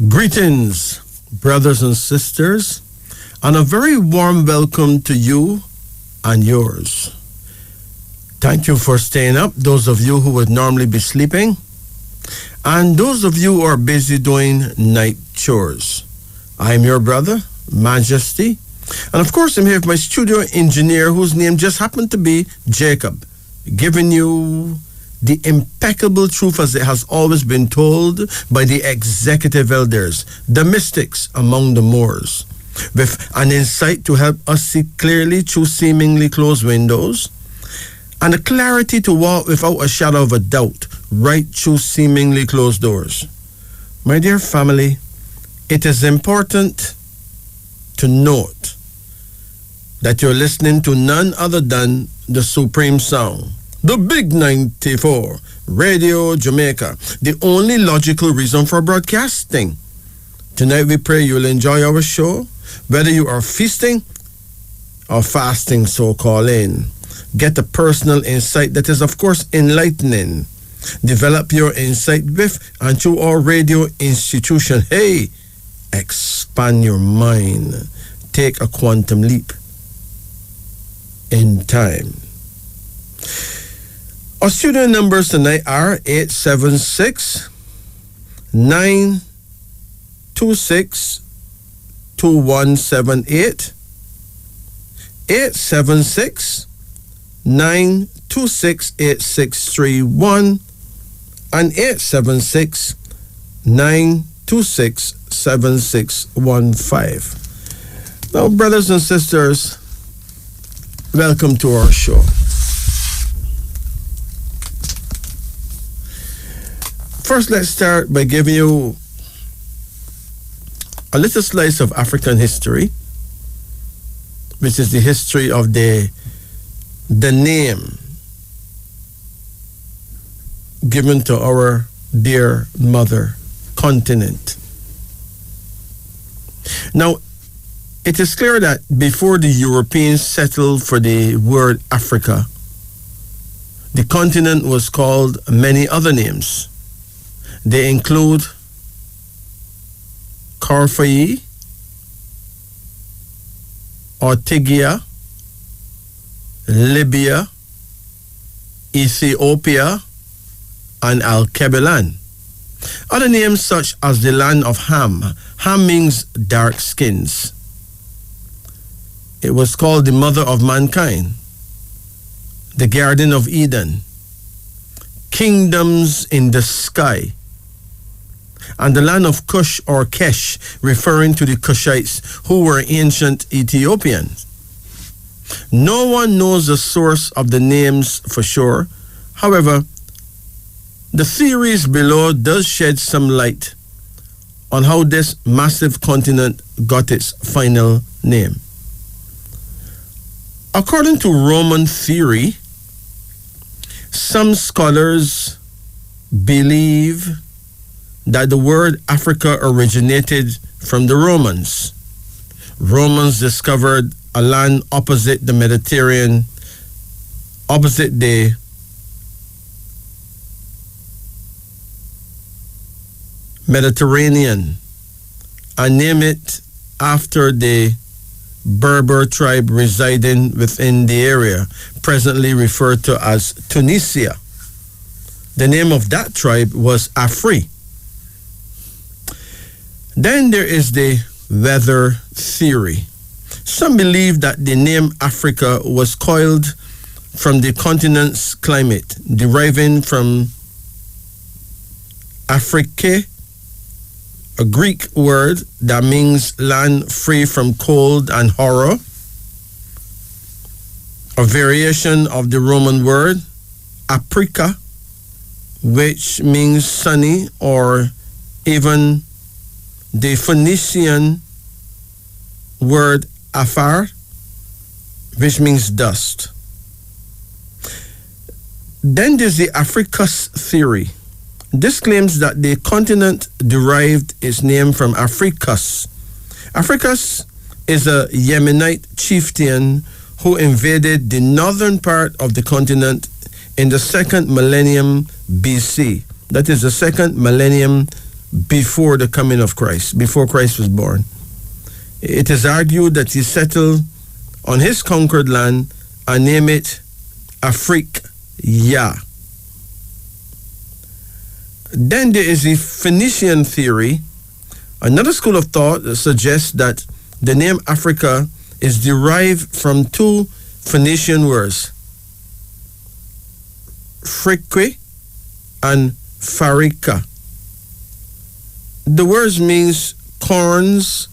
Greetings, brothers and sisters, and a very warm welcome to you and yours. Thank you for staying up, those of you who would normally be sleeping, and those of you who are busy doing night chores. I am your brother, Majesty, and of course I'm here with my studio engineer whose name just happened to be Jacob, giving you the impeccable truth as it has always been told by the executive elders, the mystics among the Moors, with an insight to help us see clearly through seemingly closed windows, and a clarity to walk without a shadow of a doubt right through seemingly closed doors. My dear family, it is important to note that you're listening to none other than the Supreme Sound, the Big 94, Radio Jamaica, the only logical reason for broadcasting. Tonight we pray you'll enjoy our show, whether you are feasting or fasting, so call in. Get a personal insight that is, of course, enlightening. Develop your insight with and through our radio institution. Hey, expand your mind. Take a quantum leap in time. Our studio numbers tonight are 876-926-2178, 876-926-8631, and 876-926-7615. Now, brothers and sisters, welcome to our show. First, let's start by giving you a little slice of African history, which is the history of the name given to our dear mother continent. Now, it is clear that before the Europeans settled for the word Africa, the continent was called many other names. They include Corfei, Ortygia, Libya, Ethiopia, and Alkebulan. Other names such as the land of Ham. Ham means dark skins. It was called the mother of mankind, the Garden of Eden, kingdoms in the sky, and the land of Cush or Kesh, referring to the Cushites who were ancient Ethiopians. No one knows the source of the names for sure. However, the theories below does shed some light on how this massive continent got its final name. According to Roman theory, some scholars believe that the word Africa originated from the Romans. Romans discovered a land opposite the Mediterranean, opposite the Mediterranean, and named it after the Berber tribe residing within the area, presently referred to as Tunisia. The name of that tribe was Afri. Then there is the weather theory. Some believe that the name Africa was coined from the continent's climate, deriving from Afrique, a Greek word that means land free from cold and horror, a variation of the Roman word Aprica, which means sunny, or even the Phoenician word Afar, which means dust. Then there's the Africus theory. This claims that the continent derived its name from Africus. Africus is a Yemenite chieftain who invaded the northern part of the continent in the 2nd millennium BC. That is the 2nd millennium before the coming of Christ, before Christ was born. It is argued that he settled on his conquered land and named it Afrique. Then there is the Phoenician theory. Another school of thought that suggests that the name Africa is derived from two Phoenician words, frique and farika. The words means corns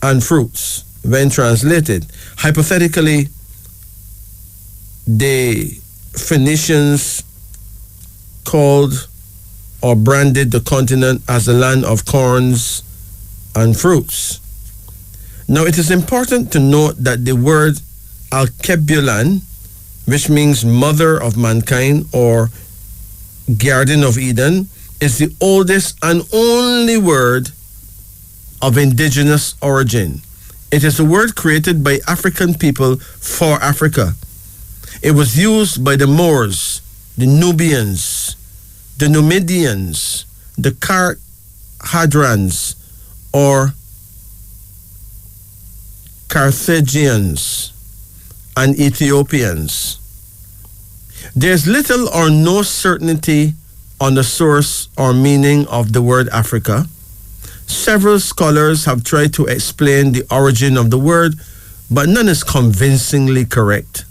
and fruits when translated. Hypothetically, the Phoenicians called or branded the continent as the land of corns and fruits. Now, it is important to note that the word Alkebulan, which means mother of mankind or Garden of Eden, is the oldest and only word of indigenous origin. It is a word created by African people for Africa. It was used by the Moors, the Nubians, the Numidians, the Carhadrans, or Carthaginians, and Ethiopians. There's little or no certainty on the source or meaning of the word Africa. Several scholars have tried to explain the origin of the word, but none is convincingly correct.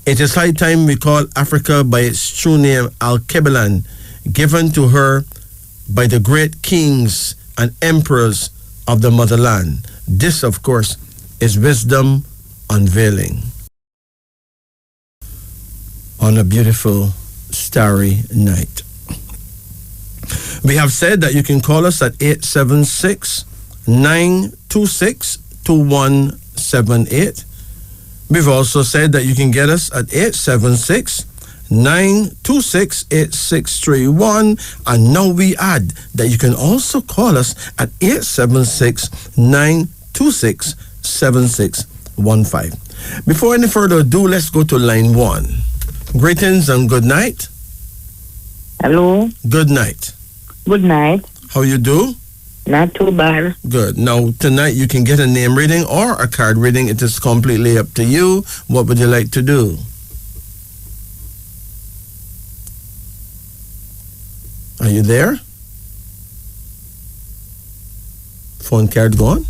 It is high time we call Africa by its true name, Alkebulan, given to her by the great kings and emperors of the motherland. This, of course, is wisdom unveiling on a beautiful starry night. We have said that you can call us at 876-926-2178. We've also said that you can get us at 876-926-8631. And now we add that you can also call us at 876-926-7615. Before any further ado, let's go to line 1. Greetings and good night. Hello. Good night. Good night. How you do? Not too bad. Good. Now, tonight you can get a name reading or a card reading. It is completely up to you. What would you like to do? Are you there? Phone card gone?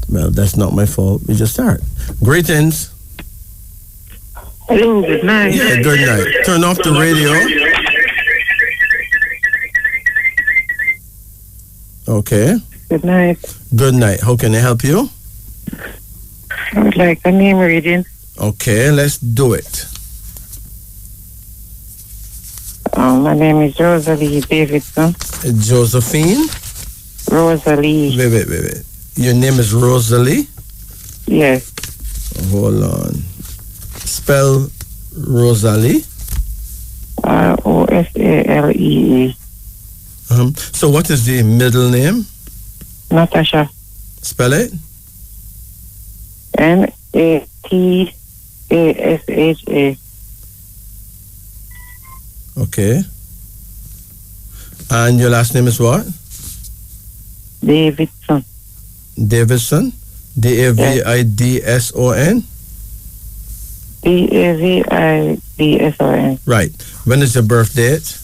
Well, that's not my fault. We just start. Greetings. Hello, good night. Yeah, good night. Turn off the radio. Okay. Good night. Good night. How can I help you? I would like a name reading. Okay, let's do it. My name is Rosalie Davidson. Josephine? Rosalie. Wait. Your name is Rosalie? Yes. Hold on. Spell Rosalie. Rosalee. So what is the middle name? Natasha. Spell it. Natasha. Okay. And your last name is what? Davidson. Davidson? Davidson? Davidson. Right. When is your birth date?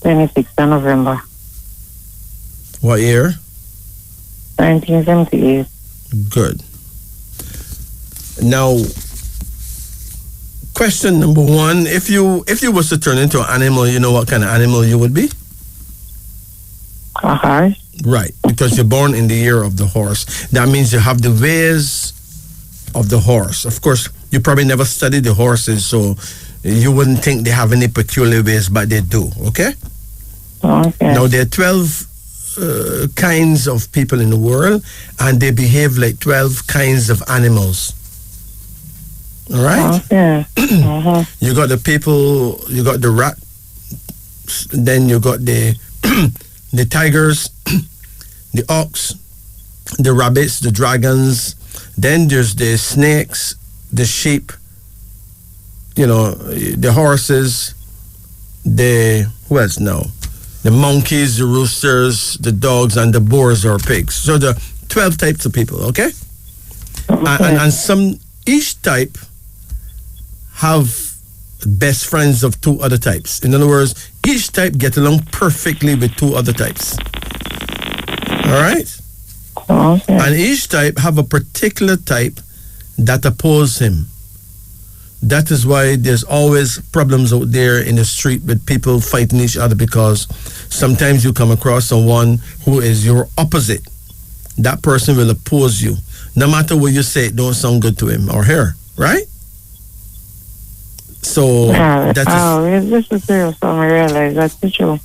26th of November. What year? 1978. Good. Now, question number 1, if you was to turn into an animal, you know what kind of animal you would be? A horse? Right, because you're born in the year of the horse. That means you have the ways of the horse. Of course, you probably never studied the horses, so you wouldn't think they have any peculiar ways, but they do, okay? Okay. Now, there are 12 kinds of people in the world, and they behave like 12 kinds of animals. All right? Okay. You got the people, you got the rat, then you got the the tigers, the ox, the rabbits, the dragons, then there's the snakes, the sheep, the horses, who else now? The monkeys, the roosters, the dogs, and the boars or pigs. So the 12 types of people, okay? And each type have best friends of two other types. In other words, each type get along perfectly with two other types. All right? Okay. And each type have a particular type that oppose him. That is why there's always problems out there in the street with people fighting each other, because sometimes you come across someone who is your opposite. That person will oppose you. No matter what you say, it don't sound good to him or her, right? So this is serious. So I realize that's the truth.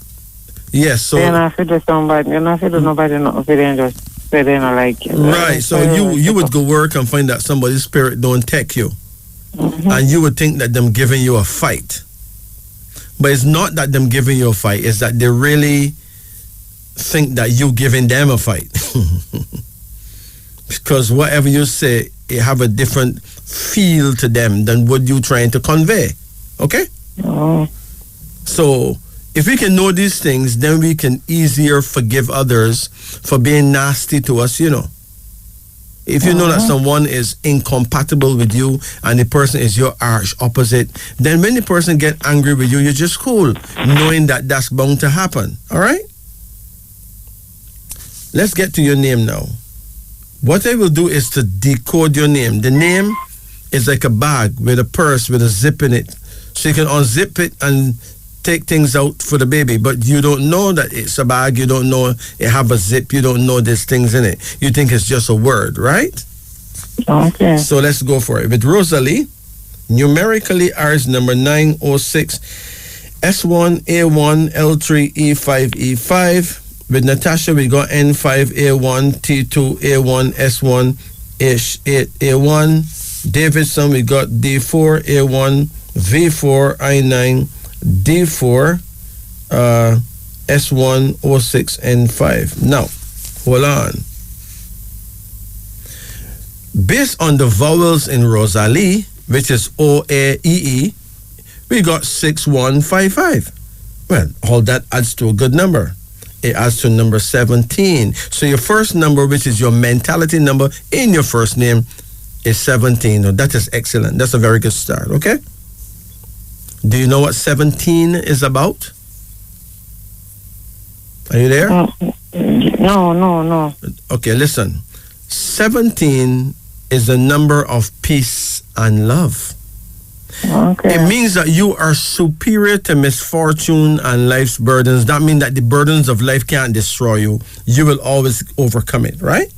Yes, so you're not fit to somebody, you're not fit to nobody, not fit to just say they don't like you. Right. So you would go work and find that somebody's spirit don't take you. Mm-hmm. And you would think that them giving you a fight. But it's not that them giving you a fight, it's that they really think that you giving them a fight. Because whatever you say, it have a different feel to them than what you trying to convey. Okay? Oh. So if we can know these things, then we can easier forgive others for being nasty to us, you know. If you know that someone is incompatible with you and the person is your arch opposite, then when the person get angry with you, you're just cool, knowing that that's bound to happen. All right? Let's get to your name now. What I will do is to decode your name. The name is like a bag with a purse with a zip in it. So you can unzip it and take things out for the baby, but you don't know that it's a bag, you don't know it have a zip, you don't know there's things in it. You think it's just a word, right? Okay. So let's go for it. With Rosalie, numerically ours number 906, S1, A1, L3, E5, E5. With Natasha, we got N5, A1, T2, A1, S1, H8, A1. Davidson, we got D4, A1, V4, I9, D4, S1, O6, N5. Now, hold on. Based on the vowels in Rosalie, which is O, A, E, E, we got 6155. Well, all that adds to a good number. It adds to number 17. So your first number, which is your mentality number in your first name, is 17. Now, that is excellent. That's a very good start, okay? Do you know what 17 is about? Are you there? No. Okay, listen. 17 is the number of peace and love. Okay. It means that you are superior to misfortune and life's burdens. That means that the burdens of life can't destroy you. You will always overcome it, right?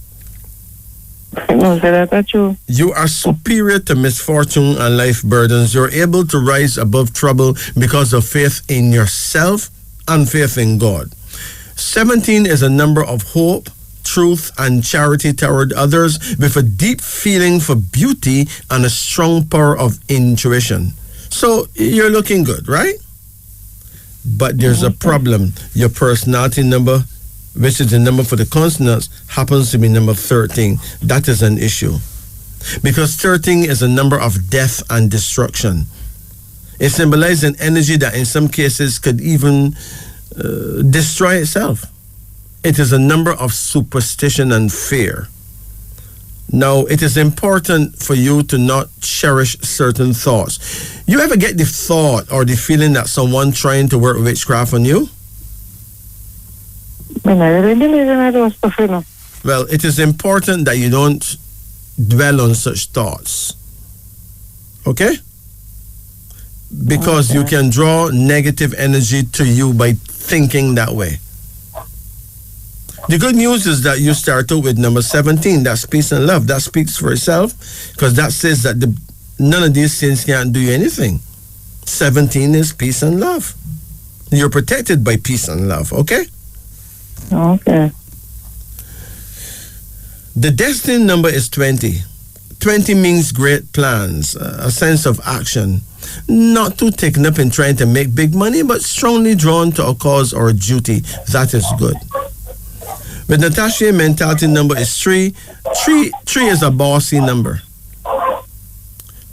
No, that's true. You are superior to misfortune and life burdens. You're able to rise above trouble because of faith in yourself and faith in God. 17 is a number of hope, truth, and charity toward others, with a deep feeling for beauty and a strong power of intuition. So you're looking good, right? But there's a problem. Your personality number, which is the number for the consonants, happens to be number 13. That is an issue. Because 13 is a number of death and destruction. It symbolizes an energy that in some cases could even destroy itself. It is a number of superstition and fear. Now, it is important for you to not cherish certain thoughts. You ever get the thought or the feeling that someone trying to work witchcraft on you? I really believe in those stuff, you know. Well, it is important that you don't dwell on such thoughts. Okay? Because you can draw negative energy to you by thinking that way. The good news is that you start out with number 17. That's peace and love. That speaks for itself, because that says that none of these things can't do you anything. 17 is peace and love. You're protected by peace and love, okay? Okay. The destiny number is 20. 20 means great plans, a sense of action. Not too taken up in trying to make big money, but strongly drawn to a cause or a duty. That is good. With Natasha, mentality number is 3. 3 is a bossy number.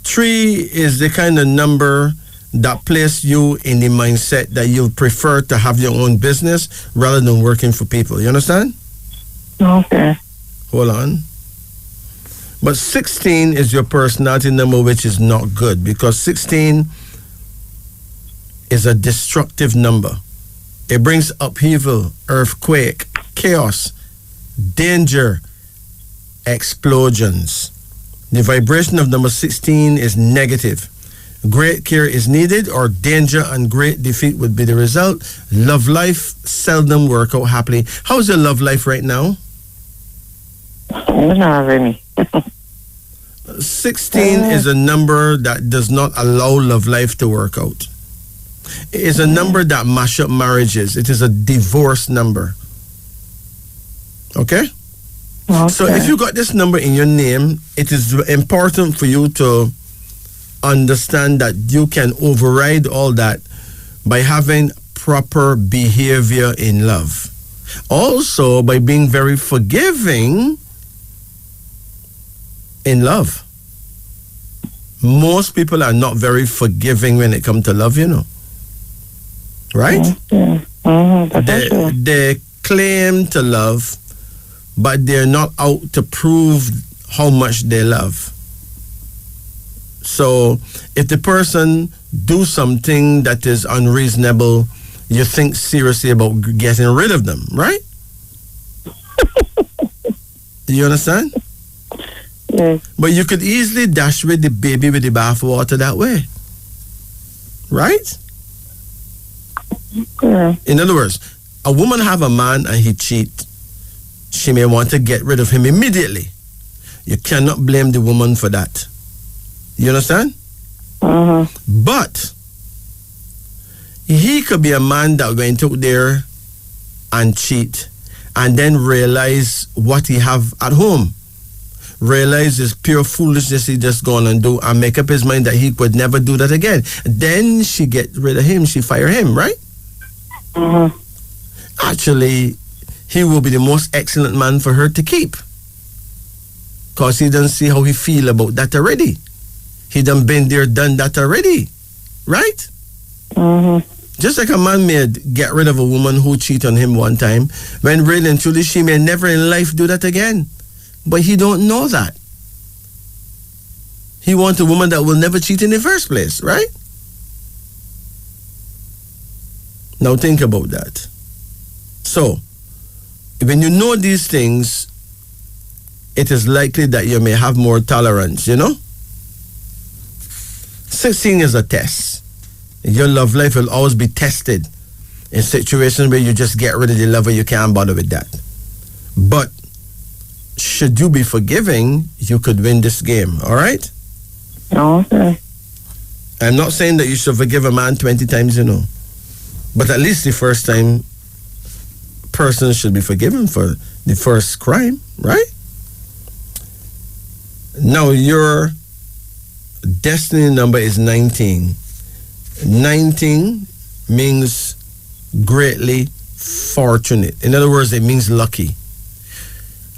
3 is the kind of number that place you in the mindset that you prefer to have your own business rather than working for people. You understand? Okay. Hold on. But 16 is your personality number, which is not good because 16 is a destructive number. It brings upheaval, earthquake, chaos, danger, explosions. The vibration of number 16 is negative. Great care is needed, or danger and great defeat would be the result. Love life seldom work out happily. How's your love life right now? I don't have any. 16 is a number that does not allow love life to work out. It is a number that mash up marriages. It is a divorce number. Okay? So if you got this number in your name, it is important for you to understand that you can override all that by having proper behavior in love. Also, by being very forgiving in love. Most people are not very forgiving when it comes to love, you know. Right? They claim to love, but they're not out to prove how much they love. So if the person do something that is unreasonable, you think seriously about getting rid of them, right? Do you understand? Yes. But you could easily dash with the baby with the bathwater that way. Right? Yeah. In other words, a woman have a man and he cheat. She may want to get rid of him immediately. You cannot blame the woman for that. You understand? But he could be a man that went out there and cheat and then realize what he have at home. Realize this pure foolishness he just gone and do and make up his mind that he could never do that again. Then she get rid of him, she fire him, right? Actually, he will be the most excellent man for her to keep. Because he doesn't see how he feel about that already. He done been there, done that already. Right? Just like a man may get rid of a woman who cheat on him one time, when really and truly she may never in life do that again. But he don't know that. He wants a woman that will never cheat in the first place, right? Now think about that. So, when you know these things, it is likely that you may have more tolerance, you know? 16 is a test. Your love life will always be tested in situations where you just get rid of the lover, you can't bother with that. But should you be forgiving, you could win this game, all right? Okay. I'm not saying that you should forgive a man 20 times, you know. But at least the first time, person should be forgiven for the first crime, right? Now, your destiny number is 19. 19 means greatly fortunate. In other words, it means lucky.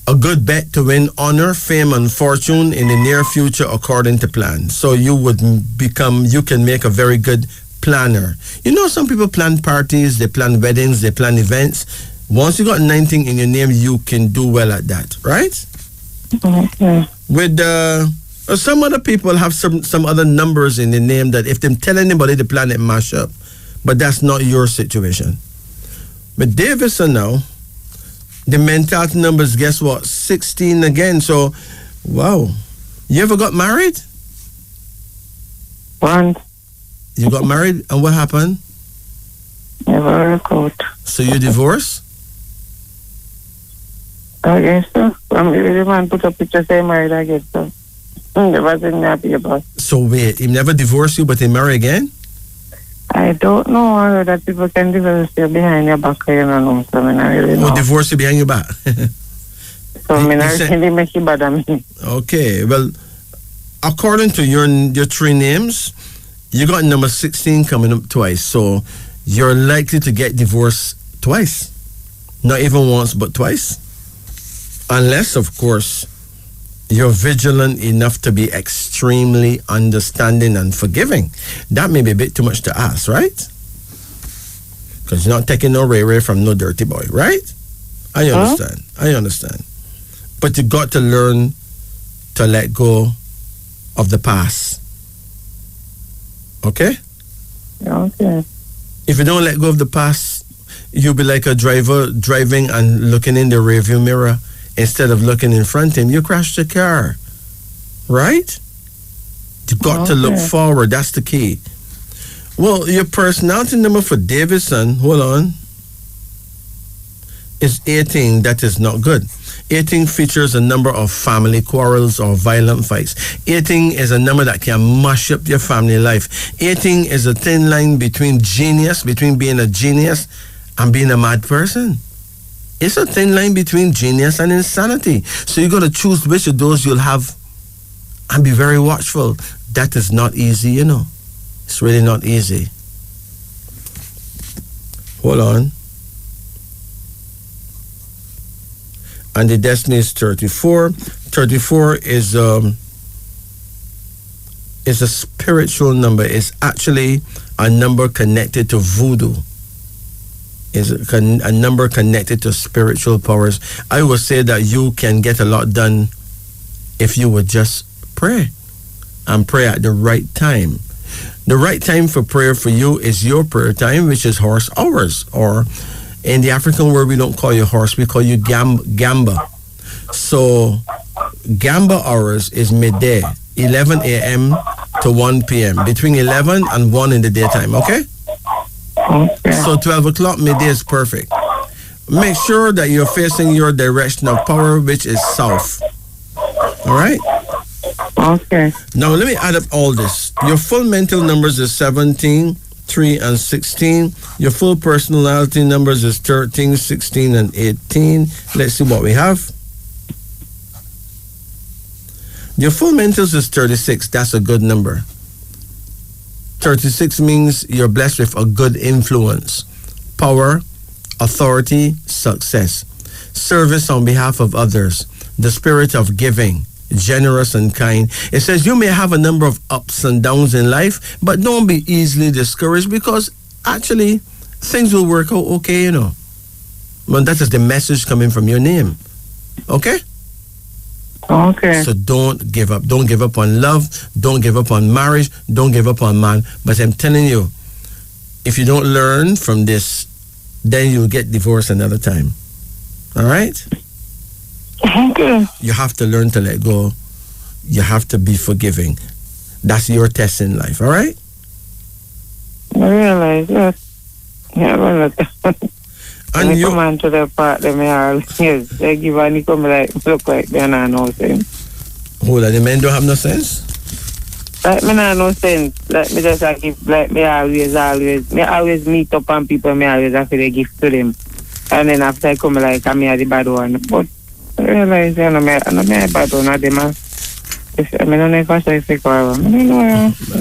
A good bet to win honor, fame, and fortune in the near future according to plan. So you can make a very good planner. You know, some people plan parties, they plan weddings, they plan events. Once you got 19 in your name, you can do well at that, right? Okay. With some other people have some other numbers in the name that if they tell anybody, the planet mash up. But that's not your situation. But Davison now, the mentality numbers, guess what? 16 again. So, wow. You ever got married? Once. You got married, and what happened? Never work out. So you divorced? I guess so. The man put a picture saying married, I guess so. Never seen happy about. So wait, he never divorced you, but he married again? I don't know that people can divorce you behind your back, you know, so I don't really know. Oh, divorce you behind your back? So I really make it bother me. Okay, well, according to your three names, you got number 16 coming up twice, so you're likely to get divorced twice. Not even once, but twice. Unless, of course, You're vigilant enough to be extremely understanding and forgiving. That may be a bit too much to ask, right? Because you're not taking no ray from no dirty boy, right? I understand. I understand. But you got to learn to let go of the past. Okay? Okay. If you don't let go of the past, you'll be like a driver driving and looking in the rearview mirror instead of looking in front of him. You crashed the car. Right? You got to look forward. That's the key. Well, your personality number for Davidson, hold on, is 18. That is not good. 18 features a number of family quarrels or violent fights. 18 is a number that can mash up your family life. 18 is a thin line between being a genius and being a mad person. It's a thin line between genius and insanity. So you got to choose which of those you'll have and be very watchful. That is not easy, you know. It's really not easy. Hold on. And the destiny is 34. 34 is a spiritual number. It's actually a number connected to voodoo. It's a number connected to spiritual powers. I would say that you can get a lot done if you would just pray and pray at the right time. The right time for prayer for you is your prayer time, which is horse hours, or in the African world, we don't call you horse, we call you gamba. So, gamba hours is midday, 11 a.m. to 1 p.m., between 11 and 1 in the daytime, okay? Okay. So, 12 o'clock midday is perfect. Make sure that you're facing your direction of power, which is south. All right? Okay. Now, let me add up all this. Your full mental numbers is 17, 3, and 16. Your full personality numbers is 13, 16, and 18. Let's see what we have. Your full mentals is 36. That's a good number. 36 means you're blessed with a good influence, power, authority, success, service on behalf of others, the spirit of giving, generous and kind. It says you may have a number of ups and downs in life, but don't be easily discouraged, because actually things will work out okay, you know. Well, that is the message coming from your name. Okay? Okay. So don't give up. Don't give up on love. Don't give up on marriage. Don't give up on man. But I'm telling you, if you don't learn from this, then you'll get divorced another time. All right? Okay. You have to learn to let go. You have to be forgiving. That's your test in life, all right? I realize that. Yeah, well, And you come on to the part that yes, they give any come like look like they not no sense. Hold on, the men don't have no sense? Like me not no sense. Like me just like give like me always meet up on people, me always have to give to them. And then after I come like I'm the bad one. But I realize I'm not bad one at them. I mean, I never say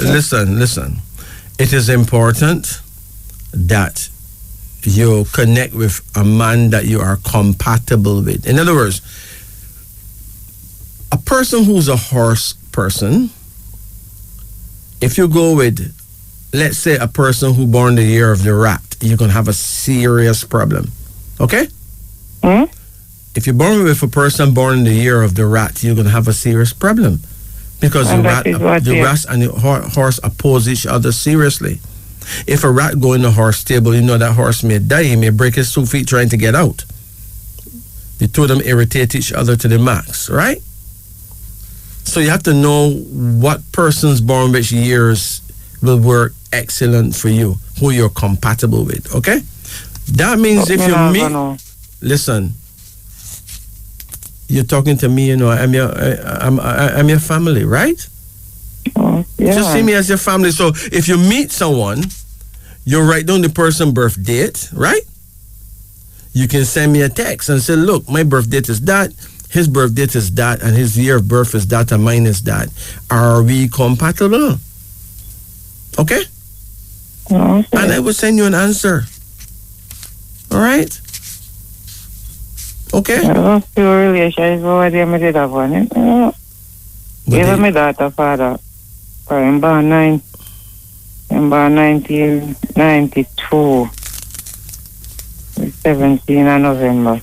Listen. It is important that you connect with a man that you are compatible with. In other words, a person who's a horse person, if you go with, let's say, a person who born the year of the rat, you're going to have a serious problem. Okay? If you're born with a person born in the year of the rat, you're going to have a serious problem. Because the rat and the horse oppose each other seriously. If a rat go in a horse stable, you know that horse may die. He may break his 2 feet trying to get out. The two of them irritate each other to the max, right? So you have to know what persons born which years will work excellent for you, who you're compatible with, okay? That means if you meet... Listen, you're talking to me, you know, I'm your family, right? Yeah. Just see me as your family. So if you meet someone, you write down the person's birth date, right? You can send me a text and say, look, my birth date is that, his birth date is that, and his year of birth is that, and mine is that. Are we compatible? Okay? Okay. And I will send you an answer. All right? Okay? I don't feel really sure what I did that one. Even my daughter father, I'm born 1992. 17 of November.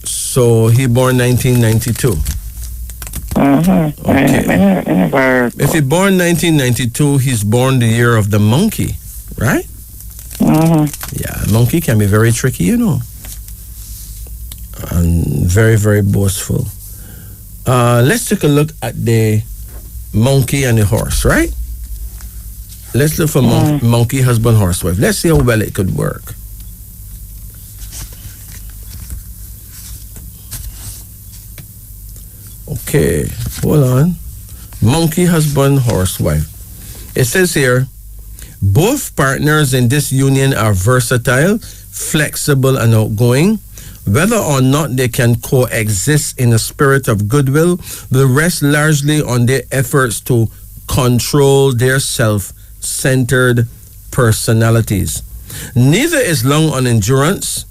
So he born 1992. Okay. If he born 1992, he's born the year of the monkey, right? Yeah, monkey can be very tricky, you know, and very, very boastful. Let's take a look at the monkey and the horse, right? Let's look for monkey, husband, horse, wife. Let's see how well it could work. Okay, hold on. Monkey, husband, horse, wife. It says here, both partners in this union are versatile, flexible, and outgoing. Whether or not they can coexist in a spirit of goodwill will rest largely on their efforts to control their self-centered personalities. Neither is long on endurance,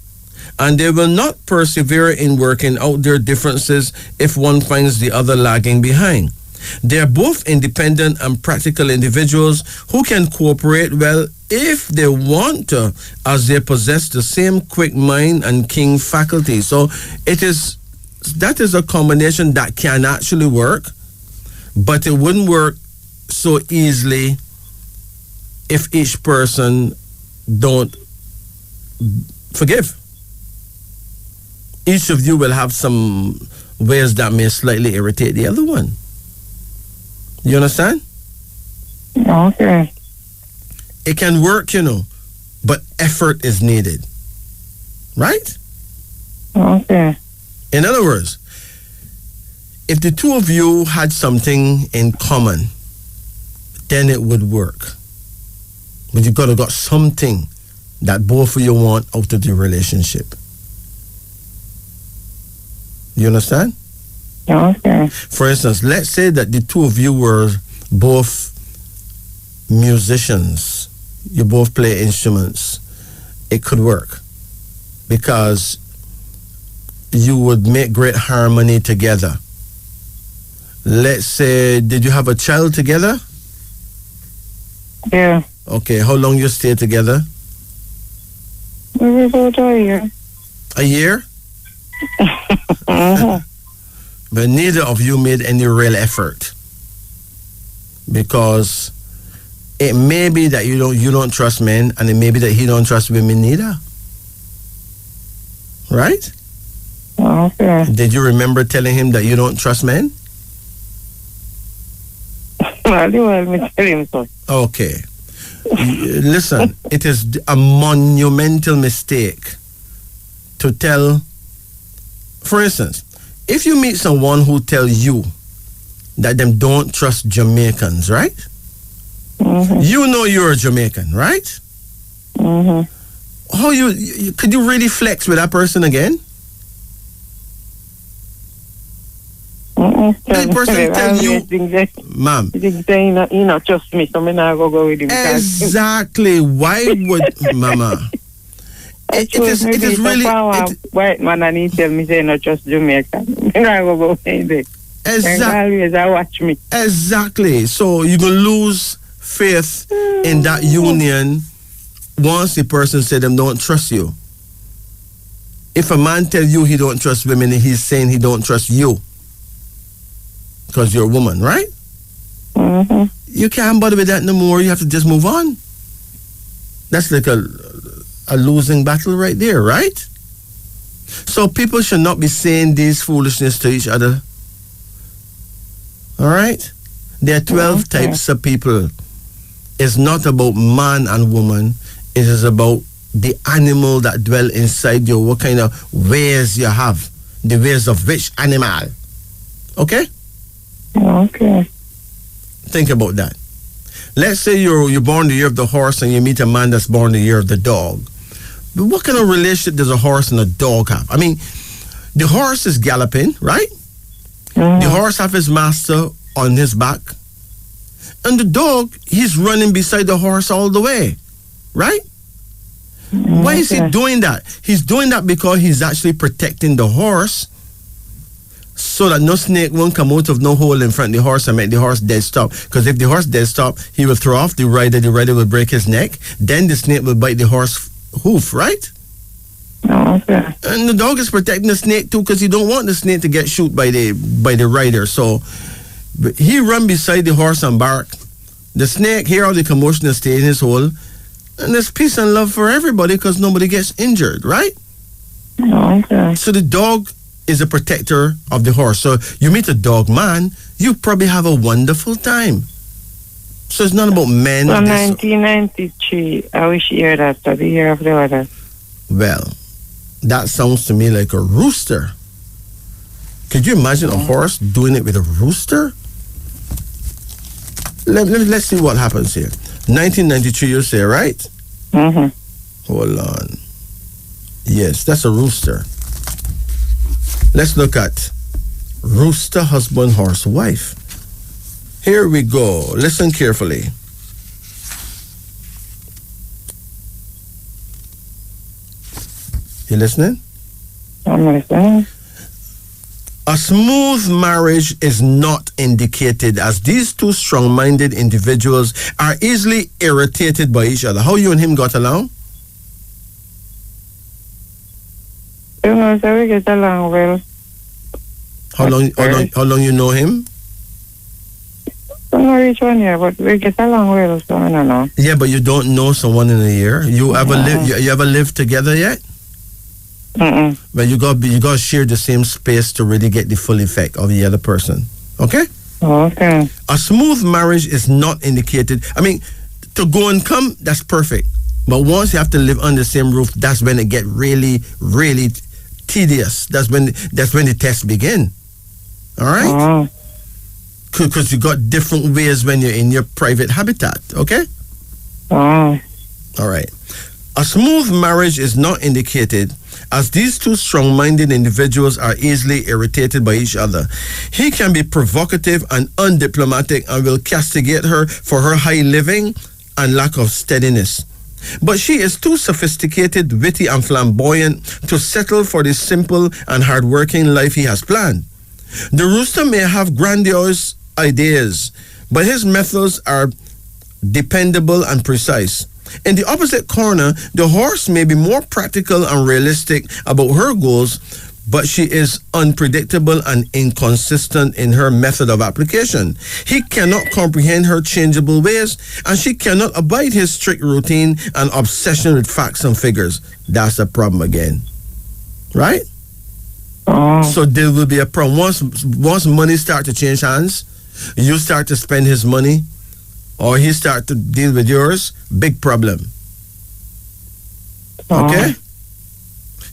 and they will not persevere in working out their differences if one finds the other lagging behind. They are both independent and practical individuals who can cooperate well if they want to, as they possess the same quick mind and keen faculty. So that is a combination that can actually work, but it wouldn't work so easily if each person don't forgive. Each of you will have some ways that may slightly irritate the other one. You understand? Okay. It can work, you know, but effort is needed. Right? Okay. In other words, if the two of you had something in common, then it would work. But you gotta got something that both of you want out of the relationship. You understand? Okay. For instance, let's say that the two of you were both musicians. You both play instruments. It could work because you would make great harmony together. Let's say, did you have a child together? Yeah. Okay, how long you stay together? Maybe about a year. A year? But neither of you made any real effort because it may be that you don't trust men, and it may be that he don't trust women neither. Right? Okay. Did you remember telling him that you don't trust men? Well, you want me to tell him so. Okay. Listen, it is a monumental mistake to tell. For instance, if you meet someone who tell you that them don't trust Jamaicans, right? You know you're a Jamaican, right? How you could you really flex with that person again? That person tell you, ma'am. He not trust me, so I'm not go with him. Exactly. Why would, mama? It is really white man, and he tell me say not trust Jamaica. I go with him. Always I watch me. Exactly. So you gonna lose faith in that union once the person said them don't trust you. If a man tell you he don't trust women, he's saying he don't trust you because you're a woman, right? You can't bother with that no more. You have to just move on. That's like a losing battle right there, right? So people should not be saying these foolishness to each other. All right? There are 12 types of people. It's not about man and woman. It is about the animal that dwell inside you. What kind of ways you have. The ways of which animal. Okay? Okay. Think about that. Let's say you're born the year of the horse and you meet a man that's born the year of the dog. But what kind of relationship does a horse and a dog have? I mean, the horse is galloping, right? The horse have his master on his back. And the dog, he's running beside the horse all the way, right? Why is he doing that? He's doing that because he's actually protecting the horse so that no snake won't come out of no hole in front of the horse and make the horse dead stop. Because if the horse dead stop, he will throw off the rider will break his neck, then the snake will bite the horse hoof, right? Oh, okay. And the dog is protecting the snake too, because he don't want the snake to get shoot by the rider. So but he run beside the horse and bark. The snake hear all the commotion and stay in his hole, and there's peace and love for everybody because nobody gets injured, right? Oh, okay. So the dog is a protector of the horse. So you meet a dog man, you probably have a wonderful time. So it's not about men. So 1993, I wish you hear that, the year of the water. Well, that sounds to me like a rooster. Could you imagine a horse doing it with a rooster? Let's see what happens here. 1993, you say, right? Mm-hmm. Hold on. Yes, that's a rooster. Let's look at rooster, husband, horse, wife. Here we go. Listen carefully. You listening? I'm listening. A smooth marriage is not indicated, as these two strong-minded individuals are easily irritated by each other. How you and him got along? You know, so we get along well. How long you know him? I don't know which one here, but we get along well, so I don't know. Yeah, but you don't know someone in a year. You ever lived together yet? Mm-mm. But you got to share the same space to really get the full effect of the other person. Okay? Okay. A smooth marriage is not indicated. I mean, to go and come, that's perfect. But once you have to live under the same roof, that's when it get really, really tedious. That's when the tests begin. All right? Because you got different ways when you're in your private habitat. Okay? Oh. All right. A smooth marriage is not indicated, as these two strong-minded individuals are easily irritated by each other. He can be provocative and undiplomatic and will castigate her for her high living and lack of steadiness. But she is too sophisticated, witty, and flamboyant to settle for the simple and hard-working life he has planned. The rooster may have grandiose ideas, but his methods are dependable and precise. In the opposite corner, the horse may be more practical and realistic about her goals, but she is unpredictable and inconsistent in her method of application. He cannot comprehend her changeable ways, and she cannot abide his strict routine and obsession with facts and figures. That's the problem again. Right? So there will be a problem. Once money start to change hands, you start to spend his money, or he start to deal with yours, big problem. Okay?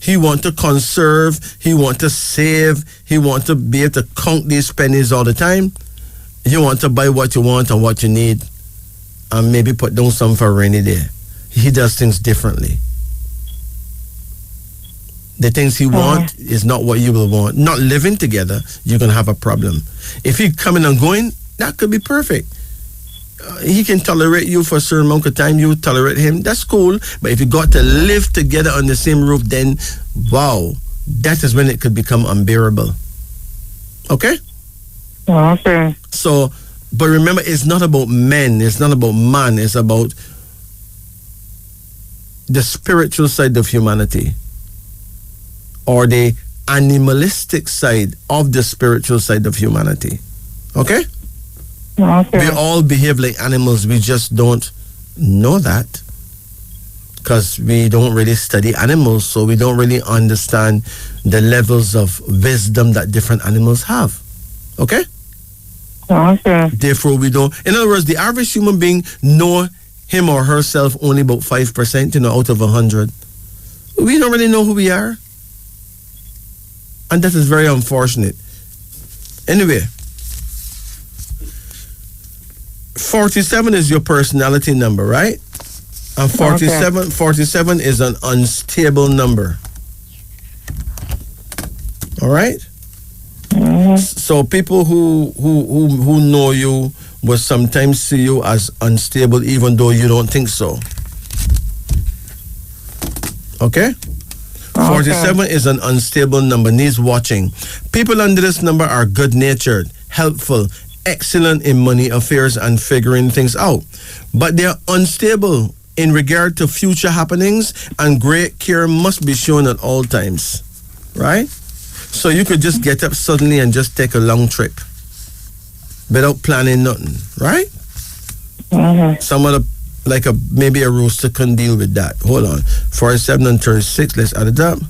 He want to conserve, he want to save, he want to be able to count these pennies all the time. You want to buy what you want and what you need, and maybe put down some for a rainy day. He does things differently. The things he want is not what you will want. Not living together, you're going to have a problem. If he coming and going, that could be perfect. He can tolerate you for a certain amount of time, you tolerate him, that's cool. But if you got to live together on the same roof, then wow, that is when it could become unbearable. Okay? Okay. So, but remember, it's not about men, it's not about man, it's about the spiritual side of humanity, or the animalistic side of the spiritual side of humanity. Okay? Okay. We all behave like animals. We just don't know that because we don't really study animals, so we don't really understand the levels of wisdom that different animals have. Okay? Okay. Therefore, we don't. In other words, the average human being know him or herself only about 5%, out of 100. We don't really know who we are. And that is very unfortunate. Anyway, 47 is your personality number, right? And 47 is an unstable number. All right? Mm-hmm. So people who know you will sometimes see you as unstable even though you don't think so. Okay? 47 is an unstable number, needs watching. People under this number are good-natured, helpful, excellent in money affairs and figuring things out. But they are unstable in regard to future happenings, and great care must be shown at all times. Right? So you could just get up suddenly and just take a long trip without planning nothing. Right? Some other, like maybe a rooster can deal with that. Hold on. 47 and 36, let's add it up.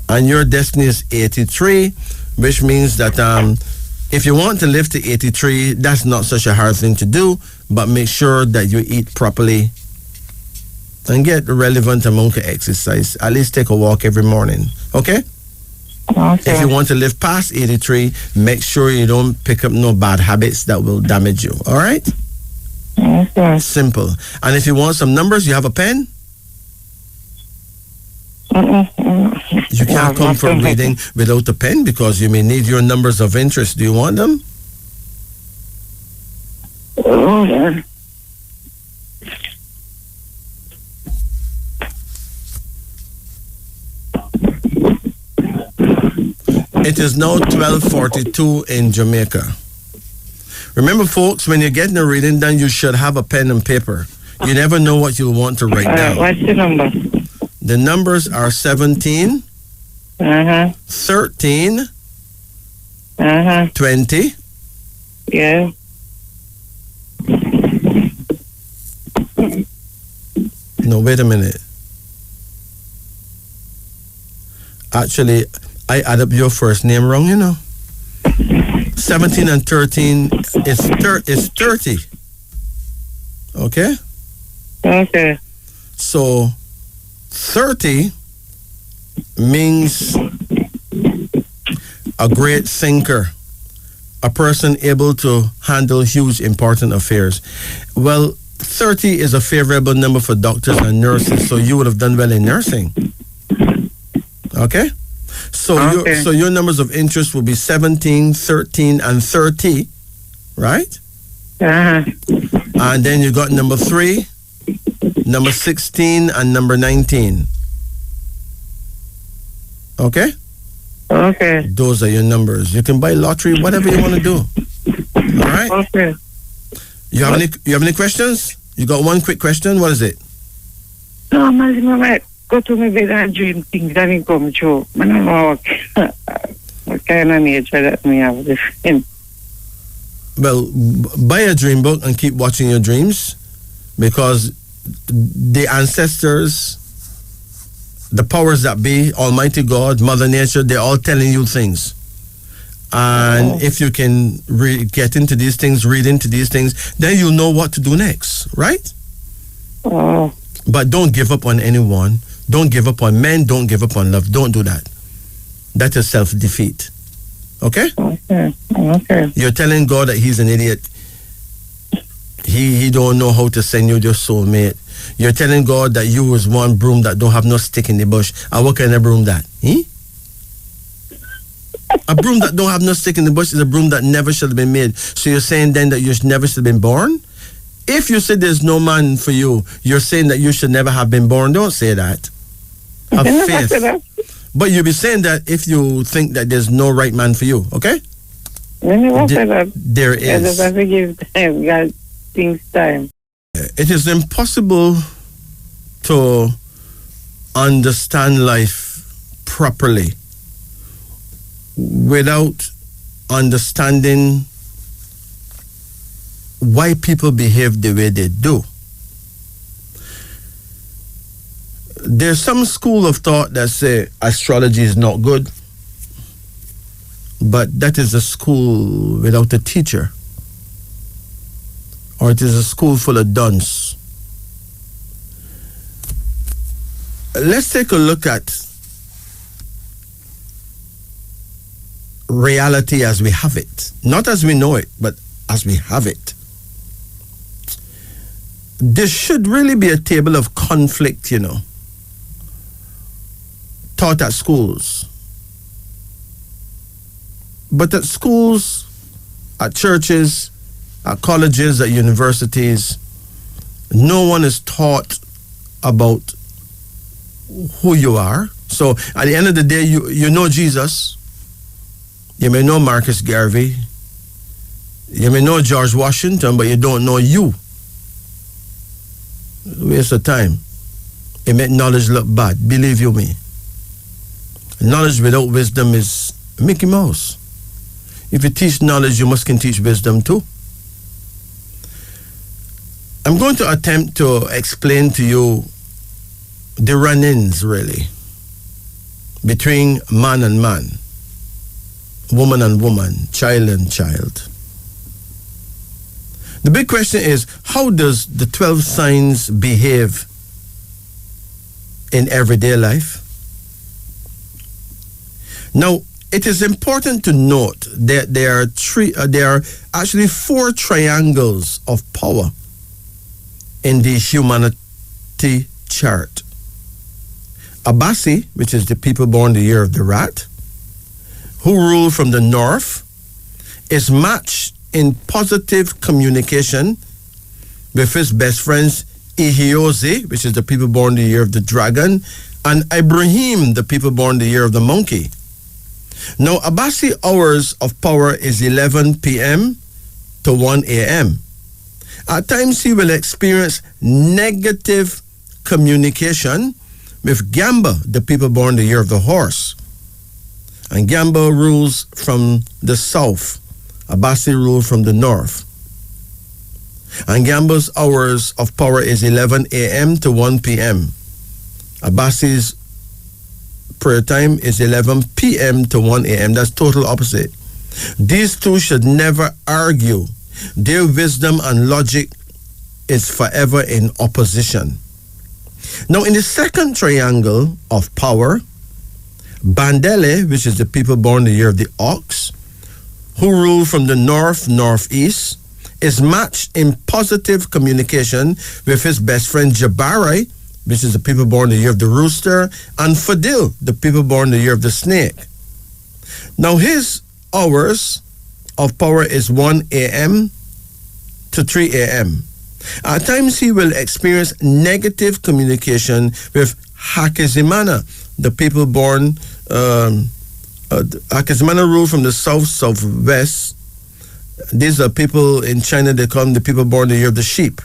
And your destiny is 83, which means that if you want to live to 83, that's not such a hard thing to do, but make sure that you eat properly and get a relevant amount of exercise. At least take a walk every morning. Okay? Okay. If you want to live past 83, make sure you don't pick up no bad habits that will damage you. All right? Okay. Simple. And if you want some numbers, you have a pen? You can't come for reading without a pen because you may need your numbers of interest. Do you want them? Oh, yeah. It is now 12:42 in Jamaica. Remember, folks, when you're getting a reading done, you should have a pen and paper. You never know what you'll want to write down. What's the number? The numbers are 17, 13, 20. Yeah. No, wait a minute. Actually, I add up your first name wrong, you know. 17 and 13 is 30. Okay? Okay. So 30 means a great thinker, a person able to handle huge important affairs. Well, 30 is a favorable number for doctors and nurses, so you would have done well in nursing. Okay? So your numbers of interest will be 17, 13, and 30, right? And then you got number 3, number 16, and number 19. Okay? Okay. Those are your numbers. You can buy lottery, whatever you want to do. All right? Okay. You have any questions? You got one quick question? What is it? No, I'm go to my bed and dream things that will come true. I don't know what kind of nature that me have this in. Well, buy a dream book and keep watching your dreams, because the ancestors, the powers that be, Almighty God, Mother Nature, they're all telling you things. And if you can get into these things, read into these things, then you'll know what to do next, right? Oh. But don't give up on anyone. Don't give up on men. Don't give up on love. Don't do that. That is self-defeat. Okay? Okay. Okay. You're telling God that he's an idiot. He don't know how to send you your soulmate. You're telling God that you was one broom that don't have no stick in the bush. And what kind of broom that? A broom that don't have no stick in the bush is a broom that never should have been made. So you're saying then that you never should have been born? If you say there's no man for you, you're saying that you should never have been born. Don't say that. Have faith. But you'll be saying that if you think that there's no right man for you, okay? There is. I just have to give time. God, things time. It is impossible to understand life properly without understanding why people behave the way they do. There's some school of thought that say astrology is not good, but that is a school without a teacher, or it is a school full of dunce. Let's take a look at reality as we have it, not as we know it, but as we have it. There should really be a table of conflict, taught at schools. But at schools, at churches, at colleges, at universities, no one is taught about who you are. So at the end of the day, you know Jesus. You may know Marcus Garvey. You may know George Washington, but you don't know you. Waste of time. It make knowledge look bad. Believe you me. Knowledge without wisdom is Mickey Mouse. If you teach knowledge, you must can teach wisdom too. I'm going to attempt to explain to you the run-ins, really, between man and man, woman and woman, child and child. The big question is, how does the 12 signs behave in everyday life? Now, it is important to note that there are actually 4 triangles of power in the humanity chart. Abasi, which is the people born the year of the rat, who rule from the north, is matched in positive communication with his best friends Ihioze, which is the people born the year of the dragon, and Ibrahim, the people born the year of the monkey. Now, Abasi hours of power is 11 p.m. to 1 a.m. At times, he will experience negative communication with Gamba, the people born the year of the horse. And Gamba rules from the south. Abasi rules from the north. And Gamba's hours of power is 11 a.m. to 1 p.m. Abasi's prayer time is 11 p.m. to 1 a.m. That's total opposite. These two should never argue. Their wisdom and logic is forever in opposition. Now, in the second triangle of power, Bandele, which is the people born the year of the ox, who rule from the northeast, is matched in positive communication with his best friend Jabari, which is the people born the year of the rooster, and Fadil, the people born the year of the snake. Now, his hours of power is 1 a.m. to 3 a.m. At times, he will experience negative communication with Hakizimana, the people born, Hakizimana rule from the southwest. These are people in China, they call them the people born the year of the sheep,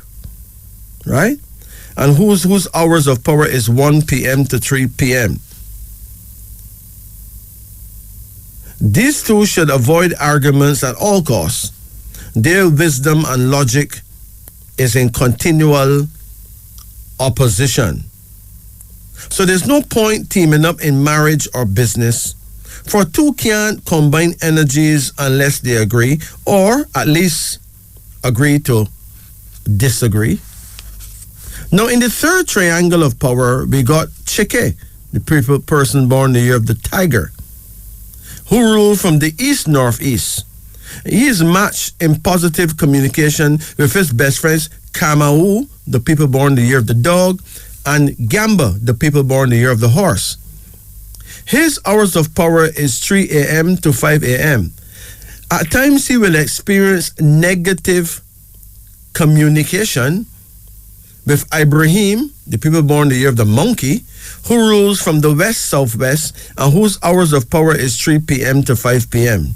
right? And whose hours of power is 1 p.m. to 3 p.m. These two should avoid arguments at all costs. Their wisdom and logic is in continual opposition. So there's no point teaming up in marriage or business, for two can't combine energies unless they agree, or at least agree to disagree. Now, in the third triangle of power, we got Cheke, the person born the year of the tiger, who rule from the east-northeast. He is matched in positive communication with his best friends Kamau, the people born the year of the dog, and Gamba, the people born the year of the horse. His hours of power is 3 a.m. to 5 a.m. At times, he will experience negative communication with Ibrahim, the people born the year of the monkey, who rules from the west-southwest and whose hours of power is 3 p.m. to 5 p.m.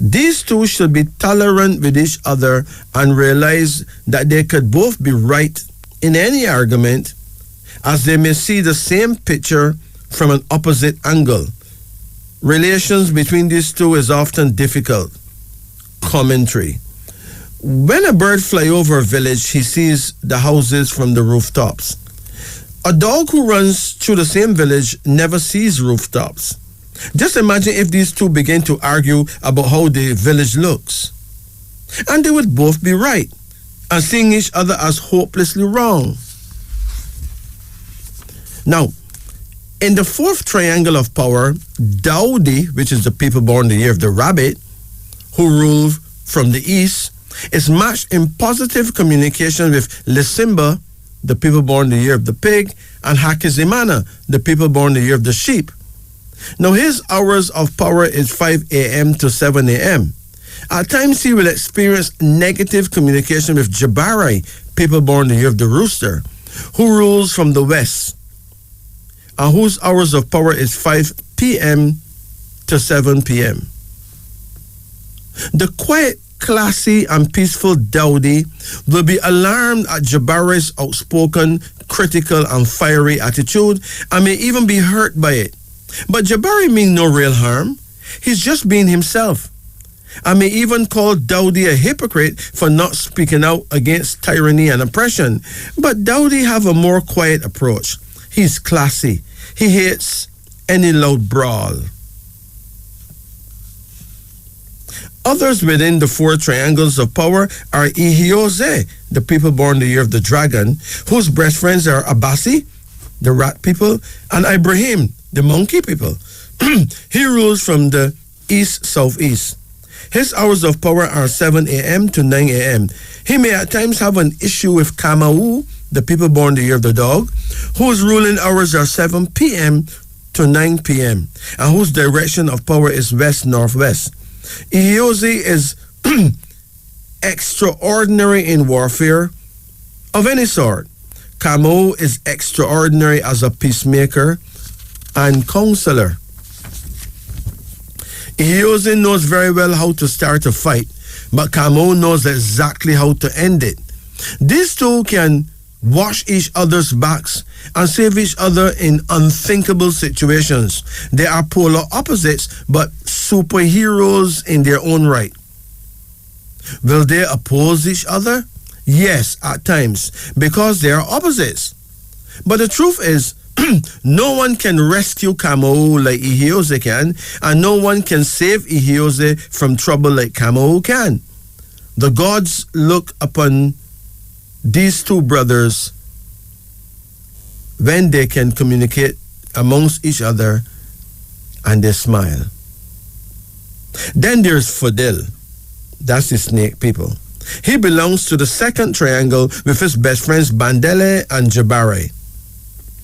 These two should be tolerant with each other and realize that they could both be right in any argument, as they may see the same picture from an opposite angle. Relations between these two is often difficult. Commentary. When a bird flies over a village, he sees the houses from the rooftops. A dog who runs through the same village never sees rooftops. Just imagine if these two begin to argue about how the village looks. And they would both be right, and seeing each other as hopelessly wrong. Now, in the fourth triangle of power, Daudi, which is the people born the year of the rabbit, who rule from the east, is matched in positive communication with Lisimba, the people born the year of the pig, and Hakizimana, the people born the year of the sheep. Now, his hours of power is 5 a.m. to 7 a.m. At times, he will experience negative communication with Jabari, people born the year of the rooster, who rules from the west, and whose hours of power is 5 p.m. to 7 p.m. The quiet, classy, and peaceful Dowdy will be alarmed at Jabari's outspoken, critical, and fiery attitude and may even be hurt by it. But Jabari means no real harm. He's just being himself. I may even call Dowdy a hypocrite for not speaking out against tyranny and oppression. But Dowdy have a more quiet approach. He's classy. He hates any loud brawl. Others within the four triangles of power are Ihioze, the people born the year of the dragon, whose best friends are Abasi, the rat people, and Ibrahim, the monkey people. He rules from the east-southeast. His hours of power are 7 a.m. to 9 a.m. He may at times have an issue with Kamau, the people born the year of the dog, whose ruling hours are 7 p.m. to 9 p.m., and whose direction of power is west-northwest. Ihioze is extraordinary in warfare of any sort. Kamo is extraordinary as a peacemaker and counselor. Ihioze knows very well how to start a fight, but Kamo knows exactly how to end it. These two can watch each other's backs and save each other in unthinkable situations. They are polar opposites, but superheroes in their own right. Will they oppose each other? Yes, at times, because they are opposites. But the truth is, no one can rescue Kamo like Ihioze can, and no one can save Ihioze from trouble like Kamo can. The gods look upon these two brothers when they can communicate amongst each other and they smile. Then there's Fadil. That's the snake people. He belongs to the second triangle with his best friends Bandele and Jabari.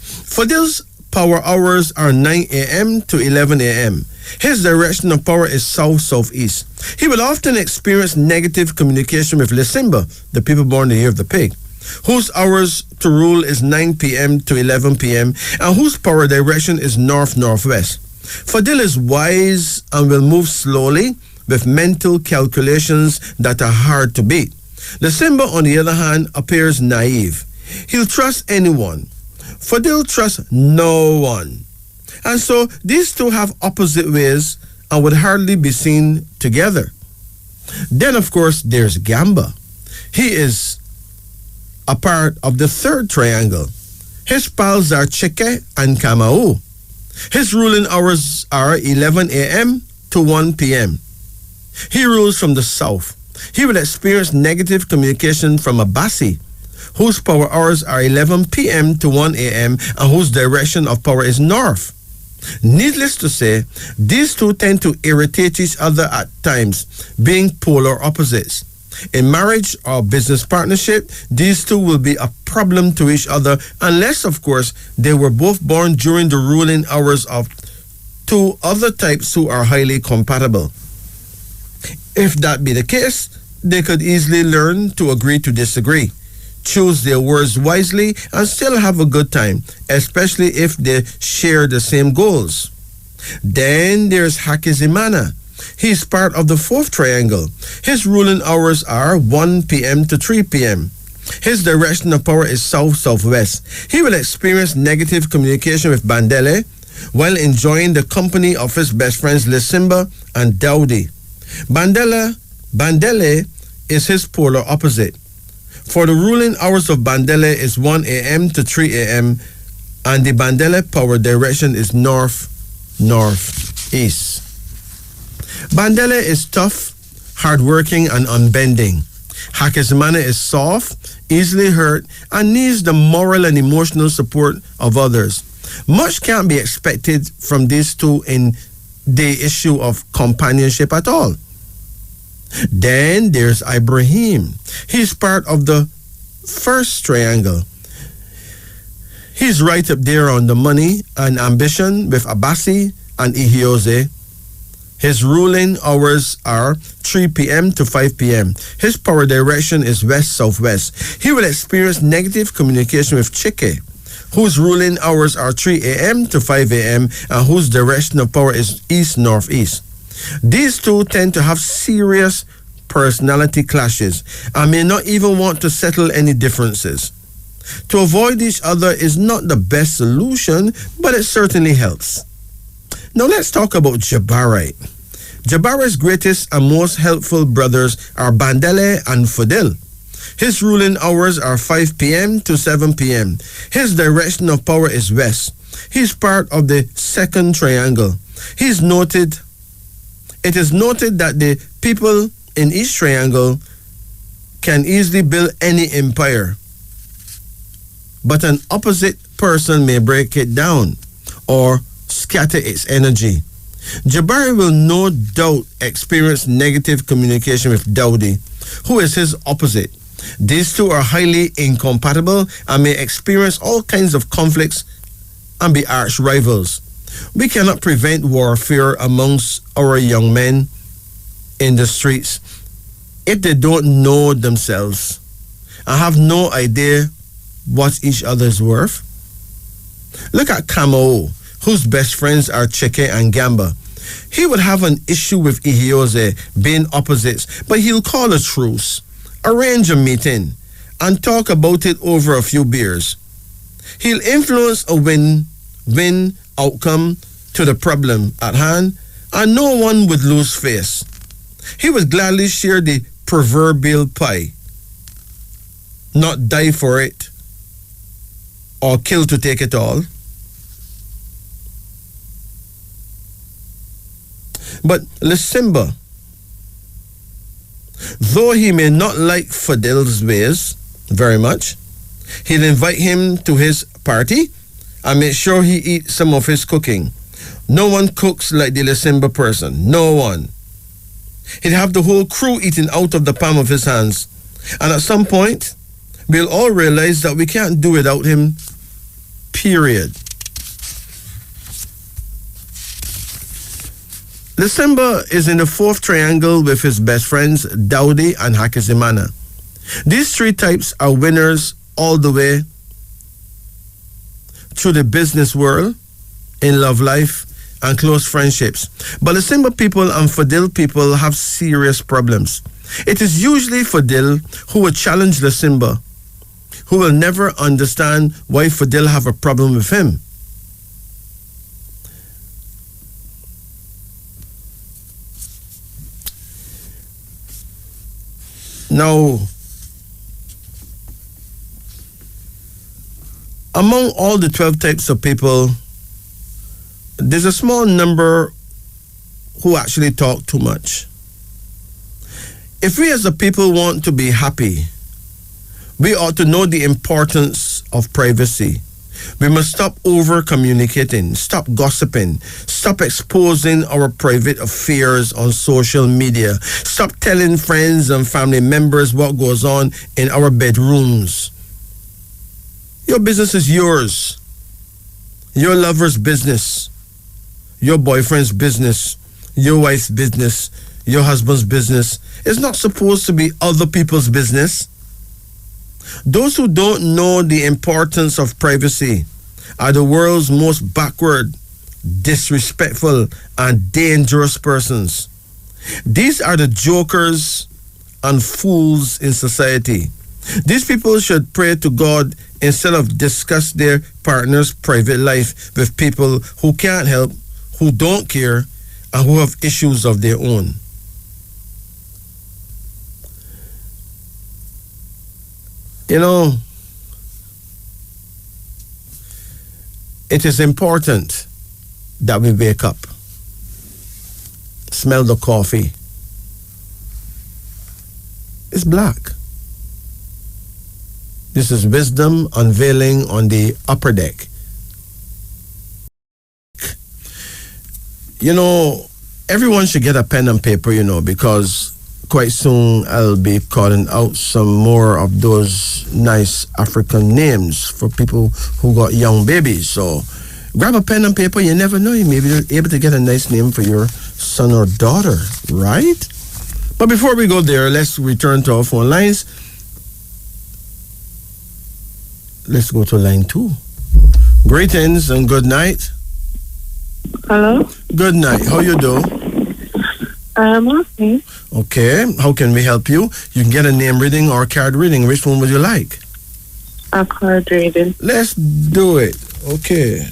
Fadil's power hours are 9 a.m. to 11 a.m. His direction of power is south-southeast. He will often experience negative communication with Lisimba, the people born the year of the pig, whose hours to rule is 9 p.m. to 11 p.m. and whose power direction is north-northwest. Fadil is wise and will move slowly with mental calculations that are hard to beat. Lisimba, on the other hand, appears naive. He'll trust anyone. Fadil trusts no one. And so these two have opposite ways and would hardly be seen together. Then, of course, there's Gamba. He is a part of the third triangle. His pals are Cheke and Kamau. His ruling hours are 11 a.m. to 1 p.m. He rules from the south. He will experience negative communication from Abasi, whose power hours are 11 p.m. to 1 a.m. and whose direction of power is north. Needless to say, these two tend to irritate each other at times, being polar opposites. In marriage or business partnership, these two will be a problem to each other unless, of course, they were both born during the ruling hours of two other types who are highly compatible. If that be the case, they could easily learn to agree to disagree, choose their words wisely, and still have a good time, especially if they share the same goals. Then there's Hakizimana. He's part of the fourth triangle. His ruling hours are 1 p.m. to 3 p.m. His direction of power is south-southwest. He will experience negative communication with Bandele while enjoying the company of his best friends Lisimba and Dowdy. Bandele is his polar opposite. For the ruling hours of Bandele is 1 a.m. to 3 a.m. and the Bandele power direction is north-northeast. Bandele is tough, hardworking, and unbending. Hakizimana is soft, easily hurt, and needs the moral and emotional support of others. Much can't be expected from these two in the issue of companionship at all. Then there's Ibrahim. He's part of the first triangle. He's right up there on the money and ambition with Abasi and Ihioze. His ruling hours are 3 p.m. to 5 p.m. His power direction is west-southwest. He will experience negative communication with Chike, whose ruling hours are 3 a.m. to 5 a.m. and whose direction of power is east-northeast. These two tend to have serious personality clashes and may not even want to settle any differences. To avoid each other is not the best solution, but it certainly helps. Now let's talk about Jabari. Jabari's greatest and most helpful brothers are Bandele and Fadil. His ruling hours are 5 p.m. to 7 p.m. His direction of power is west. He's part of the second triangle. It is noted that the people in each triangle can easily build any empire, but an opposite person may break it down or scatter its energy. Jabari will no doubt experience negative communication with Dowdy, who is his opposite. These two are highly incompatible and may experience all kinds of conflicts and be arch rivals. We cannot prevent warfare amongst our young men in the streets if they don't know themselves and have no idea what each other is worth. Look at Kamo, whose best friends are Cheke and Gamba. He would have an issue with Ihiose being opposites, but he'll call a truce, arrange a meeting, and talk about it over a few beers. He'll influence a win-win outcome to the problem at hand, and no one would lose face. He would gladly share the proverbial pie, not die for it or kill to take it all. But Lisimba, though he may not like Fadil's ways very much, he'll invite him to his party and make sure he eats some of his cooking. No one cooks like the Lisimba person. No one. He'd have the whole crew eating out of the palm of his hands. And at some point, we'll all realize that we can't do without him, period. Lisimba is in the fourth triangle with his best friends, Dowdy and Hakizimana. These three types are winners all the way through the business world, in love life, and close friendships. But Lisimba people and Fadil people have serious problems. It is usually Fadil who will challenge Lisimba, who will never understand why Fadil have a problem with him. Now, among all the 12 types of people, there's a small number who actually talk too much. If we as a people want to be happy, we ought to know the importance of privacy. We must stop over-communicating, stop gossiping, stop exposing our private affairs on social media, stop telling friends and family members what goes on in our bedrooms. Your business is yours. Your lover's business. Your boyfriend's business. Your wife's business. Your husband's business. It's not supposed to be other people's business. Those who don't know the importance of privacy are the world's most backward, disrespectful, and dangerous persons. These are the jokers and fools in society. These people should pray to God instead of discuss their partner's private life with people who can't help, who don't care, and who have issues of their own. You know, it is important that we wake up, smell the coffee. It's black. This is wisdom unveiling on the upper deck. You know, everyone should get a pen and paper, you know, because quite soon I'll be calling out some more of those nice African names for people who got young babies. So grab a pen and paper. You never know. You may be able to get a nice name for your son or daughter, right? But before we go there, let's return to our phone lines. Let's go to line 2. Greetings and good night. Hello? Good night. How you do? I'm okay. Okay. How can we help you? You can get a name reading or card reading. Which one would you like? A card reading. Let's do it. Okay.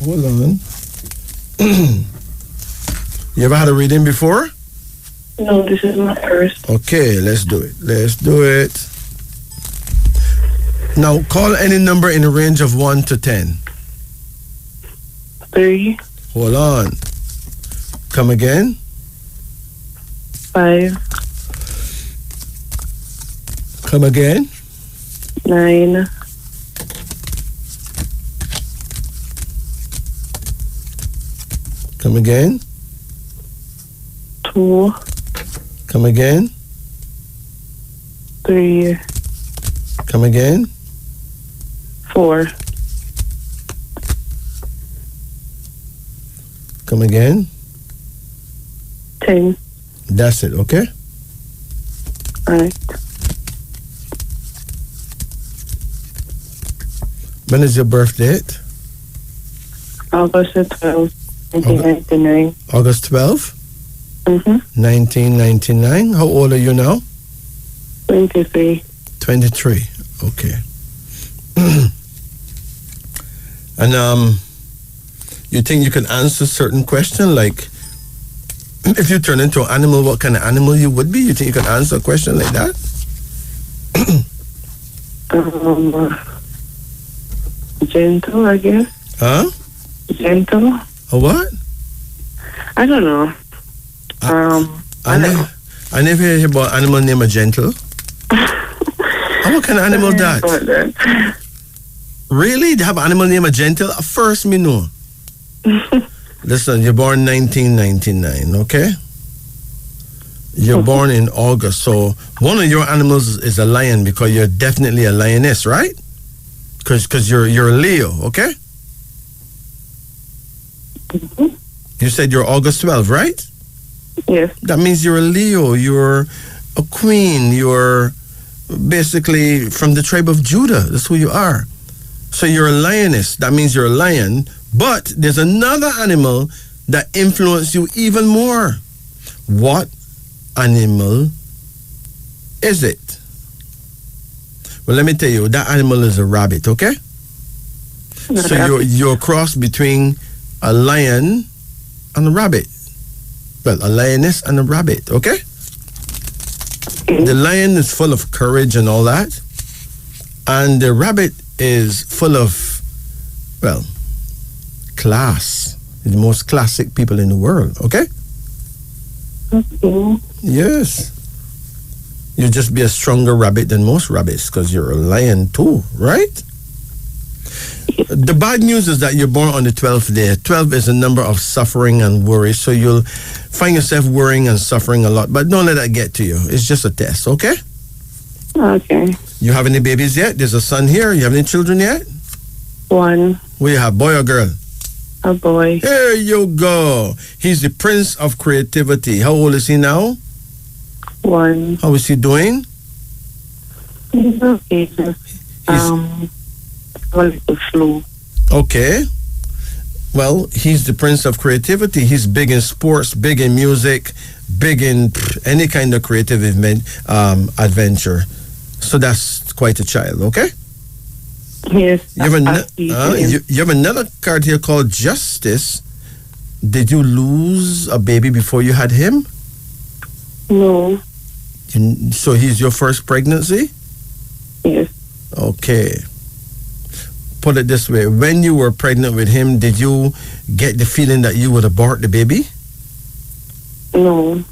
Hold on. You ever had a reading before? No, this is my first. Okay, let's do it. Let's do it. Now, call any number in the range of 1 to 10. 3, Hold on. Come again. 5, Come again. 9, Come again. 2, Come again. 3, Come again. 4, Come again. 10. That's it, okay? Alright. When is your birth date? August 12, 1999. August 12, Mm-hmm. 1999. How old are you now? 23. 23. Okay. And you think you can answer certain question, like if you turn into an animal, what kind of animal you would be? You think you can answer a question like that? Gentle, I guess. Huh? Gentle. A what? I don't know. I never hear about animal named a gentle. What kind of animal that? Really? They have an animal named a gentle? First me know. Listen, you're born 1999, okay? You're born in August, so one of your animals is a lion because you're definitely a lioness, right? Because you're a Leo, okay? Mm-hmm. You said you're August 12, right? Yes. That means you're a Leo, you're a queen, you're basically from the tribe of Judah. That's who you are. So you're a lioness. That means you're a lion. But there's another animal that influences you even more. What animal is it? Well, let me tell you, that animal is a rabbit, okay? So you're a cross between a lion and a rabbit. Well, a lioness and a rabbit, okay? The lion is full of courage and all that. And the rabbit is full of, well, class. The most classic people in the world, okay? Okay. Yes. You just be a stronger rabbit than most rabbits because you're a lion too, right? The bad news is that you're born on the 12th day. 12 is a number of suffering and worry, so you'll find yourself worrying and suffering a lot. But don't let that get to you. It's just a test, okay? Okay. You have any babies yet? There's a son here. You have any children yet? 1. What you have, boy or girl? A boy. Here you go. He's the prince of creativity. How old is he now? 1. How is he doing? He's okay. A little flu. Okay. Well, he's the prince of creativity. He's big in sports, big in music, big in any kind of creative adventure. So that's quite a child, okay? Yes. You have another card here called Justice. Did you lose a baby before you had him? No. So he's your first pregnancy? Yes. Okay. Put it this way. When you were pregnant with him, did you get the feeling that you would abort the baby? No.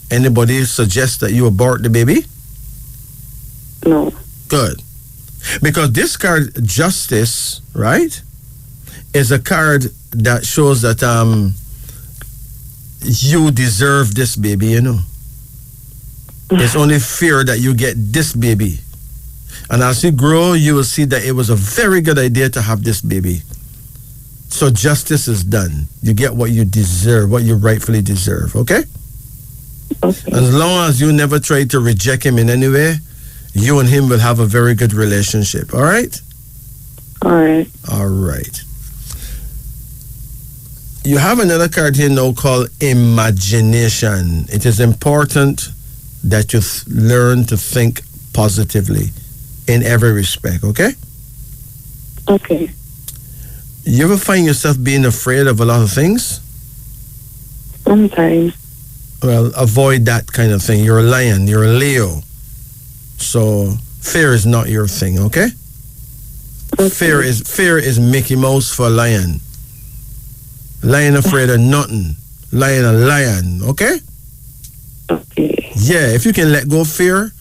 Anybody suggest that you abort the baby? No. Good. Because this card, Justice, right, is a card that shows that you deserve this baby, you know. It's only fair that you get this baby. And as you grow, you will see that it was a very good idea to have this baby. So justice is done. You get what you deserve, what you rightfully deserve, okay? Okay. As long as you never try to reject him in any way, you and him will have a very good relationship, all right? All right. All right. You have another card here now called imagination. It is important that you learn to think positively in every respect, okay? Okay. You ever find yourself being afraid of a lot of things? Sometimes. Well, avoid that kind of thing. You're a lion, you're a Leo. So fear is not your thing, okay? Okay. Fear is Mickey Mouse for a lion. Lion afraid of nothing. Lion a lion, okay? Okay. Yeah, if you can let go of fear,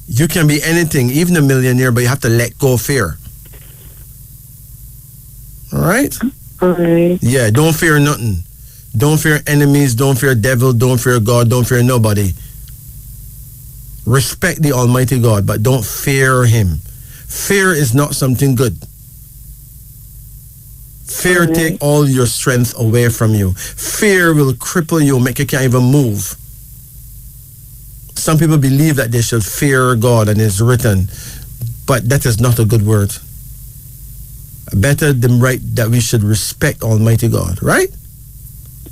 you can be anything, even a millionaire, but you have to let go of fear. All right? All right. Yeah, don't fear nothing. Don't fear enemies, don't fear devil, don't fear God, don't fear nobody. Respect the Almighty God, but don't fear him. Fear is not something good. Fear take all your strength away from you. Fear will cripple you, make you can't even move. Some people believe that they should fear God, and it's written, but that is not a good word. Better than right that we should respect Almighty God, right?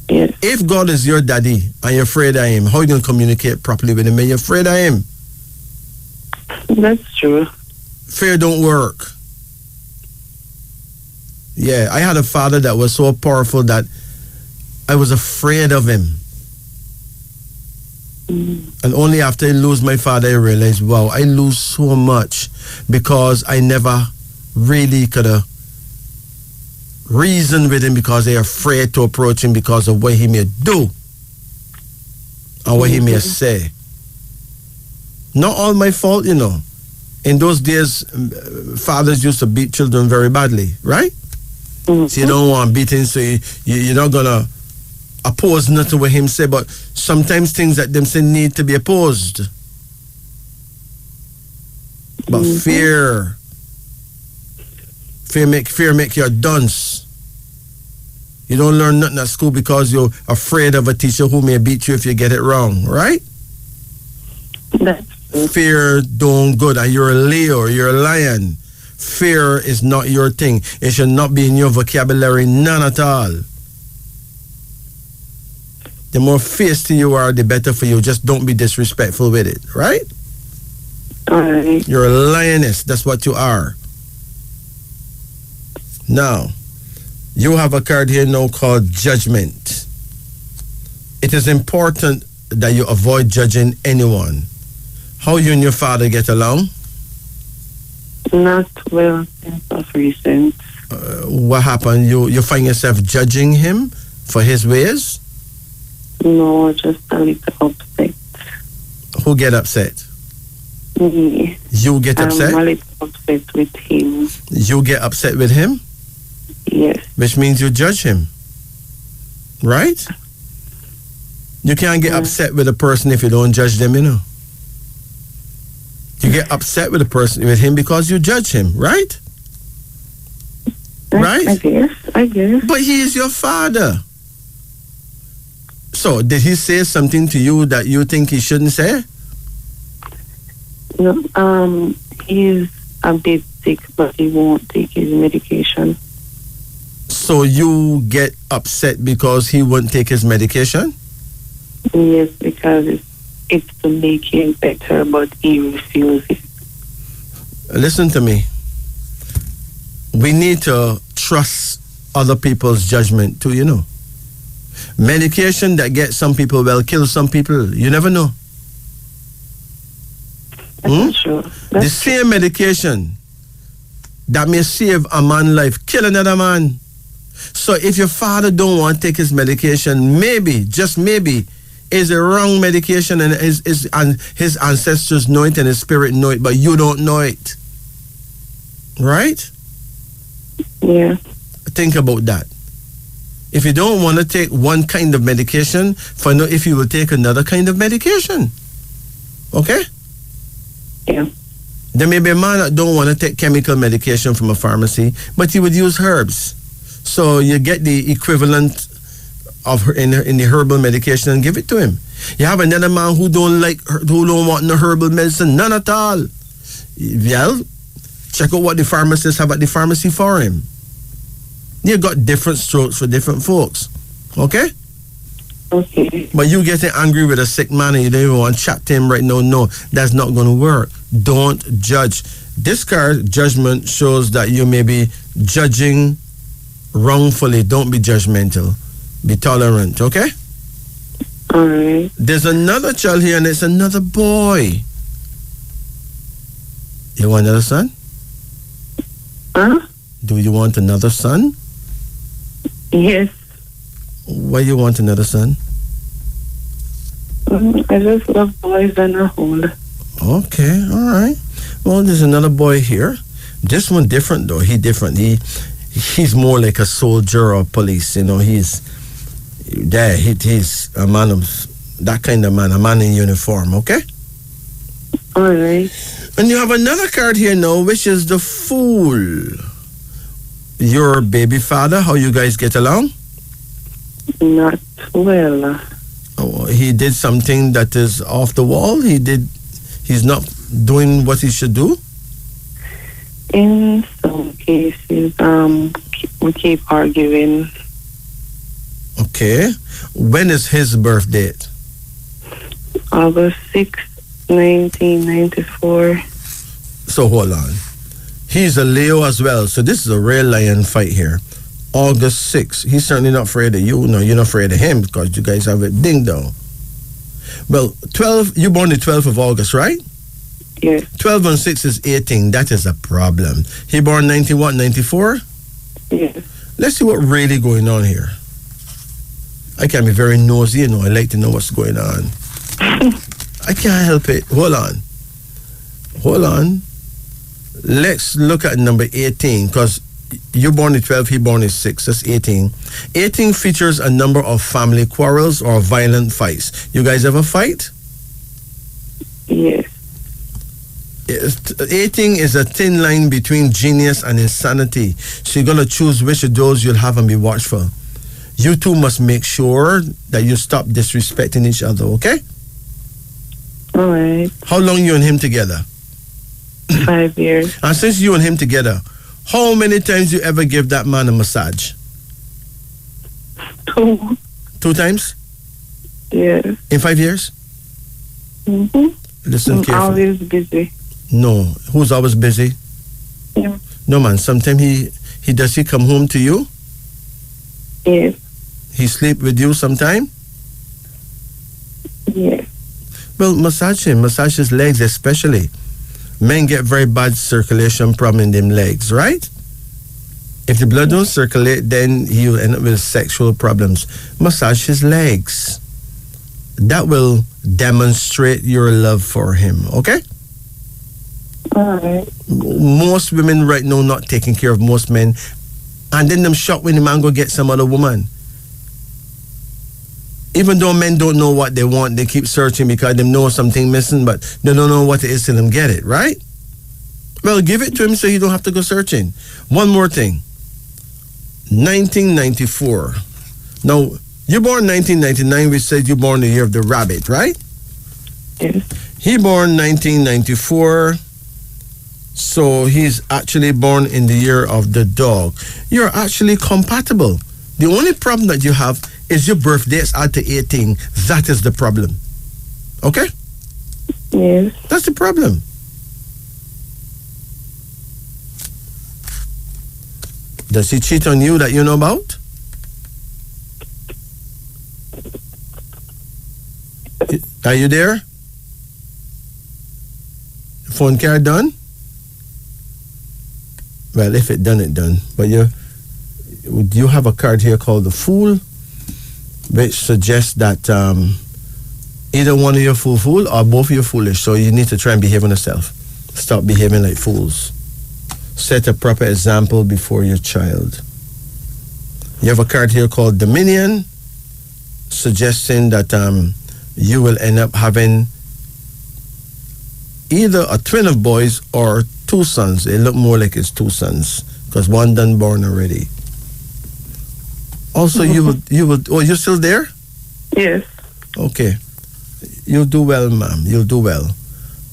Yes. If God is your daddy and you're afraid of him, how are you going to communicate properly with him when you're afraid of him? That's true. Fear don't work. Yeah, I had a father that was so powerful that I was afraid of him. And only after I lose my father, I realized, wow, I lose so much because I never really could have reasoned with him because they're afraid to approach him because of what he may do and what he may say. Not all my fault, you know. In those days, fathers used to beat children very badly, right? So you don't want beating, so you're not going to oppose nothing what him say, but sometimes things that them say need to be opposed. But fear make you a dunce. You don't learn nothing at school because you're afraid of a teacher who may beat you if you get it wrong, right? Fear don't good, and you're a Leo, you're a lion. Fear is not your thing. It should not be in your vocabulary, none at all. The more feisty you are, the better for you. Just don't be disrespectful with it, right? All right. You're a lioness. That's what you are. Now, you have a card here now called judgment. It is important that you avoid judging anyone. How you and your father get along? Not well, of recent. What happened? You find yourself judging him for his ways? No, just a little upset. Who get upset? Me. You get upset? I'm a little upset with him. You get upset with him? Yes. Which means you judge him. Right? You can't get upset with a person if you don't judge them, you know. You get upset with a person, with him, because you judge him, right? Right? I guess. But he is your father. So, did he say something to you that you think he shouldn't say? No, he's a bit sick, but he won't take his medication. So you get upset because he won't take his medication? Yes, because it's to make him better, but he refuses. Listen to me. We need to trust other people's judgment too, you know. Medication that gets some people well kills some people. You never know. That's true. The same medication that may save a man's life kill another man. So if your father don't want to take his medication, maybe, just maybe, is the wrong medication, and his ancestors know it and his spirit know it, but you don't know it. Right? Yeah. Think about that. If you don't want to take one kind of medication, find out if you will take another kind of medication. Okay? Yeah. There may be a man that don't want to take chemical medication from a pharmacy, but he would use herbs. So you get the equivalent of in the herbal medication and give it to him. You have another man who don't want no herbal medicine, none at all. Well, check out what the pharmacists have at the pharmacy for him. You got different strokes for different folks. Okay? Okay. But you getting angry with a sick man and you don't even want to chat to him right now. No, that's not going to work. Don't judge. This card, judgment, shows that you may be judging wrongfully. Don't be judgmental. Be tolerant, okay? All right. There's another child here and it's another boy. You want another son? Huh? Do you want another son? Yes. Why you want another son? I just love boys and a whole. Okay, all right. Well, there's another boy here. This one different though. He different. He's more like a soldier or police. You know, he's a man of that kind of man, a man in uniform. Okay. All right. And you have another card here now, which is the Fool. Your baby father. How you guys get along? Not well. Oh, he did something that is off the wall. He's not doing what he should do. In some cases, we keep arguing. Okay. When is his birth date? August 6th, 1994. So hold on. He's a Leo as well. So this is a real lion fight here. August 6th. He's certainly not afraid of you. No, you're not afraid of him because you guys have it ding dong. Well, 12, you born the 12th of August, right? Yes. 12 and 6 is 18. That is a problem. He born 94? Yes. Let's see what really going on here. I can be very nosy, you know. I like to know what's going on. I can't help it. Hold on. Let's look at number 18 because you born the 12, he born the 6. That's 18. 18 features a number of family quarrels or violent fights. You guys ever fight? Yes. 18 is a thin line between genius and insanity. So you're going to choose which of those you'll have and be watchful. You two must make sure that you stop disrespecting each other, okay? All right. How long you and him together? 5 years. And since you and him together, how many times you ever give that man a massage? 2. 2 times? Yes. In 5 years? Mm-hmm. Listen I'm carefully. always busy. No. Who's always busy? Yeah. No, man. Sometimes he come home to you? Yes. He sleep with you sometime? Yes. Well, massage him. Massage his legs especially. Men get very bad circulation problem in them legs, right? If the blood don't circulate, then he'll end up with sexual problems. Massage his legs. That will demonstrate your love for him, okay? All right. Most women right now not taking care of most men, and then them shocked when the man go get some other woman. Even though men don't know what they want, they keep searching because they know something missing, but they don't know what it is till them get it, right? Well, give it to him so he don't have to go searching. One more thing. 1994. Now, you born 1999, we said you born the year of the rabbit, right? Yes. He born 1994, so he's actually born in the year of the dog. You're actually compatible. The only problem that you have is your birthday's add to 18. That is the problem. Okay? Yes. That's the problem. Does he cheat on you that you know about? Are you there? Phone card done? Well, if it done, it done. But you have a card here called the Fool, which suggests that either one of you fool or both of you foolish. So you need to try and behave on yourself. Stop behaving like fools. Set a proper example before your child. You have a card here called Dominion, suggesting that you will end up having either a twin of boys or 2 sons. It look more like it's 2 sons because one done born already. Also, you would. Oh, you're still there? Yes. Okay. You'll do well, ma'am. You'll do well.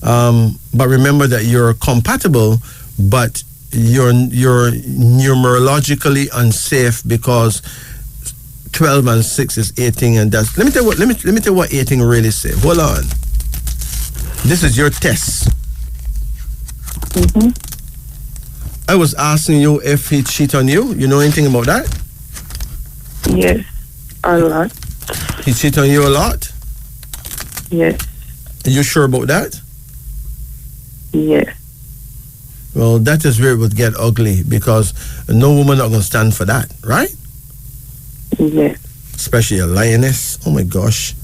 But remember that you're compatible, but you're numerologically unsafe because 12 and 6 is 18, and that's. Let me tell you what 18 really say. Hold on. This is your test. I was asking you if he cheat on you. You know anything about that? Yes, a lot. He cheat on you a lot? Yes. Are you sure about that? Yes. Well, that is where it would get ugly because no woman not going to stand for that, right? Yes. Especially a lioness. Oh my gosh.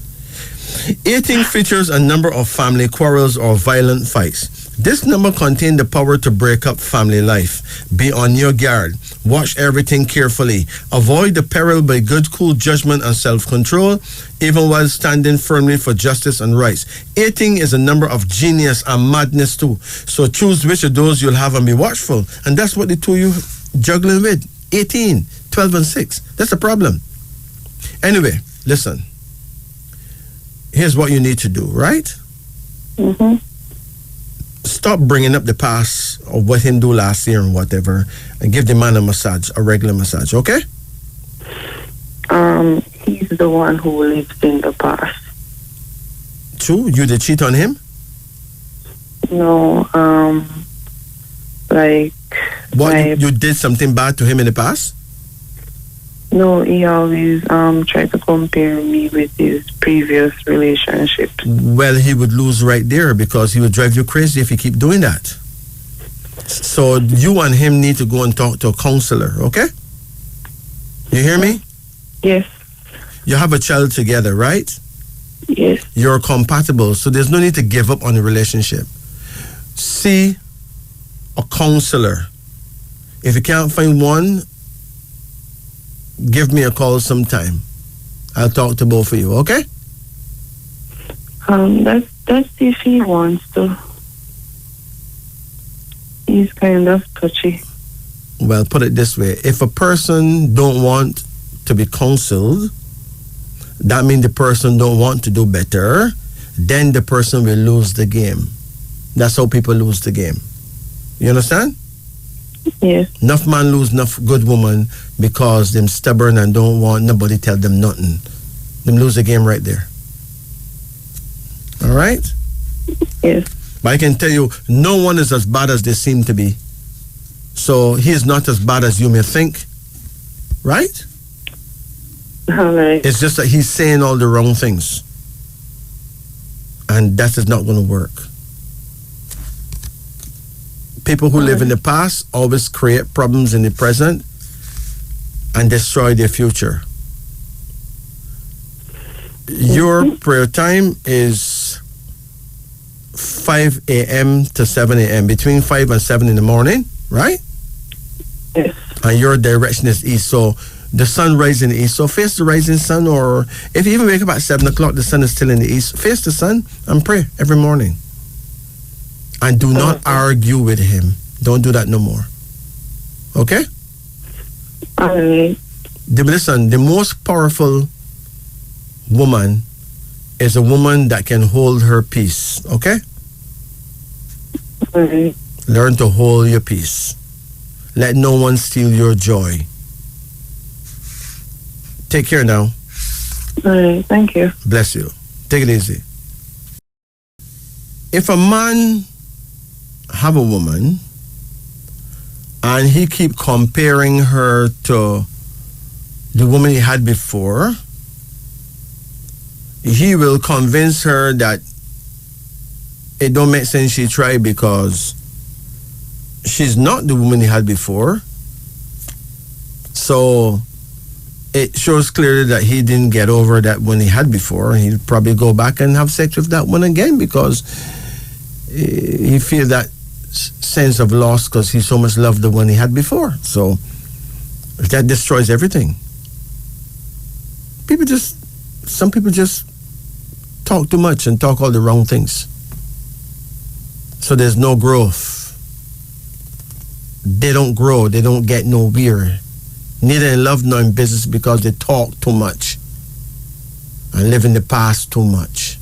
18 features a number of family quarrels or violent fights. This number contains the power to break up family life. Be on your guard. Watch everything carefully. Avoid the peril by good, cool judgment and self-control, even while standing firmly for justice and rights. 18 is a number of genius and madness too. So choose which of those you'll have and be watchful. And that's what the two you juggling with. 18, 12 and 6. That's the problem. Anyway, listen. Here's what you need to do, right? Stop bringing up the past of what him do last year and whatever, and give the man a massage, a regular massage, okay? He's the one who lives in the past. True? You did cheat on him? No, like... What, you did something bad to him in the past? No, he always tried to compare me with his previous relationship. Well, he would lose right there because he would drive you crazy if you keep doing that. So you and him need to go and talk to a counselor, okay? You hear me? Yes. You have a child together, right? Yes. You're compatible, so there's no need to give up on the relationship. See a counselor. If you can't find one, give me a call sometime. I'll talk to both of you, okay? That's if he wants to. He's kind of touchy. Well, put it this way. If a person don't want to be counseled, that means the person don't want to do better, then the person will lose the game. That's how people lose the game. You understand? Yes. Enough man lose enough good woman because them stubborn and don't want nobody tell them nothing. Them lose the game right there. All right? Yes. But I can tell you, no one is as bad as they seem to be. So he is not as bad as you may think. Right? All right. It's just that he's saying all the wrong things. And that is not going to work. People who live in the past always create problems in the present and destroy their future. Your prayer time is 5 a.m. to 7 a.m., between 5 and 7 in the morning, right? Yes. And your direction is east, so the sun rises in the east. So face the rising sun, or if you even wake up at 7 o'clock, the sun is still in the east. Face the sun and pray every morning. And do not argue with him. Don't do that no more. Okay? All right. Listen, the most powerful woman is a woman that can hold her peace. Okay? All right. Learn to hold your peace. Let no one steal your joy. Take care now. All right. Thank you. Bless you. Take it easy. If a man have a woman and he keep comparing her to the woman he had before, he will convince her that it don't make sense she try because she's not the woman he had before. So it shows clearly that he didn't get over that one he had before. He'll probably go back and have sex with that one again because he feels that sense of loss because he so much loved the one he had before. So that destroys everything. Some people just talk too much and talk all the wrong things. So there's no growth. They don't grow. They don't get nowhere. neither in love nor in business, because they talk too much and live in the past too much.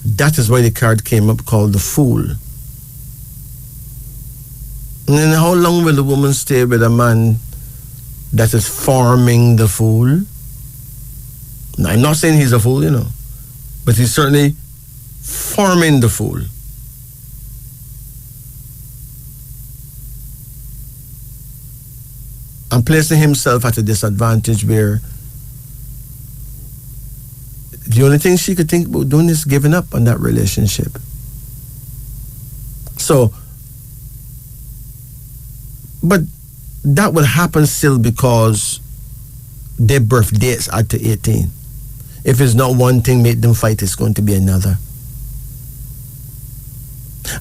That is why the card came up called the Fool. And then how long will the woman stay with a man that is forming the fool? Now, I'm not saying he's a fool, but he's certainly forming the fool. And placing himself at a disadvantage where the only thing she could think about doing is giving up on that relationship. So, but that will happen still because their birth dates add to 18. If it's not one thing make them fight, it's going to be another.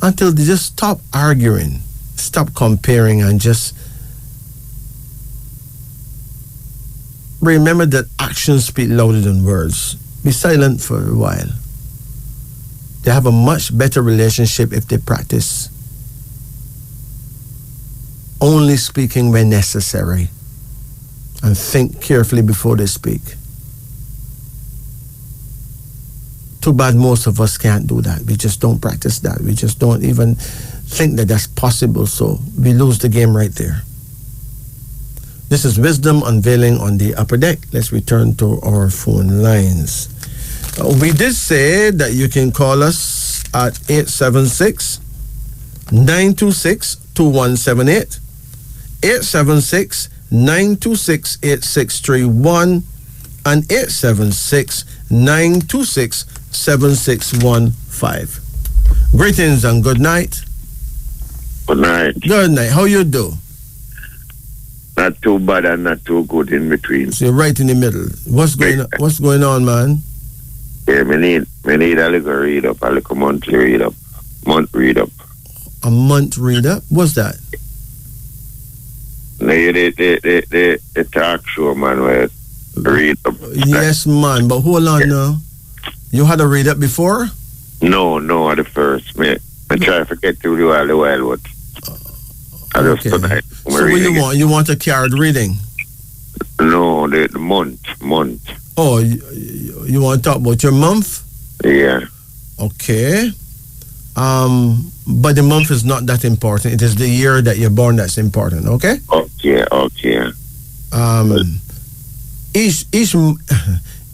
Until they just stop arguing, stop comparing, and just remember that actions speak louder than words. Be silent for a while. They have a much better relationship if they practice only speaking when necessary and think carefully before they speak. Too bad most of us can't do that. We just don't practice that. We just don't even think that that's possible, so we lose the game right there. This is Wisdom Unveiling on the Upper Deck. Let's return to our phone lines. We did say that you can call us at 876-926-2178, 876-926-8631, and 876-926-7615. Greetings and good night. Good night. Good night. How you do? Not too bad and not too good in between. So you're right in the middle. What's going on, man? Yeah, me need a little read up, a little month read up. A month read up? What's that? The talk show, man, where read up. Yes, man, but hold on now. You had a read up before? No, at the first. I try to forget to do all the while, but I just tonight. So what you want? You want a card reading? No, the month. Oh, you want to talk about your month? Yeah. Okay. But the month is not that important. It is the year that you're born that's important, okay? Okay.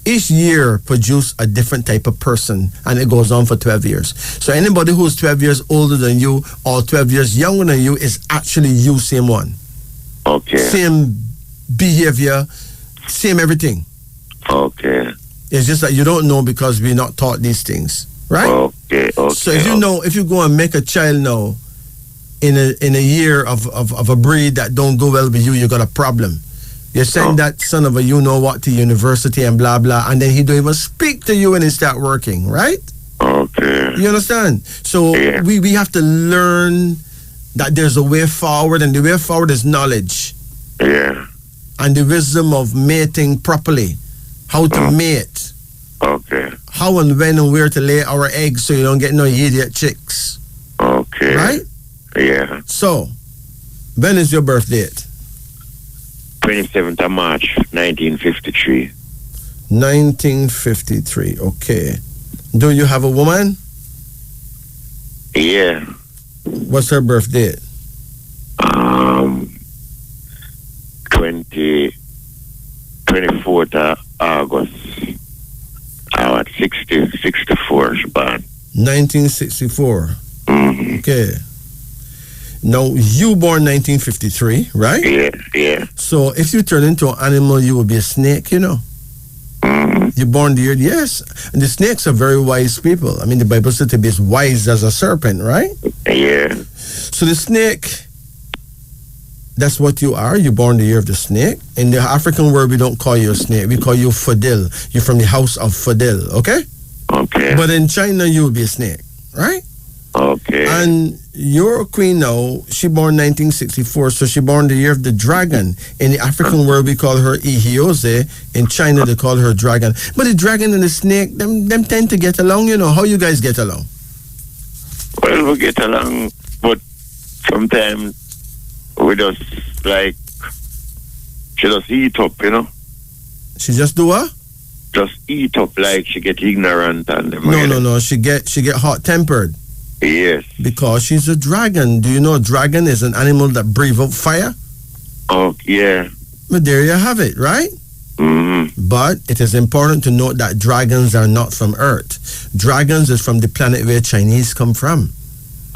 Each year produce a different type of person, and it goes on for 12 years. So anybody who's 12 years older than you or 12 years younger than you is actually you, same one. Okay. Same behavior, same everything. Okay. It's just that you don't know because we're not taught these things, right? Okay. So if you go and make a child now in a year of a breed that don't go well with you, you got a problem. You send that son of a you-know-what to university and blah, blah, and then he don't even speak to you when he start working, right? Okay. You understand? So we have to learn that there's a way forward, and the way forward is knowledge. Yeah. And the wisdom of mating properly. How to mate. Okay. How and when and where to lay our eggs so you don't get no idiot chicks. Okay. Right? Yeah. So, when is your birth date? 27th of March, 1953. 1953, okay. Do you have a woman? Yeah. What's her birth date? 24th of August. 64, she born. 1964. Mm-hmm. Okay. Now, you born 1953, right? Yeah. So, if you turn into an animal, you will be a snake, Mm-hmm. You born the earth, yes. And the snakes are very wise people. I mean, the Bible said to be as wise as a serpent, right? Yeah. So, the snake, that's what you are. You're born the year of the snake. In the African world, we don't call you a snake. We call you Fadil. You're from the house of Fadil, okay? Okay. But in China, you will be a snake, right? Okay. And your queen now, she born 1964, so she born the year of the dragon. In the African world, we call her Ihiose. In China, they call her dragon. But the dragon and the snake, them tend to get along, How you guys get along? Well, we get along, but sometimes we just, She just eat up, you know. She just do what? Just eat up like she get ignorant and them. No. She get hot tempered. Yes. Because she's a dragon. Do you know a dragon is an animal that breathes out fire? Oh, yeah. But there you have it, right? Mm-hmm. But it is important to note that dragons are not from Earth. Dragons is from the planet where Chinese come from.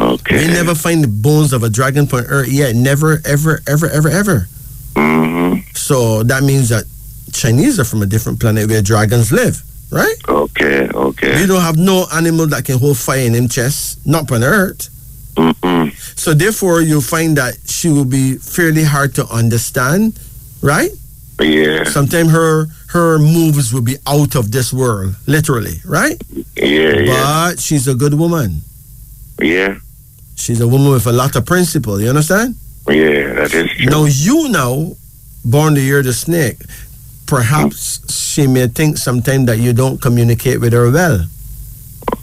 Okay. We never find the bones of a dragon on Earth yet. Never, ever, ever, ever, ever. Mm-hmm. So that means that Chinese are from a different planet where dragons live, right? Okay. We don't have no animal that can hold fire in him chest, not on Earth. Mm-mm. So therefore, you'll find that she will be fairly hard to understand, right? Yeah. Sometimes her moves will be out of this world, literally, right? Yeah. But she's a good woman. Yeah. She's a woman with a lot of principle, you understand? Yeah, that is true. Now, born the year of the snake, perhaps she may think sometimes that you don't communicate with her well.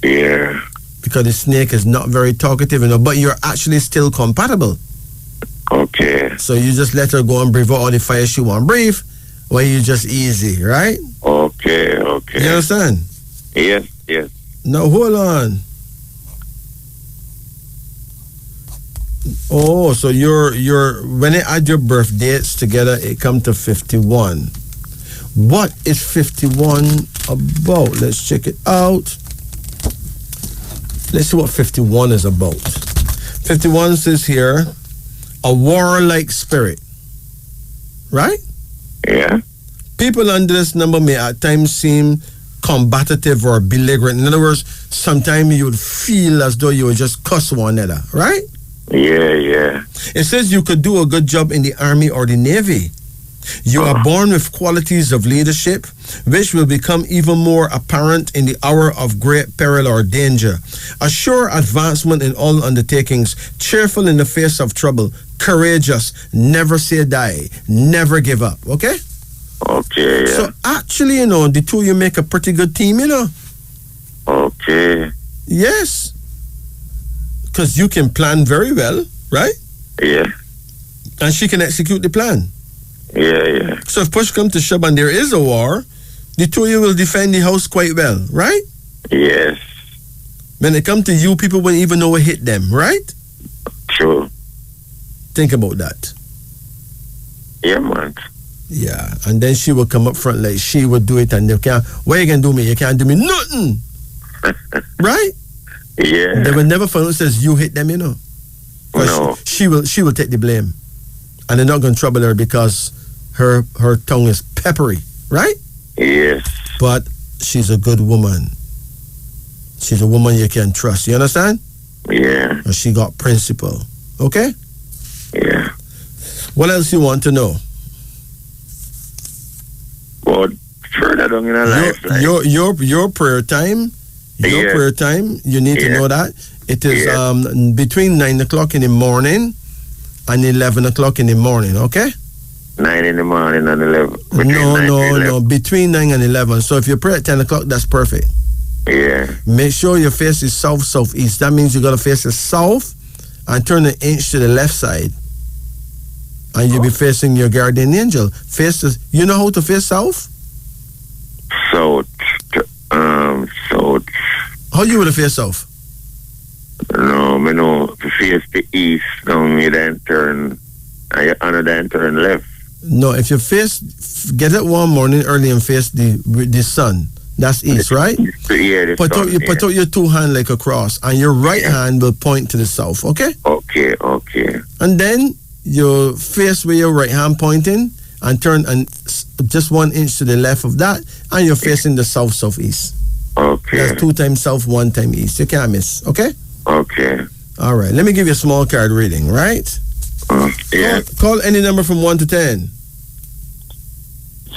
Yeah. Because the snake is not very talkative, but you're actually still compatible. Okay. So you just let her go and breathe out all the fire she want to breathe, while you just easy, right? Okay. You understand? Yes. Now, hold on. Oh, so you're when they add your birth dates together, it comes to 51. What is 51 about? Let's check it out. Let's see what 51 is about. 51 says here, a warlike spirit. Right? Yeah. People under this number may at times seem combative or belligerent. In other words, sometimes you would feel as though you would just cuss one another, right? Yeah. It says you could do a good job in the Army or the Navy. You are born with qualities of leadership, which will become even more apparent in the hour of great peril or danger. A sure advancement in all undertakings, cheerful in the face of trouble, courageous, never say die, never give up, okay? Okay, yeah. So actually, the two of you make a pretty good team, Okay. Yes. Because you can plan very well, right? Yeah. And she can execute the plan. Yeah. So if push comes to shove and there is a war, the two of you will defend the house quite well, right? Yes. When it comes to you, people won't even know what hit them, right? True. Think about that. Yeah, man. Yeah, and then she will come up front like she would do it, and you can't. What you can do me? You can't do me nothing, right? Yeah. They will never find out says you hit them, No. She will take the blame, and they're not going to trouble her because her tongue is peppery, right? Yes. But she's a good woman. She's a woman you can trust. You understand? Yeah. And she got principle. Okay? Yeah. What else you want to know? Well, further down in her life, like, your prayer time. Your prayer time. You need to know that it is between 9 o'clock in the morning and 11 o'clock in the morning. Okay? 9 in the morning and 11. No. Between 9 and 11. So if you pray at 10 o'clock, that's perfect. Yeah. Make sure your face is south-southeast. That means you got to face the south and turn an inch to the left side. And you'll be facing your guardian angel. You know how to face south? South. How you would have face south? No, I know to face the east. No, me then turn left. No, if you get up one morning early and face the sun, that's east, right? Yeah, put out your two hands like a cross, and your right hand will point to the south, okay? Okay. And then you face where your right hand pointing and turn and just 1 inch to the left of that, and you're facing the south-southeast. Okay. That's 2 times south, 1 time east. You can't miss, okay? Okay. All right, let me give you a small card reading, right? Yeah. Call any number from 1 to 10.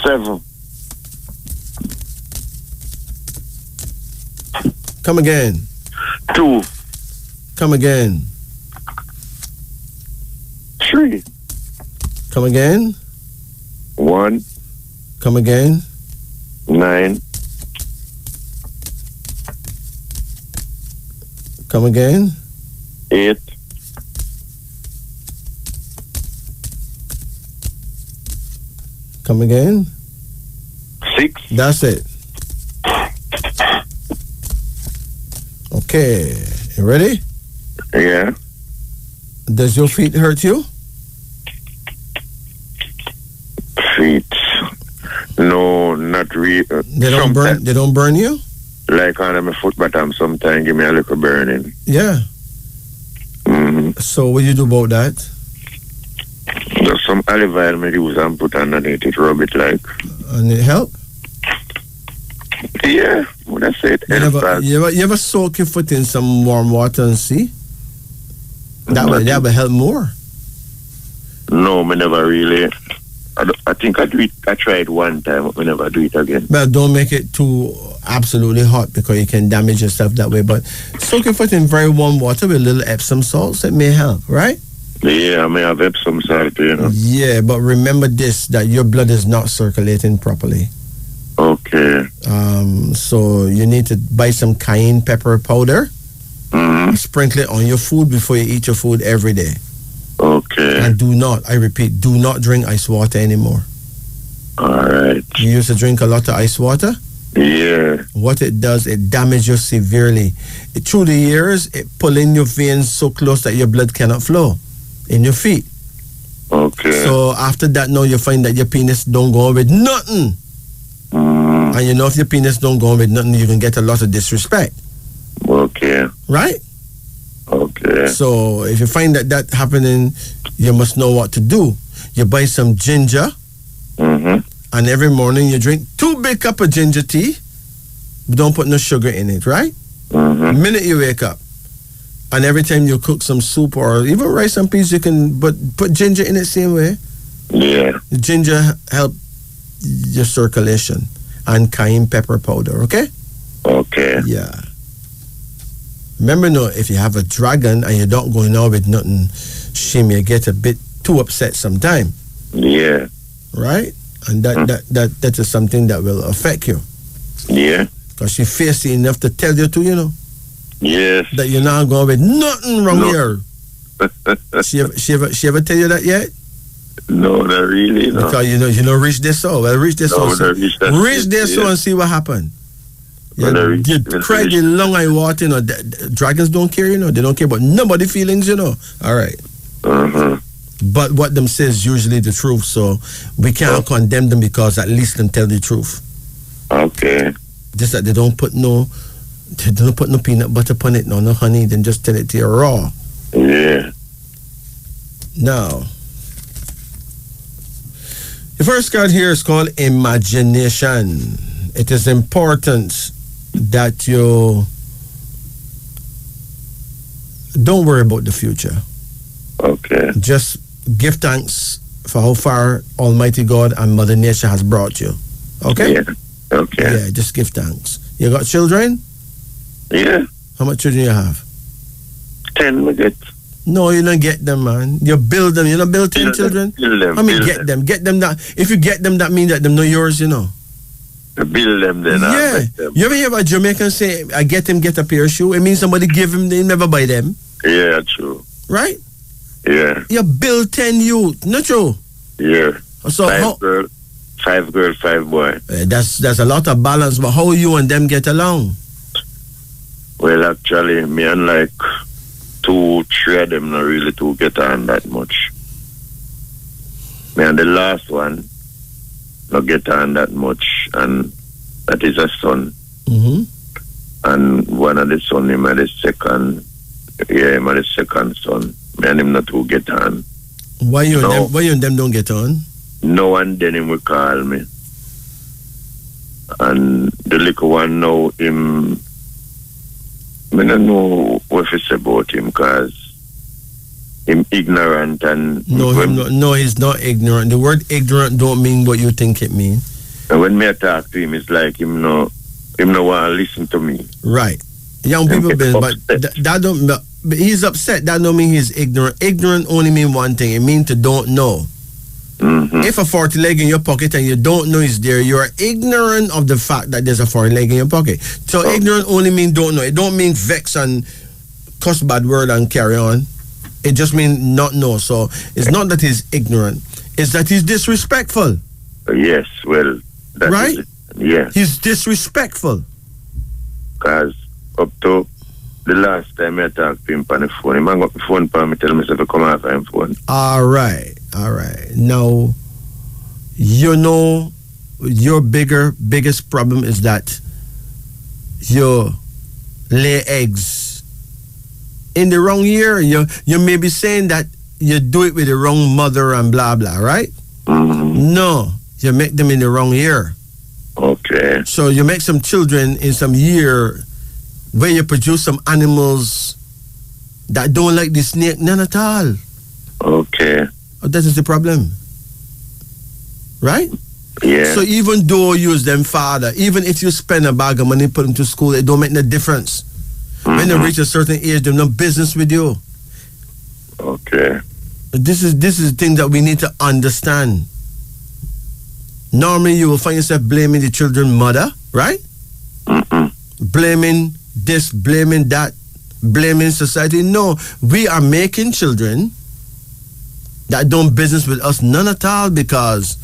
7. Come again. 2. Come again. 3. Come again. 1. Come again. 9. Come again. 8. Come again? 6. That's it. Okay. You ready? Yeah. Does your feet hurt you? Feet. No, not really. They don't burn. They don't burn you. Like on my foot bottom, sometimes give me a little burning. Yeah. So what you do about that? There's some olive oil me use and put underneath it, rub it like. And it help? Yeah, what I said. You ever soak your foot in some warm water and see? That will help more. No, me never really. I think I do it. I tried one time, but me never do it again. But don't make it too absolutely hot because you can damage yourself that way. But soak your foot in very warm water with a little Epsom salts. It may help, right? Yeah, I may have Epsom salt, you know. Yeah, but remember this, that your blood is not circulating properly. Okay. So you need to buy some cayenne pepper powder. Sprinkle it on your food before you eat your food every day. Okay. And do not, I repeat, do not drink ice water anymore. All right. You used to drink a lot of ice water? Yeah. What it does, it damages you severely. Through the years, it pull in your veins so close that your blood cannot flow in your feet. Okay. So after that, now you find that your penis don't go on with nothing. And you know if your penis don't go on with nothing, you can get a lot of disrespect. Okay. Right? Okay. So if you find that happening, you must know what to do. You buy some ginger, and every morning you drink 2 big cups of ginger tea. Don't put no sugar in it, right? The minute you wake up, and every time you cook some soup or even rice and peas, you can put ginger in it same way. Yeah. Ginger help your circulation, and cayenne pepper powder. Okay. Okay. Yeah. Remember, no, if you have a dragon and you don't go in out with nothing, she may get a bit too upset sometime. Yeah. Right? And that is something that will affect you. Yeah. Because she feisty enough to tell you to, you know. Yes. That you're not going with nothing wrong here. She ever tell you that yet? No, not really. No. Because you know, reach this so. Well, reach this so. Reach this so and see what happened. You cry the long eye water, you know. Dragons don't care, you know. They don't care about nobody's feelings, you know. All right. But what them say is usually the truth, so we can't condemn them because at least them tell the truth. Okay. Just that they don't put no peanut butter upon it, no honey, then just tell it to you raw. Yeah. Now, the first card here is called imagination. It is important that you don't worry about the future. Okay. Just give thanks for how far Almighty God and Mother Nature has brought you. Okay? Yeah. Okay. Yeah, just give thanks. You got children? Yeah. How much children you have? 10 we get. No, you don't get them, man. You build them. You don't build 10 children? Build them. I mean, get them. Get them. That, if you get them, that means that them not yours, you know. Build them then. Yeah. You ever hear a Jamaican say, I get him, get a pair of shoes? It means somebody give him, they never buy them. Yeah, true. Right? Yeah. You build 10 youth, not true? Yeah. So 5 girls, 5 boys. That's a lot of balance, but how you and them get along? Well, actually, me and like 2, 3 of them not really to get on that much. Me and the last one not get on that much, and that is a son. And one of the son, him had the second son. Me and him not to get on. Why you and them don't get on? No one then him will call me. And the little one now, him, I don't know what to say about him, because him ignorant and... No, he's not ignorant. The word ignorant don't mean what you think it means. And when me talk to him, it's like him no want to listen to me. Right. Young people, but that don't... But he's upset. That don't mean he's ignorant. Ignorant only mean one thing. It means to don't know. If a 40 leg in your pocket and you don't know it's there, you are ignorant of the fact that there's a 40 leg in your pocket. So ignorant only mean don't know. It don't mean vex and cuss bad word and carry on. It just means not know. So it's not that he's ignorant. It's that he's disrespectful. Yes, well, that Right? is it. Yeah, He's disrespectful. because up to the last time I talked to him on the phone, he man got the phone for me, tell me to come off him phone. All right. Now, you know, your biggest problem is that you lay eggs in the wrong year. You may be saying that you do it with the wrong mother and blah blah, right? Mm-hmm. No, you make them in the wrong year. Okay. So you make some children in some year where you produce some animals that don't like the snake none at all. Okay. That is the problem. Right? Yeah. So even though you use them father, even if you spend a bag of money put them to school, it don't make no difference. When they reach a certain age, they have no business with you. Okay. This is the thing that we need to understand. Normally you will find yourself blaming the children's mother, right? Mm-mm. Blaming this, blaming that, blaming society. No, we are making children that don't business with us none at all because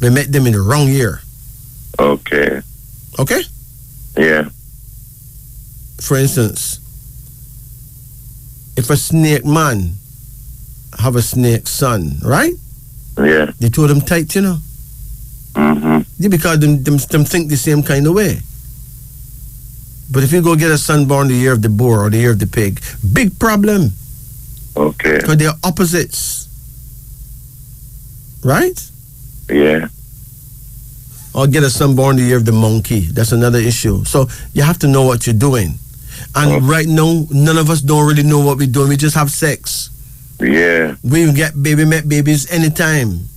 we met them in the wrong year. Okay. Okay? Yeah. For instance, if a snake man have a snake son, right? Yeah. They told him tight, you know. Mm-hmm. Yeah, because them think the same kind of way. But if you go get a son born the year of the boar or the year of the pig, big problem. Okay. Because they're opposites. Right? Yeah. Or get a son born the year of the monkey. That's another issue. So you have to know what you're doing. And right now, none of us don't really know what we're doing. We just have sex. Yeah. We make babies anytime.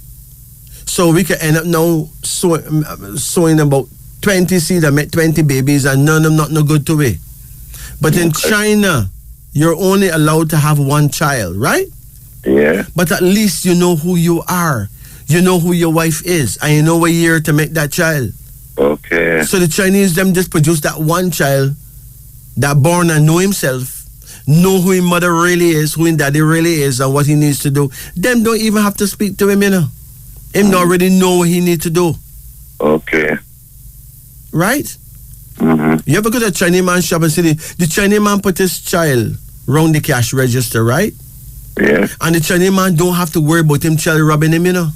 So we can end up now sowing about 20 seeds and make 20 babies and none of them not no good to it. But in China, you're only allowed to have one child, right? Yeah. But at least you know who you are. You know who your wife is. And you know what year to make that child. Okay. So the Chinese, them just produce that one child that born and know himself, know who his mother really is, who his daddy really is, and what he needs to do. Them don't even have to speak to him, you know. Him already know what he needs to do. Okay. Right? Mm-hmm. You ever go to a Chinese man shop and see the Chinese man put his child round the cash register, right? Yeah. And the Chinese man don't have to worry about him child robbing him, you know.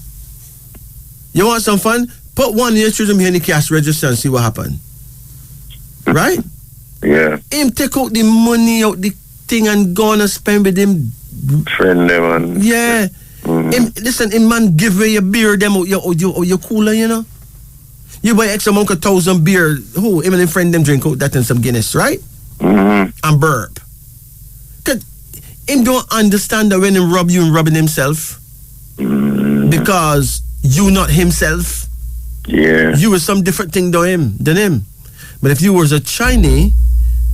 You want some fun? Put one of your children here in the cash register and see what happen. Right? Yeah. Him take out the money out the thing and go on and spend with him. Friend them and Yeah. Mm-hmm. Him man give away your beer them out your cooler, you know. You buy X amount of 1,000 beer. Who? Him and his friend them drink out that and some Guinness, right? Mm-hmm. And burp. Cause him don't understand that when him rob you and robbing himself. Because you not himself. Yeah. You was some different thing than him. But if you was a Chinese,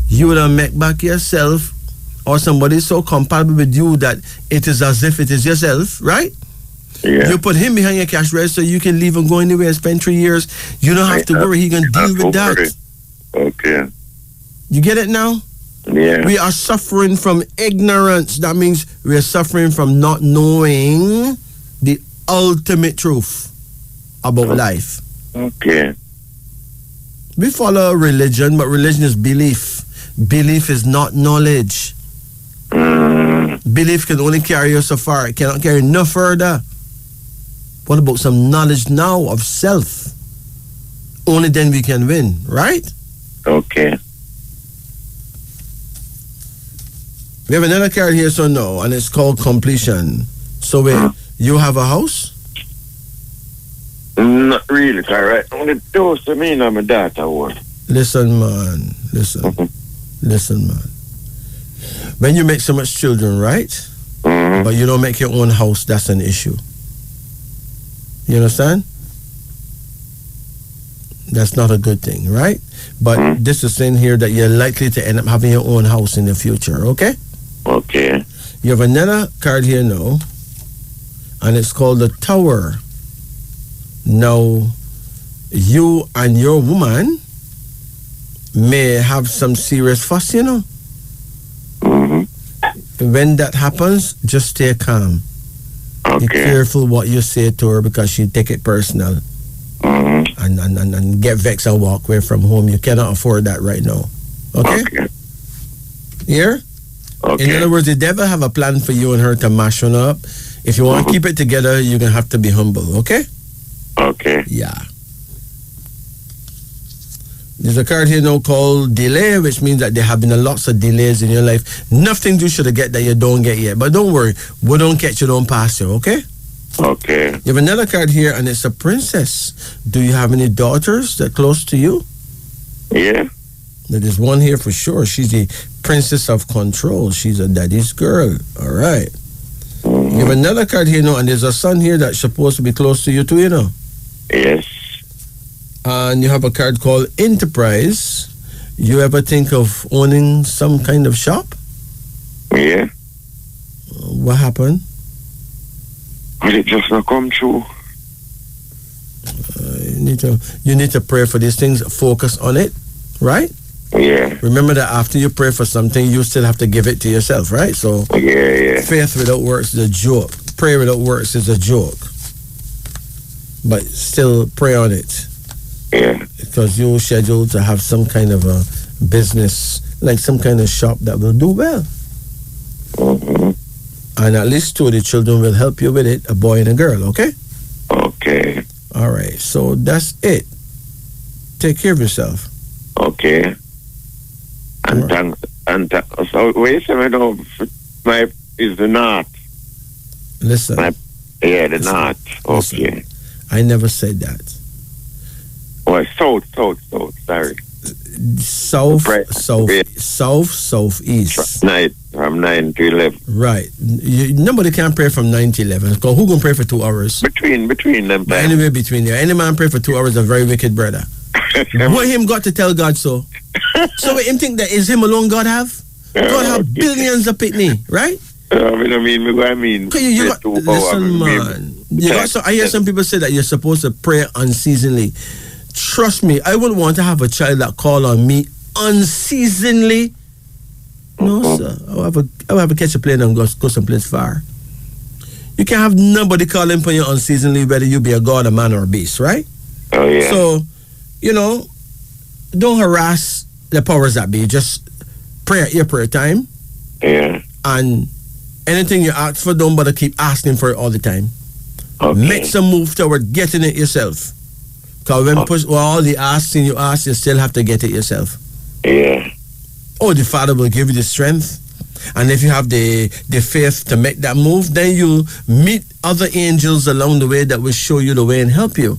you would have make back yourself or somebody so compatible with you that it is as if it is yourself, right? Yeah. You put him behind your cash register, you can leave and go anywhere and spend 3 years. You don't have to worry, he can deal with that. Okay. You get it now? Yeah. We are suffering from ignorance. That means we are suffering from not knowing the ultimate truth about life. Okay. We follow religion, but religion is belief. Belief is not knowledge. Belief can only carry you so far. It cannot carry no further. What about some knowledge now of self? Only then we can win, right? Okay. We have another card here, so no, and it's called completion. So wait, you have a house? Not really, alright. Only those to me and my daughter one. Listen, man. Listen, man. When you make so much children, right? But you don't make your own house, that's an issue. You understand? That's not a good thing, right? But this is saying here that you're likely to end up having your own house in the future, okay? Okay. You have another card here now, and it's called the Tower. Now, you and your woman may have some serious fuss, you know? When that happens, just stay calm. Okay. Be careful what you say to her because she'll take it personal. and get vexed and walk away from home. You cannot afford that right now. Okay? Here? Okay. In other words, the devil have a plan for you and her to mash on up. If you want to keep it together, you're going to have to be humble. Okay? Okay. Yeah. There's a card here now called delay, which means that there have been lots of delays in your life. Nothing you should have get that you don't get yet. But don't worry, we don't catch you, don't pass you, okay? Okay. You have another card here, and it's a princess. Do you have any daughters that close to you? Yeah. There's one here for sure. She's the princess of control. She's a daddy's girl. All right. You have another card here now, and there's a son here that's supposed to be close to you too, you know? Yes. And you have a card called Enterprise. You ever think of owning some kind of shop? Yeah. What happened? Will it just not come true? You need to pray for these things. Focus on it, right? Yeah. Remember that after you pray for something, you still have to give it to yourself, right? So yeah. Faith without works is a joke. Prayer without works is a joke. But still pray on it. Yeah. Because you're scheduled to have some kind of a business, like some kind of shop that will do well. And at least two of the children will help you with it, a boy and a girl, okay? Okay. All right, so that's it. Take care of yourself. Okay. And Right. So wait a minute, my is the north. Listen. The north. Okay. Listen. I never said that. Oh, south, sorry. Southeast. From 9 to 11. Right. Nobody can pray from 9 to 11. Because who gonna pray for 2 hours? Between them. But anyway, between there. Any man pray for 2 hours, a very wicked brother. What him got to tell God so? So him think that is him alone God have? God have billions of pitney, right? I mean. Listen, man. I hear some people say that you're supposed to pray unceasingly. Trust me, I wouldn't want to have a child that call on me unceasingly. No, sir. I'll have to catch a plane and go someplace far. You can't have nobody calling for you unceasingly, whether you be a god, a man, or a beast, right? Oh, yeah. So, don't harass the powers that be. Just pray at your prayer time. Yeah. And anything you ask for, don't bother keep asking for it all the time. Okay. Make some move toward getting it yourself. Because when all the asking you ask, you still have to get it yourself. Yeah. Oh, the Father will give you the strength. And if you have the faith to make that move, then you'll meet other angels along the way that will show you the way and help you.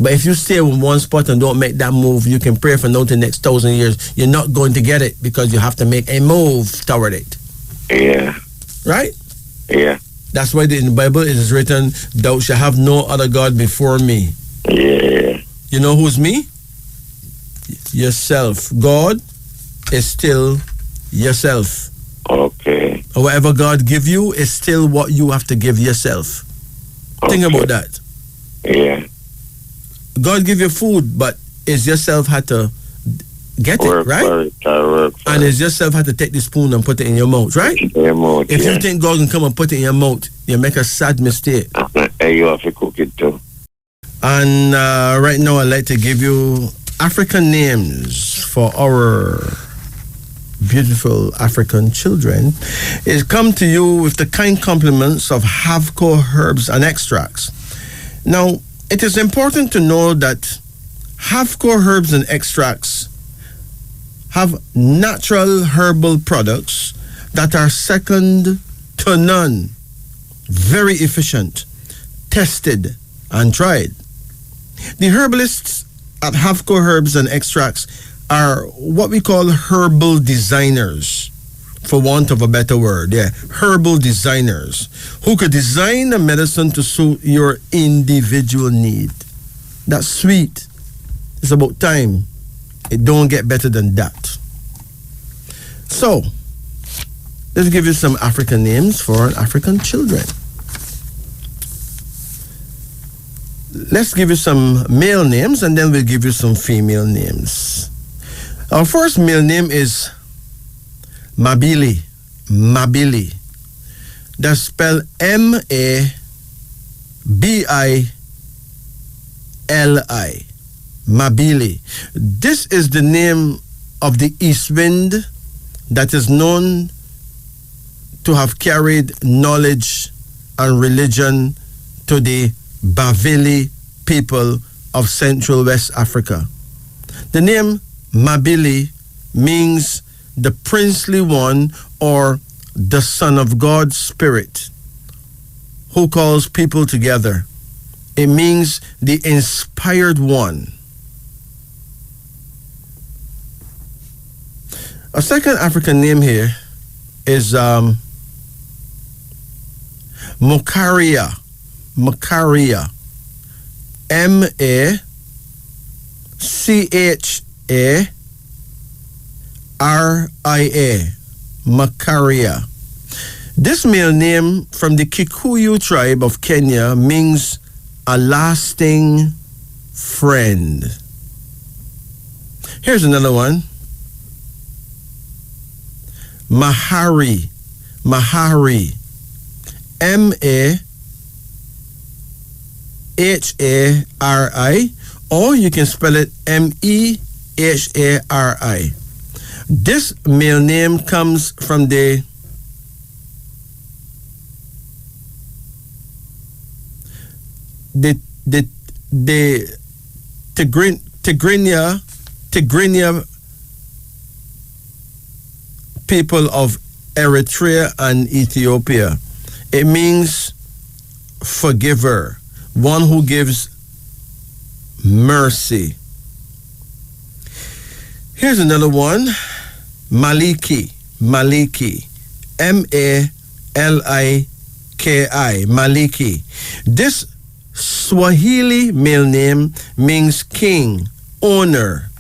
But if you stay in one spot and don't make that move, you can pray for now the next 1,000 years. You're not going to get it because you have to make a move toward it. Yeah. Right? Yeah. That's why in the Bible it is written, thou shalt have no other God before me. Yeah. You know who's me? Yourself. God is still yourself. Okay. Whatever God give you is still what you have to give yourself. Okay. Think about that. Yeah. God give you food, but it's yourself had to get Work it, right? for it. I work for And it. it's yourself had to take the spoon and put it in your mouth, right? In your mouth, If yeah. you think God can come and put it in your mouth, you make a sad mistake. You have to cook it too. And right now I'd like to give you African names for our beautiful African children. It's come to you with the kind compliments of Havco Herbs and Extracts. Now, it is important to know that Havco Herbs and Extracts have natural herbal products that are second to none. Very efficient, tested, and tried. The herbalists at Havco Herbs and Extracts are what we call herbal designers, for want of a better word. Yeah, herbal designers who could design a medicine to suit your individual need. That's sweet. It's about time. It don't get better than that. So, let's give you some African names for African children. Let's give you some male names and then we'll give you some female names. Our first male name is Mabili. Mabili. That's spelled M-A-B-I-L-I. Mabili. This is the name of the east wind that is known to have carried knowledge and religion to the Bavili people of Central West Africa. The name Mabili means the princely one or the Son of God's Spirit who calls people together. It means the inspired one. A second African name here is Makaria. Makaria. Macharia. Makaria. This male name from the Kikuyu tribe of Kenya means a lasting friend. Here's another one. Mahari. Mahari. Mahari, or you can spell it Mehari. This male name comes from the Tigrinya people of Eritrea and Ethiopia. It means forgiver, one who gives mercy. Here's another one. Maliki. Maliki. Maliki. Maliki. This Swahili male name means king, owner,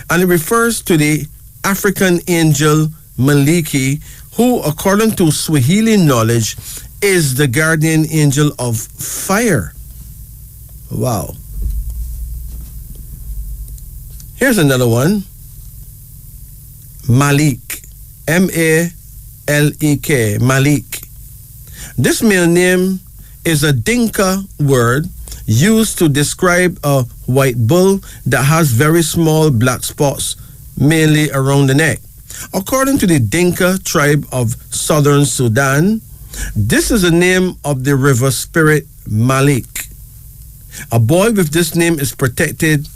and it refers to the African angel Maliki, who, according to Swahili knowledge, is the guardian angel of fire. Wow. Here's another one. Malik. Malek. Malik. This male name is a Dinka word used to describe a white bull that has very small black spots, mainly around the neck. According to the Dinka tribe of southern Sudan, this is the name of the river spirit Malik. A boy with this name is protected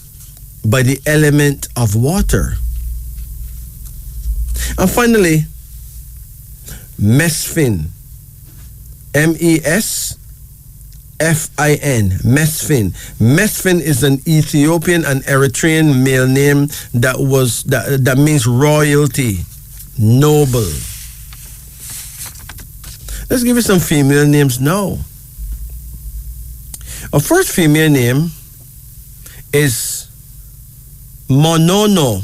by the element of water. And finally, Mesfin. Mesfin. Mesfin. Mesfin is an Ethiopian and Eritrean male name that means royalty, noble. Let's give you some female names now. Our first female name is Monono.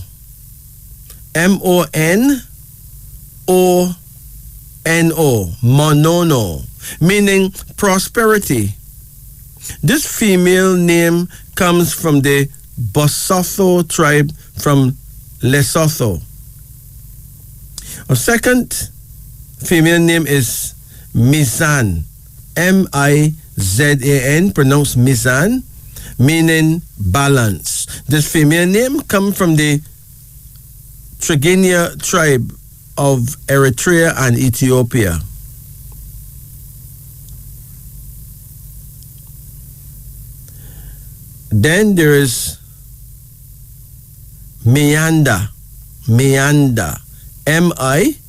Monono. Monono, meaning prosperity. This female name comes from the Bosotho tribe from Lesotho. Our second female name is Mizan. Mizan, pronounced Mizan, meaning balance. This female name comes from the Tigrinya tribe of Eritrea and Ethiopia. Then there is Mianda. Mianda. Myanda.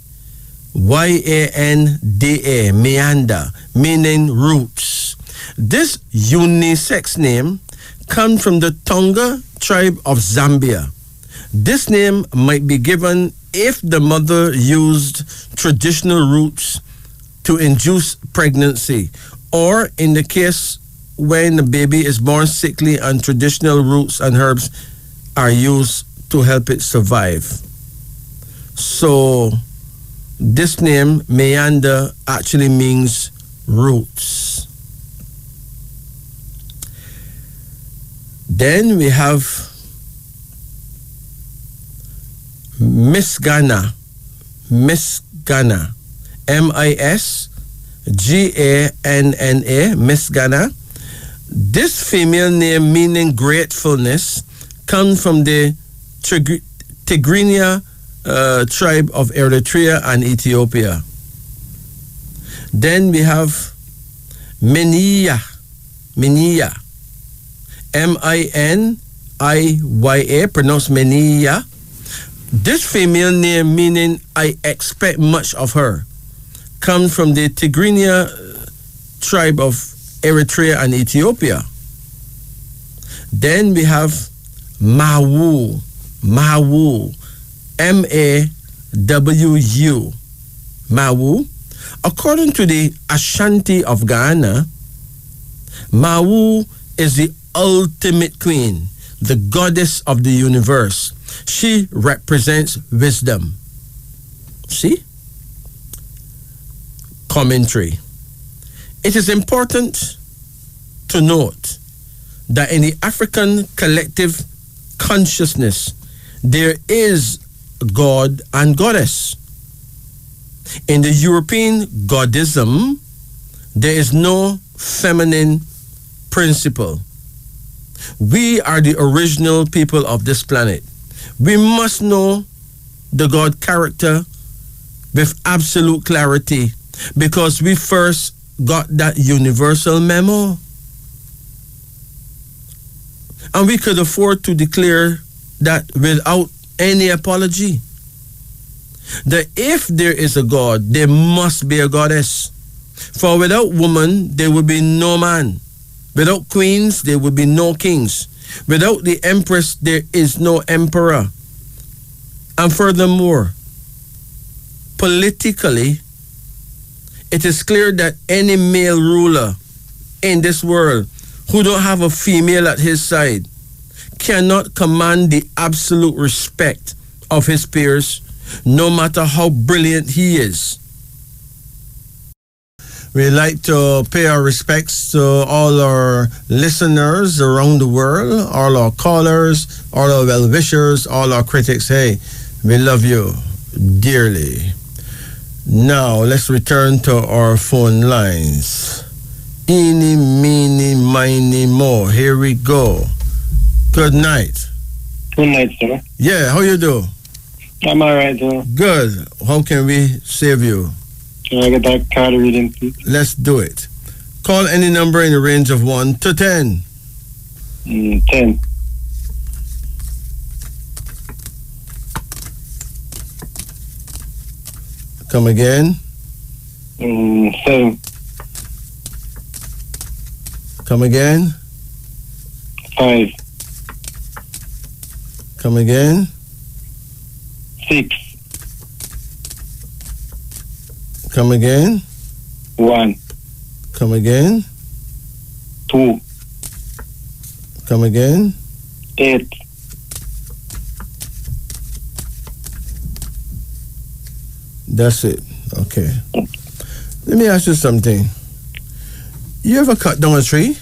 Mianda, meaning roots. This unisex name comes from the Tonga tribe of Zambia. This name might be given if the mother used traditional roots to induce pregnancy, or in the case when the baby is born sickly and traditional roots and herbs are used to help it survive. So this name, Meander, actually means roots. Then we have Misgana. Misgana. Misganna. Misgana. This female name meaning gratefulness comes from the Tigrinya tribe of Eritrea and Ethiopia. Then we have Miniya, Miniya, M-I-N-I-Y-A, pronounced Miniya. This female name meaning I expect much of her comes from the Tigrinya tribe of Eritrea and Ethiopia. Then we have Mawu, Mawu, M-A-W-U, Mawu. According to the Ashanti of Ghana, Mawu is the ultimate queen, the goddess of the universe. She represents wisdom. See? Commentary. It is important to note that in the African collective consciousness, there is God and goddess. In the European goddism, there is no feminine principle. We are the original people of this planet. We must know the God character with absolute clarity because we first got that universal memo. And we could afford to declare that without any apology. That if there is a God, there must be a goddess. For without woman, there would be no man. Without queens, there would be no kings. Without the empress, there is no emperor. And furthermore, politically, it is clear that any male ruler in this world who don't have a female at his side cannot command the absolute respect of his peers, no matter how brilliant he is. We'd like to pay our respects to all our listeners around the world, all our callers, all our well-wishers, all our critics. Hey, we love you dearly. Now, let's return to our phone lines. Eeny, meeny, miny, mo. Here we go. Good night. Good night, sir. Yeah, how you do? I'm alright, sir. Good. How can we save you? Can I get that card reading, please? Let's do it. Call any number in the range of 1 to 10. 10. Come again. 7. Come again. 5. Come again. 6. Come again. 1. Come again. 2. Come again. 8. That's it. Okay. Let me ask you something. You ever cut down a tree?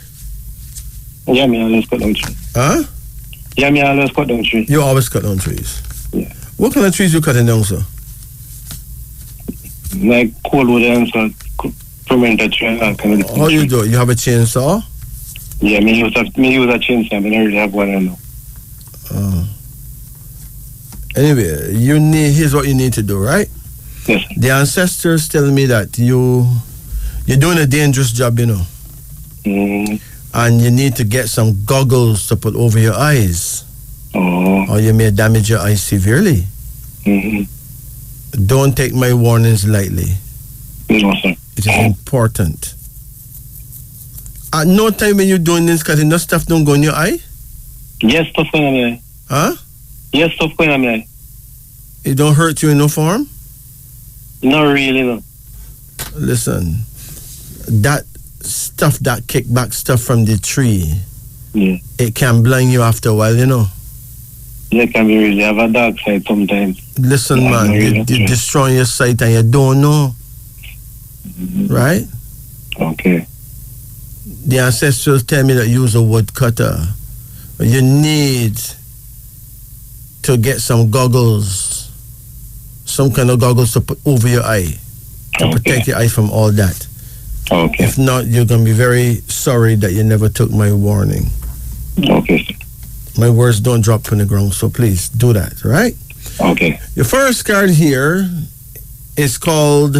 Yeah, me always cut down tree. Huh? Yeah, me always cut down tree. You always cut down trees. Yeah. What kind of trees you cutting down, sir? Like cold wood and so fermented tree and that kind of thing. How you do it? You have a chainsaw? Yeah, me use a chainsaw, but I don't really have one right now. Anyway, here's what you need to do, right? Yes, sir. The ancestors tell me that you're doing a dangerous job, you know. And you need to get some goggles to put over your eyes. Or you may damage your eyes severely. Don't take my warnings lightly. No, sir. It is important. At no time when you're doing this, cutting that stuff don't go in your eye? Yes, stuff going on my eye. Huh? Yes, stuff going on my eye. It don't hurt you in no form? Not really, no. Listen, that stuff, that kickback stuff from the tree, it can blind you after a while, you know. Yeah, it can be really have a dark side sometimes. Listen, Yeah, man, really, you're destroying your sight and you don't know. Right? Okay. The ancestors tell me that you use a wood cutter. But you need to get some goggles, some kind of goggles to put over your eye to protect your eye from all that. Okay. If not, you're going to be very sorry that you never took my warning. Okay, sir. My words don't drop on the ground, so please do that, right? Okay. Your first card here is called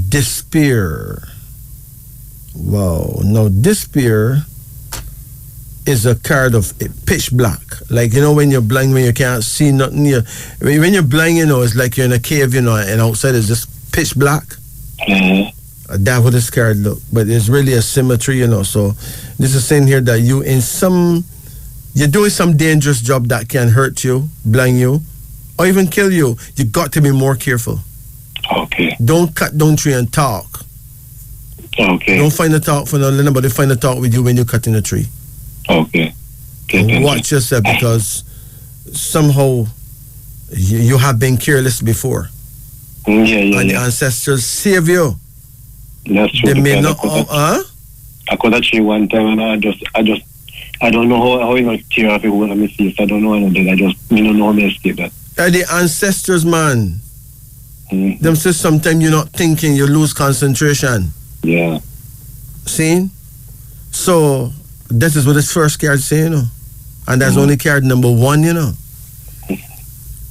Despair. Wow. Now, Despair is a card of pitch black. Like, you know, when you're blind, when you can't see nothing. When you're blind, you know, it's like you're in a cave, you know, and outside is just pitch black. Mm-hmm. That's what this card look. But it's really a symmetry, you know. So this is saying here that you're doing some dangerous job that can hurt you, blind you, or even kill you. You got to be more careful. Okay. Don't cut down tree and talk. Okay. Don't find a talk for nobody. Find a talk with you when you're cutting a tree. Okay. Watch yourself, because somehow you have been careless before. Yeah. And the ancestors save you. That's true. They may not. I cut a tree one time, and I don't know how you know tear off it when I see it. I don't know how I did. I don't know how to escape that. The ancestors, man. Mm-hmm. Them say sometimes you're not thinking, you lose concentration. Yeah. See? So that is what this first card say, you know. And that's only card number 1, you know.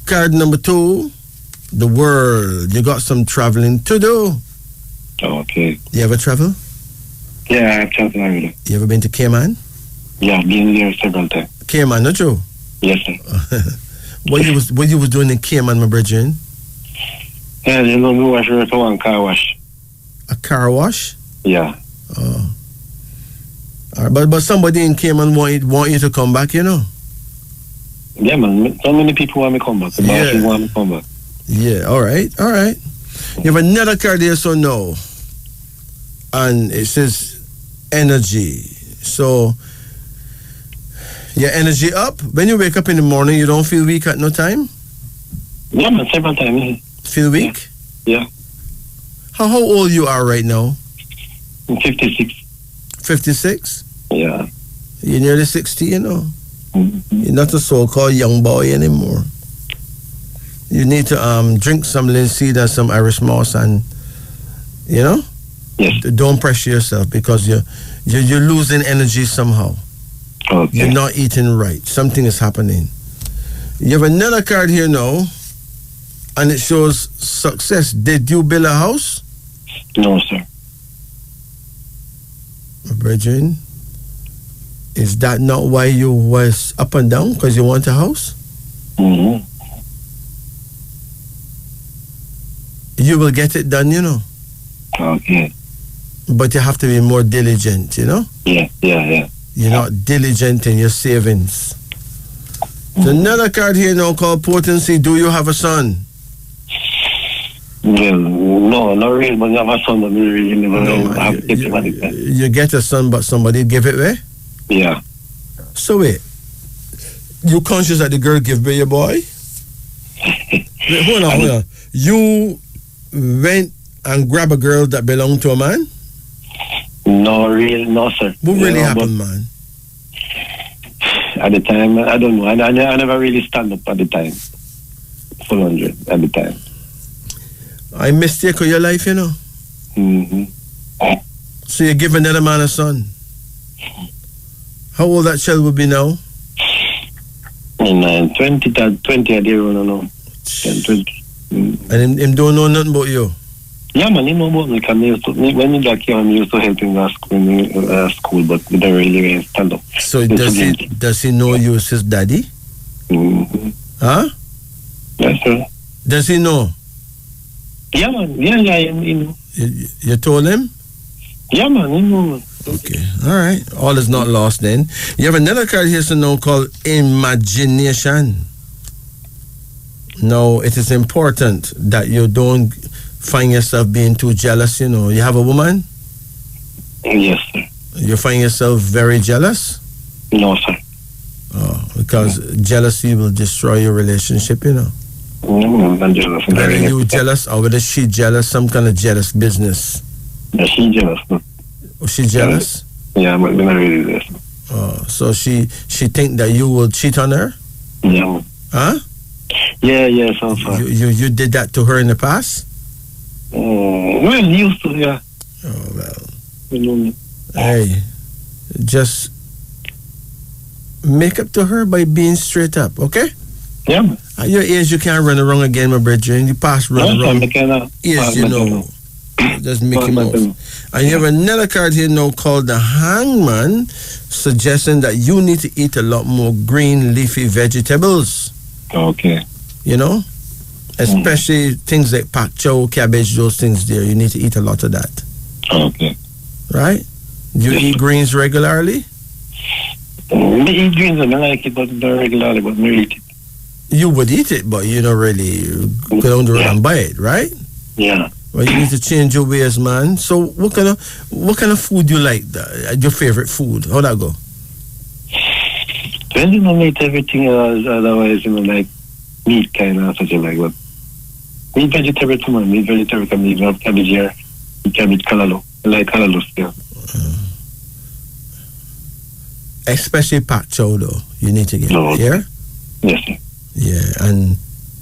Card number 2, the world. You got some traveling to do. Okay. You ever travel? Yeah, I have traveled already. You ever been to Cayman? Yeah, been there several times. Cayman, not true? Yes, sir. What you was doing in Cayman, my brethren? Yeah, you know, we wash for one car wash. A car wash? Yeah. Oh. All right, but somebody in Cayman want you to come back, you know? Yeah, man. So many people want me to come back. The boss want me to come back. Yeah, all right. You have another card here, so no. And it says energy. So, your energy up. When you wake up in the morning, you don't feel weak at no time? Yeah, man. Several times. Feel weak? Yeah. How old you are right now? I'm 56. 56? Yeah. You're nearly 60, you know. Mm-hmm. You're not a so-called young boy anymore. You need to drink some linseed and some Irish moss, and you know. Yes. Don't pressure yourself, because you're losing energy somehow. Okay. You're not eating right. Something is happening. You have another card here now, and it shows success. Did you build a house? No, sir. Brethren, is that not why you was up and down? Because you want a house? Mm-hmm. You will get it done, you know. Okay. But you have to be more diligent, you know? Yeah. You're not diligent in your savings. There's another card here now called Potency. Do you have a son? Well, no, not really, but I have a son, but we really never have to get money. You get a son, but somebody give it away? Yeah. So wait, you conscious that the girl give away your boy? Wait, hold on. You went and grabbed a girl that belonged to a man? No, really, no, sir. What really happened, man? At the time, I don't know. I never really stand up at the time. Full 100 at the time. I mistake of your life, you know. Mm-hmm. So you give another man a son. How old that child would be now? In 20 a day, I don't know. 10, 20. And him don't know nothing about you? Yeah, man, he know about me. When he got young, he used to help him in school, but we don't really stand up. So does he know you as his daddy? Mm-hmm. Huh? Yes, sir. Does he know? Yeah, man. Yeah, he know. You told him? Yeah, man, he know. Okay, all right. All is not lost then. You have another card here so now called Imagination. Now, it is important that you don't find yourself being too jealous, you know. You have a woman? Yes, sir. You find yourself very jealous? No, sir. Oh, because jealousy will destroy your relationship, you know. I'm not jealous. Whether you jealous or whether she jealous, some kind of jealous business. Yeah, she jealous. No? Oh, she jealous? Yeah, but I'm not really jealous. Oh, so she think that you will cheat on her? Yeah. Huh? Yeah, so far. You did that to her in the past? Well, used to, yeah. Oh, well. You know. Hey, just make up to her by being straight up, okay? Yeah. At your age, you can't run around again, my brethren. You pass run around. Yes, you know. Just Mickey Mouse. And you have another card here now called the Hangman, suggesting that you need to eat a lot more green leafy vegetables. Okay. You know? Especially things like pak chow, cabbage, those things there. You need to eat a lot of that. Okay. Right? Do you eat greens regularly? I eat greens, I like it, but not regularly, but I eat it. You would eat it, but you don't really go down the road and buy it, right? Yeah. Well, you need to change your ways, man. So, what kind of food you like? Your favorite food? How'd that go? Well, you know, eat everything else, otherwise, you know, like meat kind of such like that. Meat vegetable too, man. Meat vegetable can be cabbage here. Cabbage callaloo. I like callaloo still. Especially pak chow, though. You need to get it, yeah? Yes, sir. Yeah, and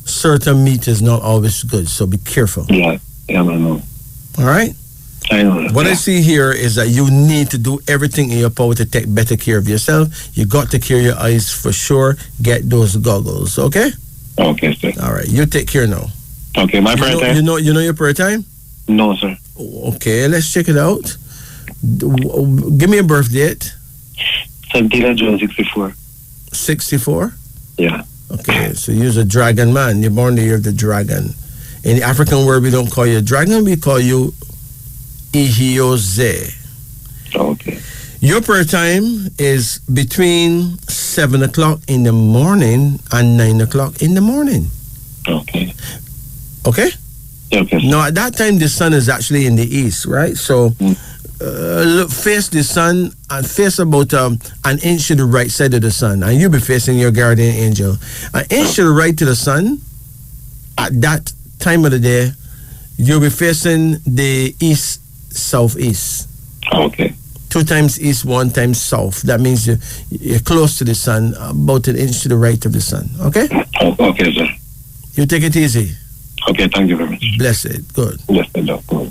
certain meat is not always good, so be careful. Yeah, I know. All right? I know. What I see here is that you need to do everything in your power to take better care of yourself. You got to care your eyes for sure. Get those goggles, okay? Okay, sir. All right, you take care now. Okay, my prayer time? You know your prayer time? No, sir. Okay, let's check it out. Give me a birth date. 17th June 64. 64? Yeah. Okay, so you're a dragon man. You're born the year of the dragon. In the African world, we don't call you a dragon, we call you Ihioze. Okay. Your prayer time is between 7 o'clock in the morning and 9 o'clock in the morning. Okay. Okay? Okay. Now, at that time, the sun is actually in the east, right? So, look, face the sun and face about an inch to the right side of the sun, and you'll be facing your guardian angel. An inch to the right to the sun, at that time of the day, you'll be facing the east-southeast. Okay. 2 times east, 1 time south. That means you're close to the sun, about an inch to the right of the sun. Okay? Okay, sir. You take it easy. Okay, thank you very much. Blessed. Good. Blessed, doctor.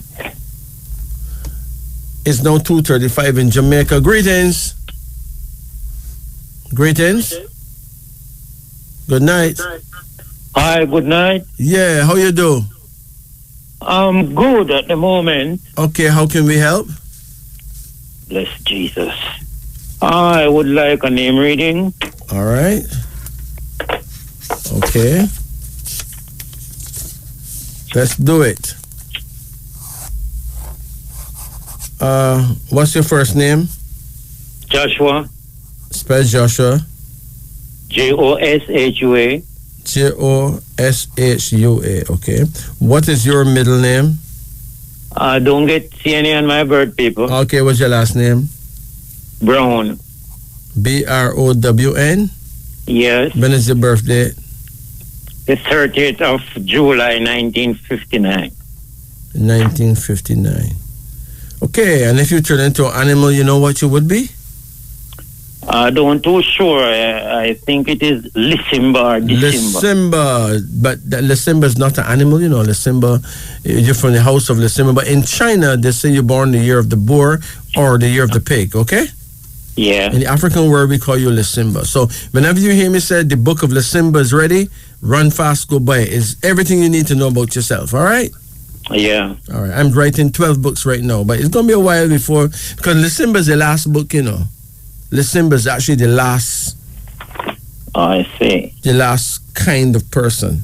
It's now 2:35 in Jamaica. Greetings. Greetings. Good night. Hi, good night. Yeah, how you do? I'm good at the moment. Okay, how can we help? Bless Jesus. I would like a name reading. All right. Okay. Let's do it. What's your first name? Joshua. Spell Joshua. Joshua. Joshua. Okay. What is your middle name? I don't get see any on my birth paper. Okay, what's your last name? Brown. Brown? Yes. When is your birthday? The 30th of July, 1959. 1959. Okay, and if you turn into an animal, you know what you would be? I don't too sure. I think it is Lysimba or December. Lysimba. But Lysimba is not an animal, you know. Lysimba, you're from the house of Lysimba. But in China, they say you're born the year of the boar or the year of the pig, okay? Yeah. In the African world, we call you Lysimba. So whenever you hear me say the book of Lysimba is ready, run fast, go buy it. It's everything you need to know about yourself, all right? Yeah. All right. I'm writing 12 books right now, but it's going to be a while before, because Lysimba is the last book, you know. Lysimba is actually the last. Oh, I see. The last kind of person.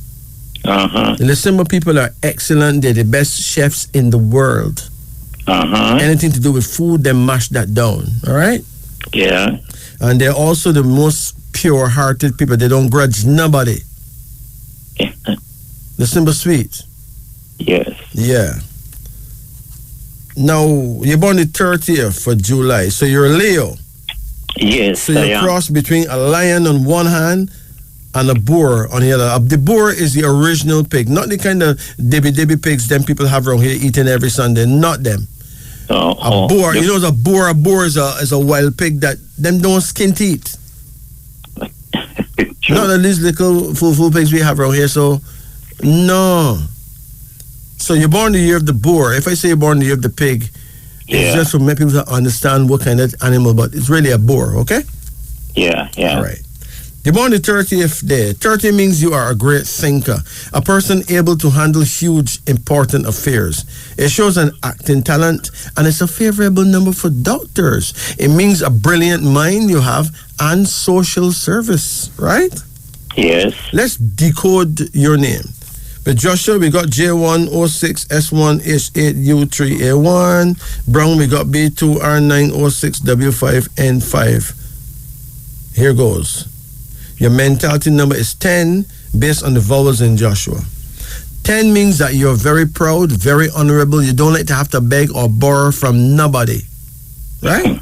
Uh-huh. The Lysimba people are excellent. They're the best chefs in the world. Uh-huh. Anything to do with food, they mash that down, all right? Yeah. And they're also the most pure-hearted people. They don't grudge nobody. Lysimba sweet. Yes. Yeah. Now, you're born the 30th of July, so you're a Leo. Yes, so you're a cross between a lion on one hand and a boar on the other. The boar is the original pig, not the kind of Debbie pigs them people have around here eating every Sunday. Not them. A boar, you know, a boar is a wild pig that them don't skin teeth. Not these little full pigs we have around here. So, no. So you're born the year of the boar. If I say you're born the year of the pig, It's just to make people understand what kind of animal, but it's really a boar, okay? Yeah. All right. You're born the 30th day. 30 means you are a great thinker, a person able to handle huge, important affairs. It shows an acting talent, and it's a favorable number for doctors. It means a brilliant mind you have and social service, right? Yes. Let's decode your name. With Joshua, we got J106S1H8U3A1. Brown, we got B2R906W5N5. Here goes. Your mentality number is 10, based on the vowels in Joshua. 10 means that you're very proud, very honorable. You don't like to have to beg or borrow from nobody. Right?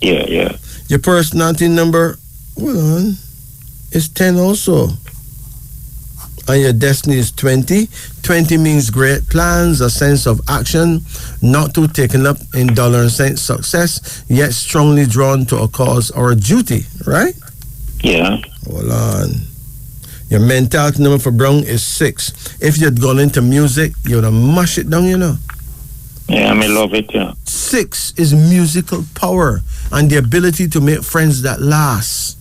Yeah. Your personality number, hold on, is 10 also. And your destiny is 20. 20 means great plans, a sense of action, not too taken up in dollar and cent success, yet strongly drawn to a cause or a duty, right? Yeah. Hold on. Your mentality number for Brown is 6. If you'd gone into music, you would have mashed it down, you know. Yeah, I love it, yeah. 6 is musical power and the ability to make friends that last.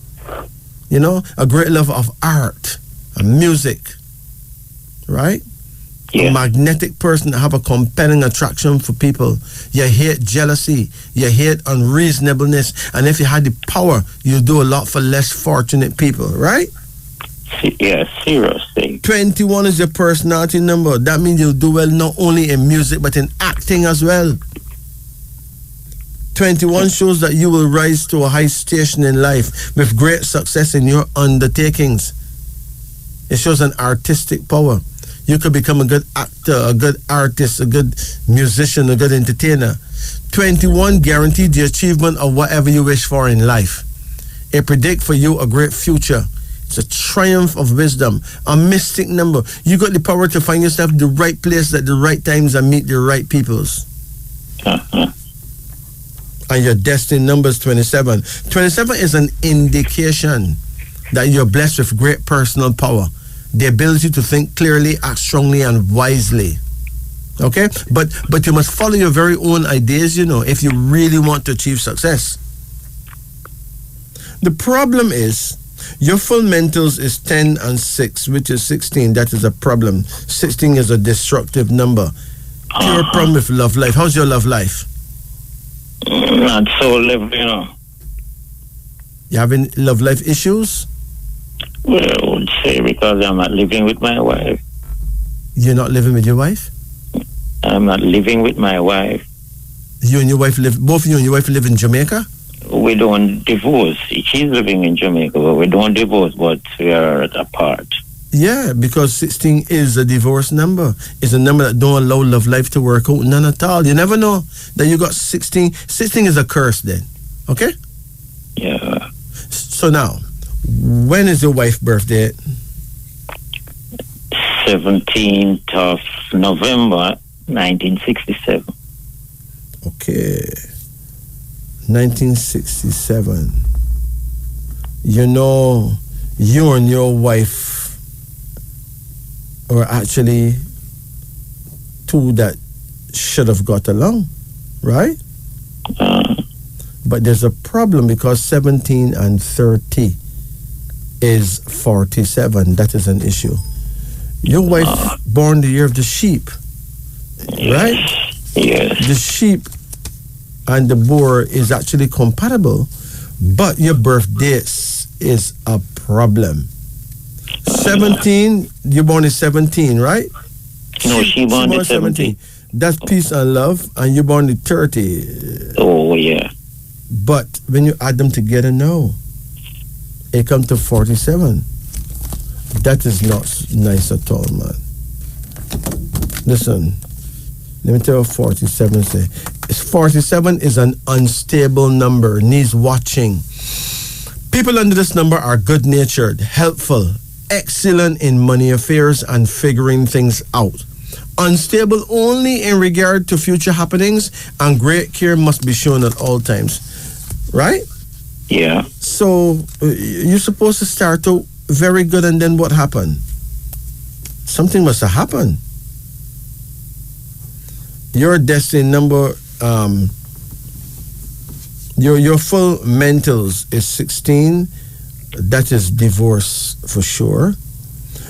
You know, a great love of art and music, right? Yeah. A magnetic person that have a compelling attraction for people. You hate jealousy, you hate unreasonableness, and if you had the power, you do a lot for less fortunate people, right? Yeah, seriously. 21 is your personality number. That means you'll do well not only in music but in acting as well. 21 shows that you will rise to a high station in life with great success in your undertakings. It shows an artistic power. You could become a good actor, a good artist, a good musician, a good entertainer. 21 guaranteed the achievement of whatever you wish for in life. It predicts for you a great future. It's a triumph of wisdom, a mystic number. You got the power to find yourself in the right place at the right times and meet the right peoples. And your destiny number is 27. 27 is an indication that you're blessed with great personal power. The ability to think clearly, act strongly, and wisely. Okay? But you must follow your very own ideas, you know, if you really want to achieve success. The problem is, your full mentals is 10 and 6, which is 16. That is a problem. 16 is a destructive number. Pure problem with love life. How's your love life? Not so live, you know. You having love life issues? Well, I would say because I'm not living with my wife. You're not living with your wife? I'm not living with my wife. You and your wife live, both you and your wife live in Jamaica? We don't divorce. She's living in Jamaica, but we don't divorce, but we are apart. Yeah, because 16 is a divorce number. It's a number that don't allow love life to work out, none at all. You never know that you got 16. 16 is a curse then, okay? Yeah. So now, when is your wife's birthday? 17th of November, 1967. Okay. 1967. You know, you and your wife are actually two that should have got along, right? But there's a problem because 17 and 30 is 47. That is an issue. Your wife born the year of the sheep, right? Yes. The sheep and the boar is actually compatible, but your birth date is a problem. 17, you're born in 17, right? No, she born in 17. That's peace and love, and you're born in 30. Oh, yeah. But when you add them together now, it comes to 47. That is not nice at all, man. Listen, let me tell you what 47 say. 47 is an unstable number, needs watching. People under this number are good-natured, helpful, excellent in money affairs and figuring things out. Unstable only in regard to future happenings, and great care must be shown at all times. Right? Yeah. So, you're supposed to start out very good, and then what happened? Something must have happened. Your destiny number Your full mentals is 16. That is divorce for sure.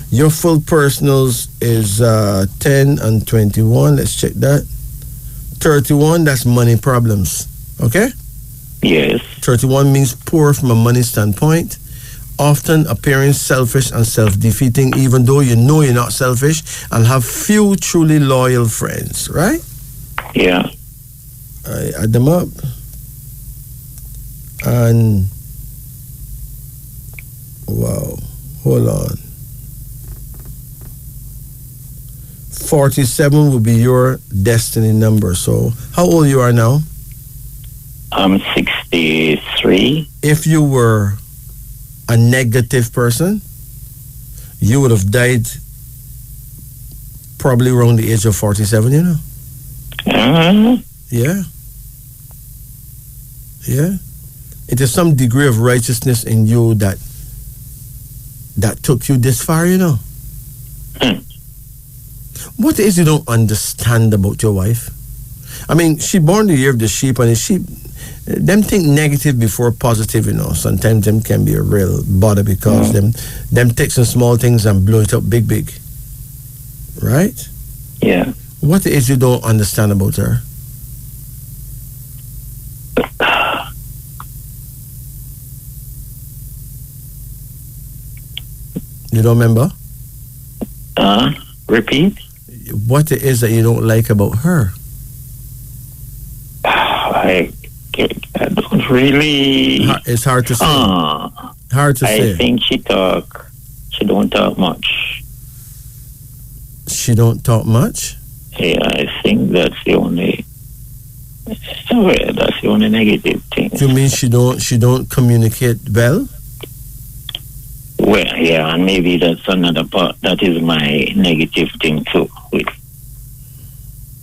Your full personals is 10 and 21. Let's check that. 31, that's money problems. Okay? Yes. 31 means poor from a money standpoint. Often appearing selfish and self-defeating, even though you know you're not selfish, and have few truly loyal friends, right? Yeah. I add them up. And wow, hold on. 47 will be your destiny number. So how old you are now? I'm 63. If you were a negative person, you would have died probably around the age of 47, you know? Yeah. Yeah. It is some degree of righteousness in you that took you this far, you know? What is you don't understand about your wife? I mean, she born the year of the sheep, and the sheep, them think negative before positive, you know. Sometimes them can be a real bother because them take some small things and blow it up big. Right? Yeah. What is you don't understand about her? You don't remember? Repeat? What it is that you don't like about her? I don't really... It's hard to say. Hard to say. I think she don't talk much. She don't talk much? Yeah, I think that's the only negative thing. You mean she don't communicate well? Well, yeah, and maybe that's another part. That is my negative thing too.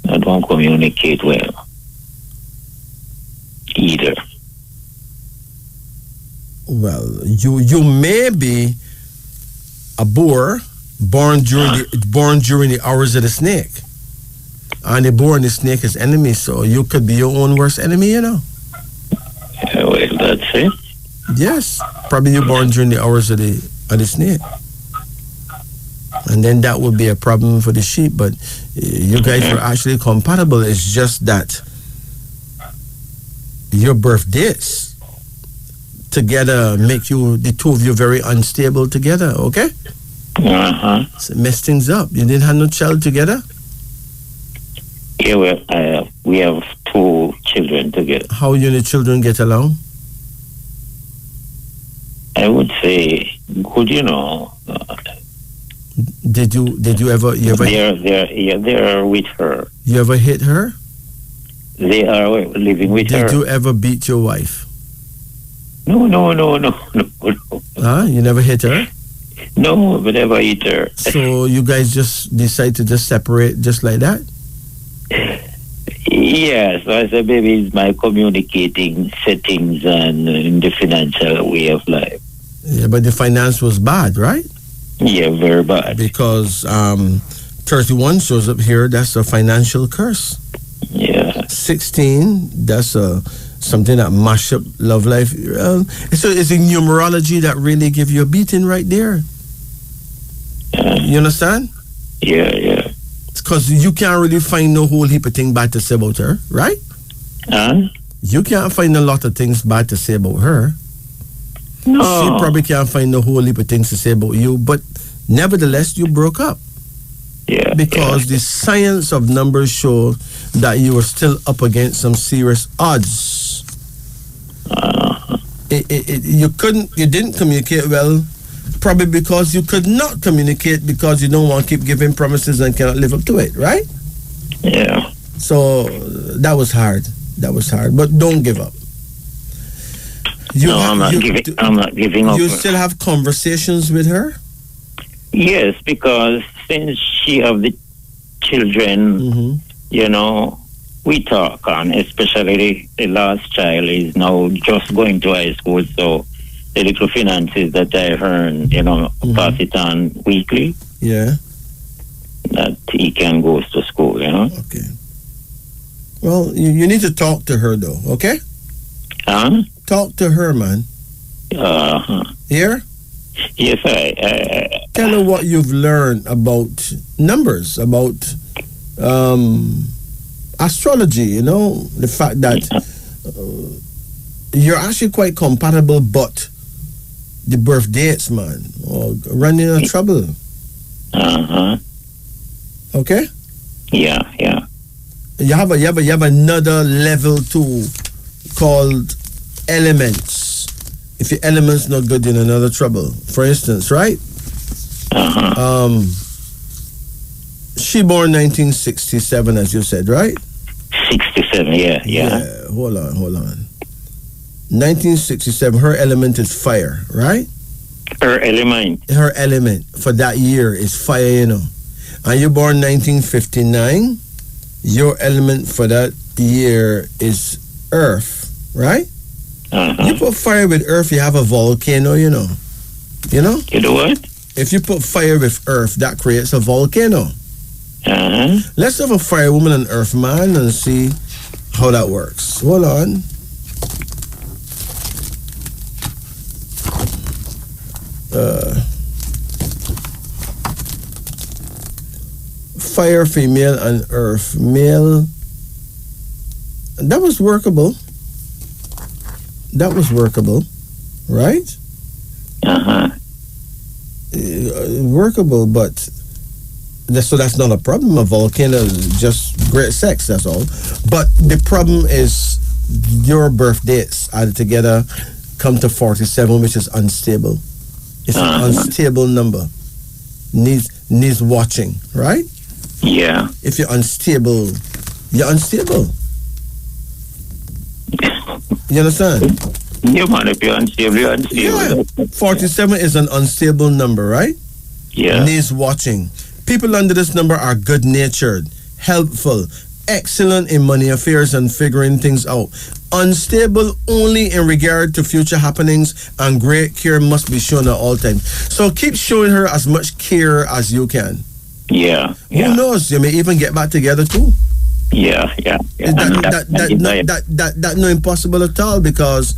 I don't communicate well either. Well, you may be a boar born during the hours of the snake, and the boar and the snake is enemies. So you could be your own worst enemy, you know. Yeah, well, that's it. Yes, probably you're born during the hours of the snake, and then that would be a problem for the sheep. But you guys are actually compatible. It's just that your birthdays together make you, the two of you, very unstable together. Okay. So mess things up. You didn't have no child together. Yeah, well, we have 2 children together. How you and the children get along? I would say good, you know. Did you ever? They're with her. You ever hit her? They are living with her. Did you ever beat your wife? No. Huh? You never hit her? No, but never hit her. So you guys just decide to just separate just like that? Yes, I said maybe it's my communicating settings and in the financial way of life. Yeah, but the finance was bad, right? Yeah, very bad. Because 31 shows up here, that's a financial curse. Yeah. 16, that's something that mash up love life. So it's in numerology that really give you a beating right there. You understand? Yeah. Because you can't really find no whole heap of things bad to say about her, right? You can't find a lot of things bad to say about her. No. She probably can't find no whole heap of things to say about you, but nevertheless, you broke up. Yeah. Because the science of numbers show that you were still up against some serious odds. You didn't communicate well, probably because you could not communicate because you don't want to keep giving promises and cannot live up to it, right? Yeah. So that was hard. But don't give up. I'm not giving up. You still have conversations with her? Yes, because since she have the children, you know, we talk, and especially the last child is now just going to high school, so the little finances that I earn, you know, pass it on weekly. Yeah. That he can go to school, you know. Okay. Well, you need to talk to her, though, okay? Huh? Talk to her, man. Uh-huh. Here? Yes, I Tell her what you've learned about numbers, about astrology, you know, the fact that you're actually quite compatible, but the birth dates, man, running into trouble. Uh-huh. Okay? Yeah. You have another level 2 called elements. If your element's not good, you're in another trouble. For instance, right? Uh-huh. She born 1967, as you said, right? 67, yeah. Hold on. 1967, her element is fire, right? Her element. Her element for that year is fire, you know. And you born 1959, your element for that year is earth, right? Uh-huh. You put fire with earth, you have a volcano, you know. You know? You know what? If you put fire with earth, that creates a volcano. Uh-huh. Let's have a fire woman and earth man and see how that works. Hold on. Fire female and earth male. That was workable, right? Uh-huh. Workable, but that's not a problem. A volcano is just great sex, that's all. But the problem is your birth dates added together come to 47, which is unstable. It's an unstable number. Needs watching, right? Yeah. If you're unstable, you're unstable. You understand? You man, if you're unstable, you're unstable. Yeah. 47 is an unstable number, right? Yeah. Needs watching. People under this number are good-natured, helpful, excellent in money affairs and figuring things out. Unstable only in regard to future happenings, and great care must be shown at all times. So keep showing her as much care as you can. Yeah. Who knows? You may even get back together too. Yeah. That's not impossible at all, because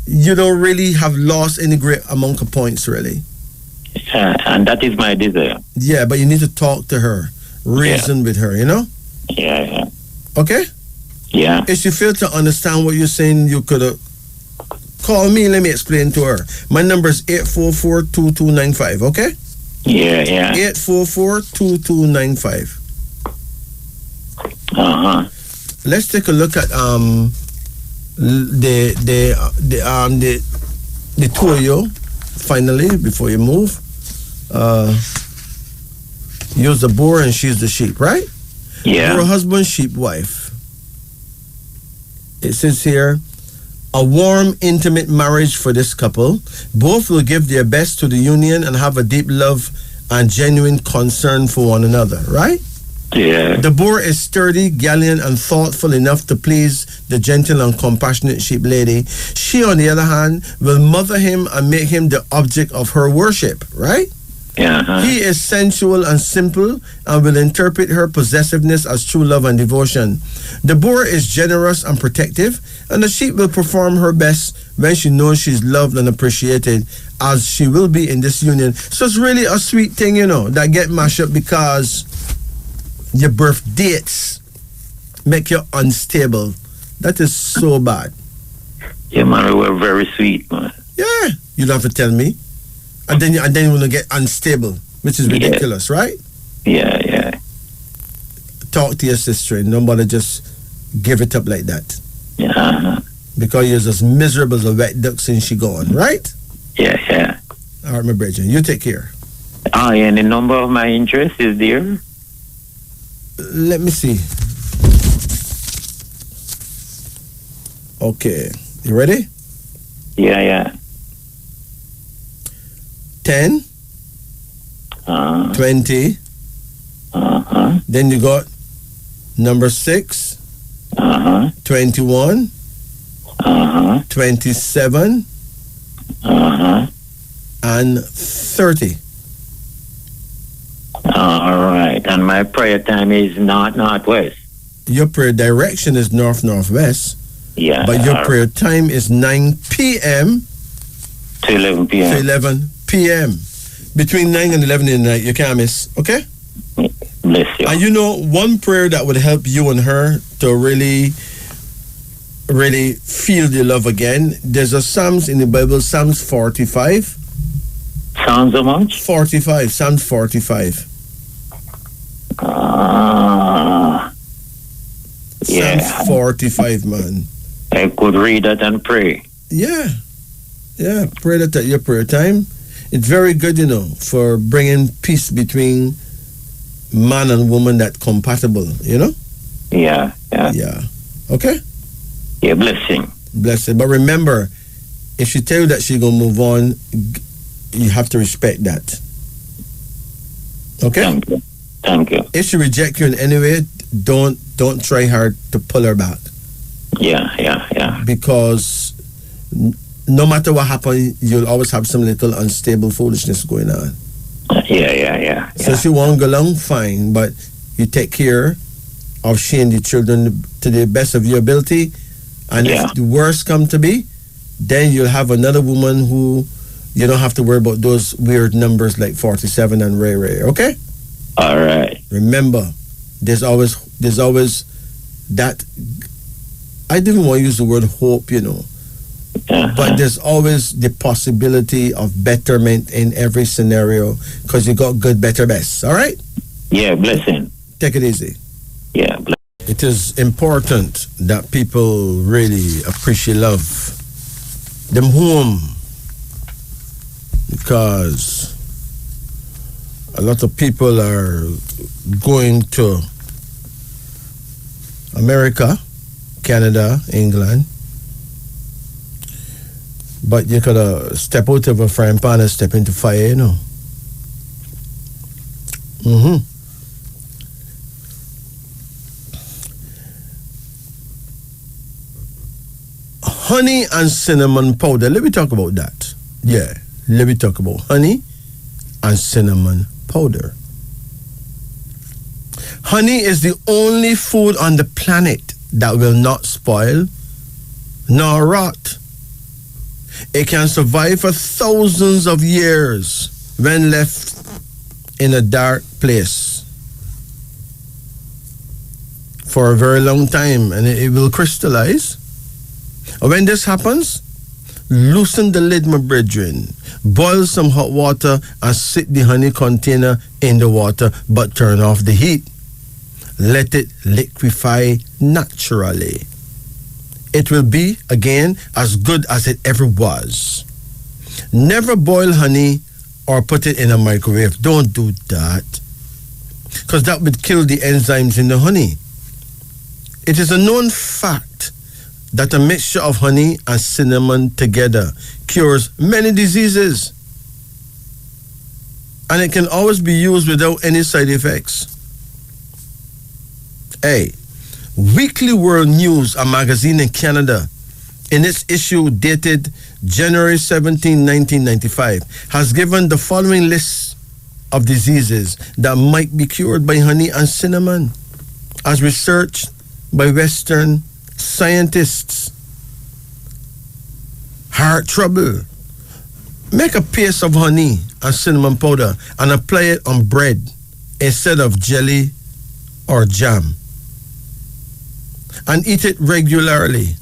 you don't really have lost any great amount of points, really. And that is my desire. Yeah, but you need to talk to her, reason with her, you know? Yeah. Okay? Yeah. If she fails to understand what you're saying, you could call me, let me explain to her. My number is 844-2295, okay? Yeah. 844-2295. Uh-huh. Let's take a look at the two of you, finally, before you move. Use the boar and she's the sheep, right? Yeah. Boar husband, sheep wife. It says here, a warm, intimate marriage for this couple. Both will give their best to the union and have a deep love and genuine concern for one another, right? Yeah. The boar is sturdy, gallant, and thoughtful enough to please the gentle and compassionate sheep lady. She, on the other hand, will mother him and make him the object of her worship, right? Yeah. He is sensual and simple and will interpret her possessiveness as true love and devotion. The boar is generous and protective, and the sheep will perform her best when she knows she's loved and appreciated, as she will be in this union. So it's really a sweet thing, you know, that get mashed up because your birth dates make you unstable. That is so bad. Yeah, man, we were very sweet, man. Yeah, you don't have to tell me. And then you want to get unstable, which is ridiculous, right? Yeah. Talk to your sister and nobody just give it up like that. Yeah. Because you're as miserable as a wet duck since she gone, right? Yeah. All right, my brother, you take care. And the number of my interest is there? Let me see. Okay, you ready? Yeah. 10, 20, then you got number 6, 21, 27, and 30. All right. And my prayer time is north-northwest. Your prayer direction is north-northwest. Yeah. But your prayer time is 9 p.m. to 11 p.m. to 11 p.m. Between 9 and 11 in the night. You can't miss. Okay? Bless you. And you know, one prayer that would help you and her to really feel the love again. There's a Psalms in the Bible, Psalms 45. Sounds how much? 45. Psalms 45. Yeah. Psalms 45, man. I could read that and pray. Yeah. Yeah. Pray that at your prayer time. It's very good, you know, for bringing peace between man and woman that compatible, you know? Yeah. Yeah. Okay? Yeah, blessing. Blessed. But remember, if she tell you that she gonna move on, you have to respect that. Okay? Thank you. If she reject you in any way, don't try hard to pull her back. Yeah. Because no matter what happens, you'll always have some little unstable foolishness going on. Yeah. So she won't go along, fine, but you take care of she and the children to the best of your ability. And if the worst come to be, then you'll have another woman who you don't have to worry about those weird numbers like 47 and Ray, okay? All right. Remember, there's always that, I didn't want to use the word hope, you know, but there's always the possibility of betterment in every scenario because you got good, better, best, all right? Yeah, blessing. Take it easy. Yeah, it is important that people really appreciate love them home, because a lot of people are going to America, Canada, England, but you could step out of a frying pan and step into fire, you know. Honey and cinnamon powder. Let me talk about that. Yeah, let me talk about honey and cinnamon powder. Honey is the only food on the planet that will not spoil nor rot. It can survive for thousands of years when left in a dark place for a very long time, and it will crystallize. When this happens, loosen the lid, my brethren. Boil some hot water and sit the honey container in the water, but turn off the heat. Let it liquefy naturally. It will be, again, as good as it ever was. Never boil honey or put it in a microwave. Don't do that, because that would kill the enzymes in the honey. It is a known fact that a mixture of honey and cinnamon together cures many diseases, and it can always be used without any side effects. Weekly World News, a magazine in Canada, in its issue dated January 17, 1995, has given the following list of diseases that might be cured by honey and cinnamon, as researched by Western scientists. Heart trouble. Make a paste of honey and cinnamon powder and apply it on bread instead of jelly or jam, and eat it regularly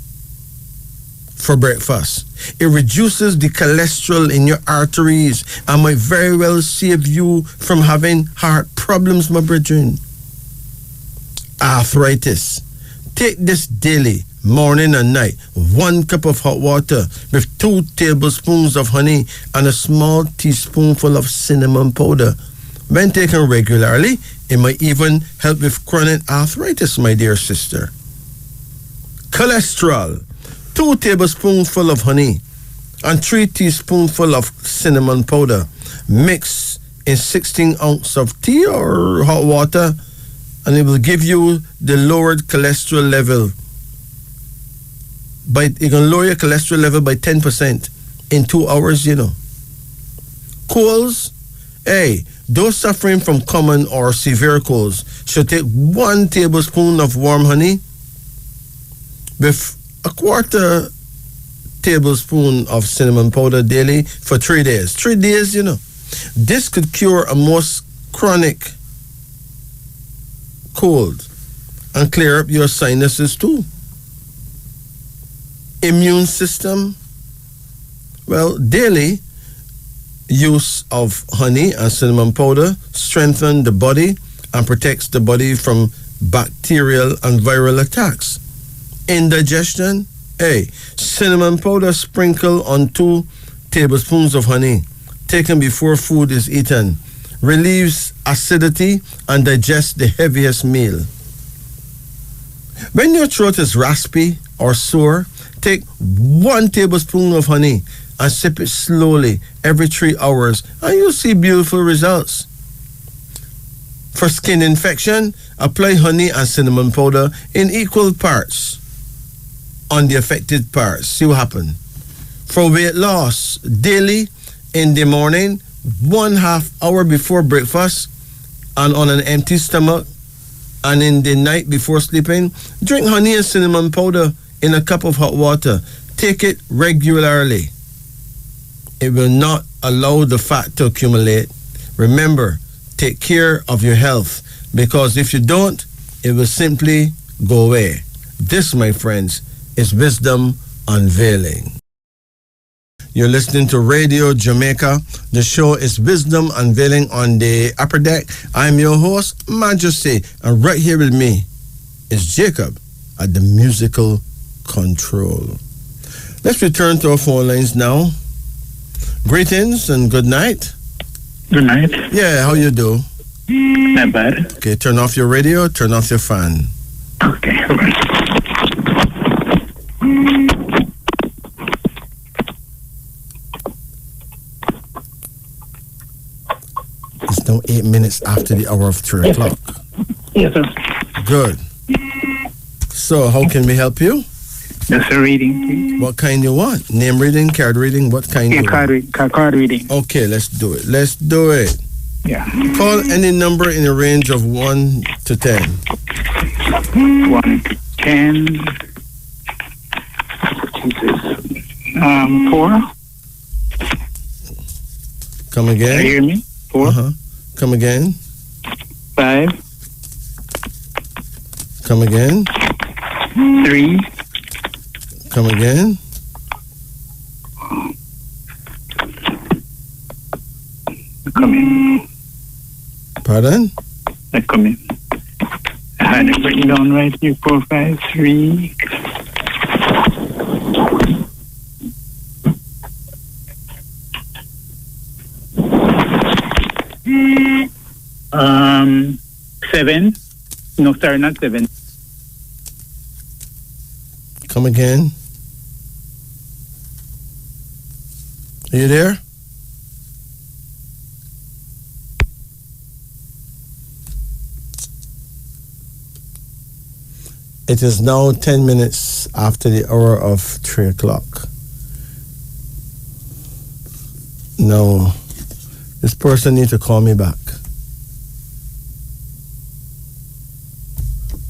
for breakfast. It reduces the cholesterol in your arteries and might very well save you from having heart problems, my brethren. Arthritis. Take this daily, morning and night. 1 cup of hot water with 2 tablespoons of honey and a small teaspoonful of cinnamon powder. When taken regularly, it might even help with chronic arthritis, my dear sister. Cholesterol. 2 tablespoonfuls of honey and 3 teaspoonfuls of cinnamon powder. Mix in 16 ounces of tea or hot water, and it will give you the lowered cholesterol level. You can lower your cholesterol level by 10% in 2 hours, you know. Colds. Those suffering from common or severe colds should take 1 tablespoon of warm honey with a quarter tablespoon of cinnamon powder daily for 3 days. 3 days, you know. This could cure a most chronic cold and clear up your sinuses too. Immune system. Well, daily use of honey and cinnamon powder strengthens the body and protects the body from bacterial and viral attacks. Indigestion, cinnamon powder sprinkle on 2 tablespoons of honey taken before food is eaten relieves acidity and digests the heaviest meal. When your throat is raspy or sore, take 1 tablespoon of honey and sip it slowly every 3 hours and you'll see beautiful results. For skin infection, apply honey and cinnamon powder in equal parts on the affected parts. See what happens. For weight loss, daily in the morning, 1/2 hour before breakfast and on an empty stomach, and in the night before sleeping, drink honey and cinnamon powder in a cup of hot water. Take it regularly. It will not allow the fat to accumulate. Remember, take care of your health, because if you don't, it will simply go away. This, my friends, is Wisdom Unveiling. You're listening to Radio Jamaica. The show is Wisdom Unveiling on the Upper Deck. I'm your host, Majesty, and right here with me is Jacob at the musical control. Let's return to our phone lines now. Greetings and good night. Good night. Yeah, how you do? Not bad. Okay, turn off your radio, turn off your fan. Okay, all right. It's now 8 minutes after the hour of 3 o'clock. Yes, sir. Good. So, how can we help you? Just a reading, please. What kind you want? Name reading, card reading, what kind Yeah, you want? card reading. Okay, let's do it. Let's do it. Yeah. Call any number in a range of 1 to 10. 1 to 10. Jesus. 4. Come Can you again. hear me? 4. Come again. 5. Come again. 3. Come again. Come in. Pardon? Come in. I had it written down right here. 4, 5, 3. Um, 7. No, sorry, not 7. Come again. Are you there? It is now 10 minutes after the hour of 3 o'clock. No, this person needs to call me back.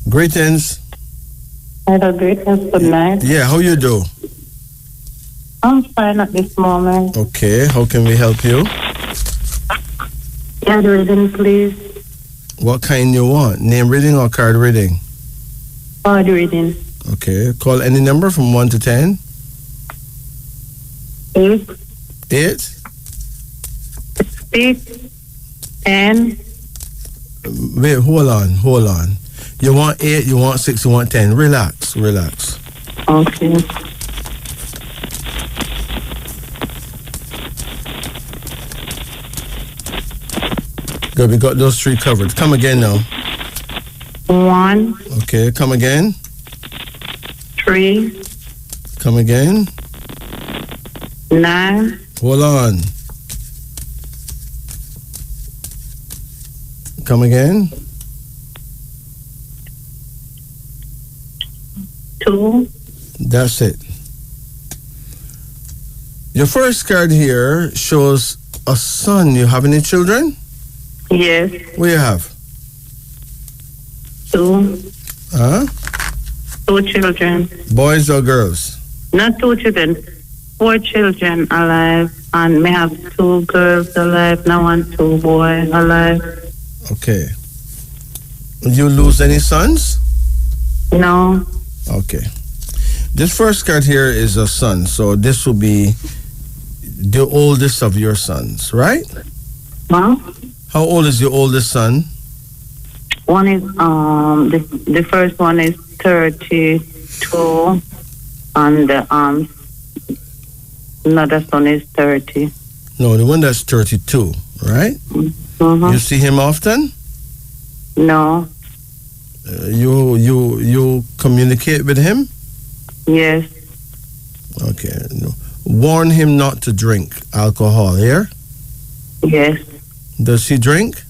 Greetings. Hello, greetings, good night. Yeah, how you do? I'm fine at this moment. Okay, how can we help you? Card reading, please. What kind you want? Name reading or card reading? Card reading. Okay, call any number from 1 to 10. 8. 8? 6. 10. Wait, hold on. You want 8, you want 6, you want 10. Relax. Okay. Good, we got those 3 covered. Come again now. 1. Okay, come again. 3. Come again. 9. Hold on. Come again. 2. That's it. Your first card here shows a son. You have any children? Yes. What do you have? 2. Huh? 2 children. Boys or girls? Not 2 children, 4 children alive. And me have 2 girls alive now and 2 boys alive. Okay. You lose any sons? No. Okay. This first card here is a son, so this will be the oldest of your sons, right? Huh? How old is your oldest son? One is the first one is 32 and another son is 30. No, the one that's 32, right? Mm-hmm. You see him often? No. You communicate with him? Yes. Okay. No. Warn him not to drink alcohol here. Yes. Does he drink?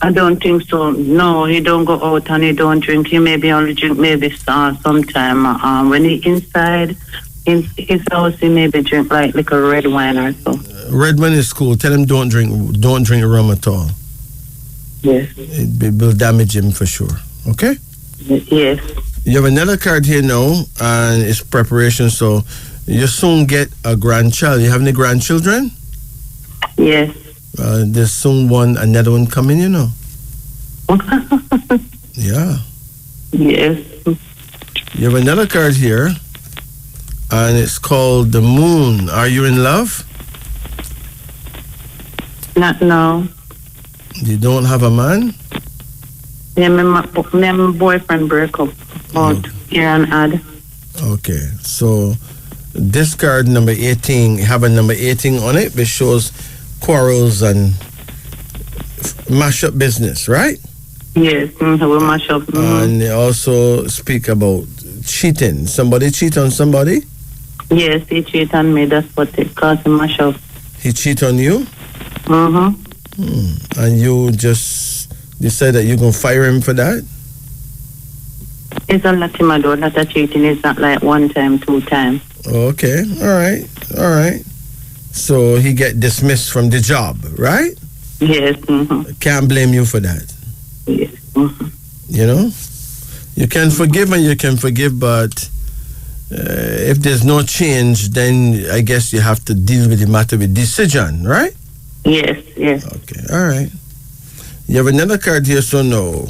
I don't think so. No, he don't go out and he don't drink. He maybe only drink maybe sometime when he inside in his house. He maybe drink like a red wine or so. Red wine is cool. Tell him don't drink rum at all. Yes. It will damage him for sure. Okay. Yes. You have another card here now, and it's preparation. So you soon get a grandchild. You have any grandchildren? Yes. There's soon another one coming, you know. Yeah. Yes. You have another card here, and it's called the Moon. Are you in love? Not now. You don't have a man? Yeah, my boyfriend broke up about year and odd. Okay, so this card number 18 have a number 18 on it, which shows quarrels and mash up business, right? Yes, we mash up. And they also speak about cheating. Somebody cheat on somebody? Yes, he cheated on me. That's what it caused him mash up. He cheat on you? Mm-hmm. And you just decide that you're going to fire him for that? It's a lot him do. That cheating is not like 1 time, 2 times. Okay, all right. So he get dismissed from the job, right? Yes. Can't blame you for that. Yes. You know? You can forgive and you can forgive, but if there's no change, then I guess you have to deal with the matter with decision, right? Yes. Okay, all right. You have another card here, so no,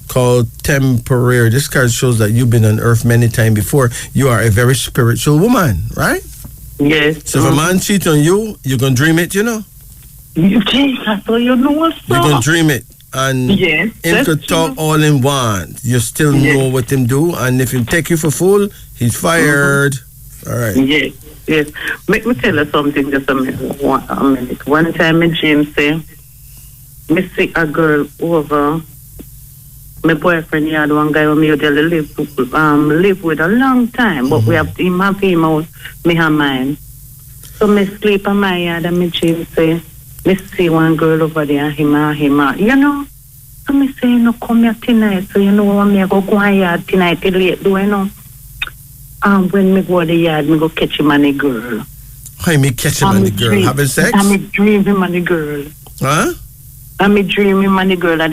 called Temporary. This card shows that you've been on earth many times before. You are a very spiritual woman, right? Yes. So if a man cheat on you, you're going to dream it, you know? You so you know what's You're going to dream it. And yes, him could talk all in want. You still know what him do. And if he take you for fool, he's fired. All right. Yes. Make me tell you something just a minute. One time in James say, me see a girl over. My boyfriend had one guy who me live with a long time, but we have him out, me have mine. So me sleep on my yard and me James say, me see one girl over there, him, you know. So me say, you know, come here tonight. So you know, me go on yard tonight till late, do you know? When me go to the yard, me go catch him and the girl. How me catch him and the girl? Having sex? And me dream him and the girl. Huh? And me dream him and the girl, and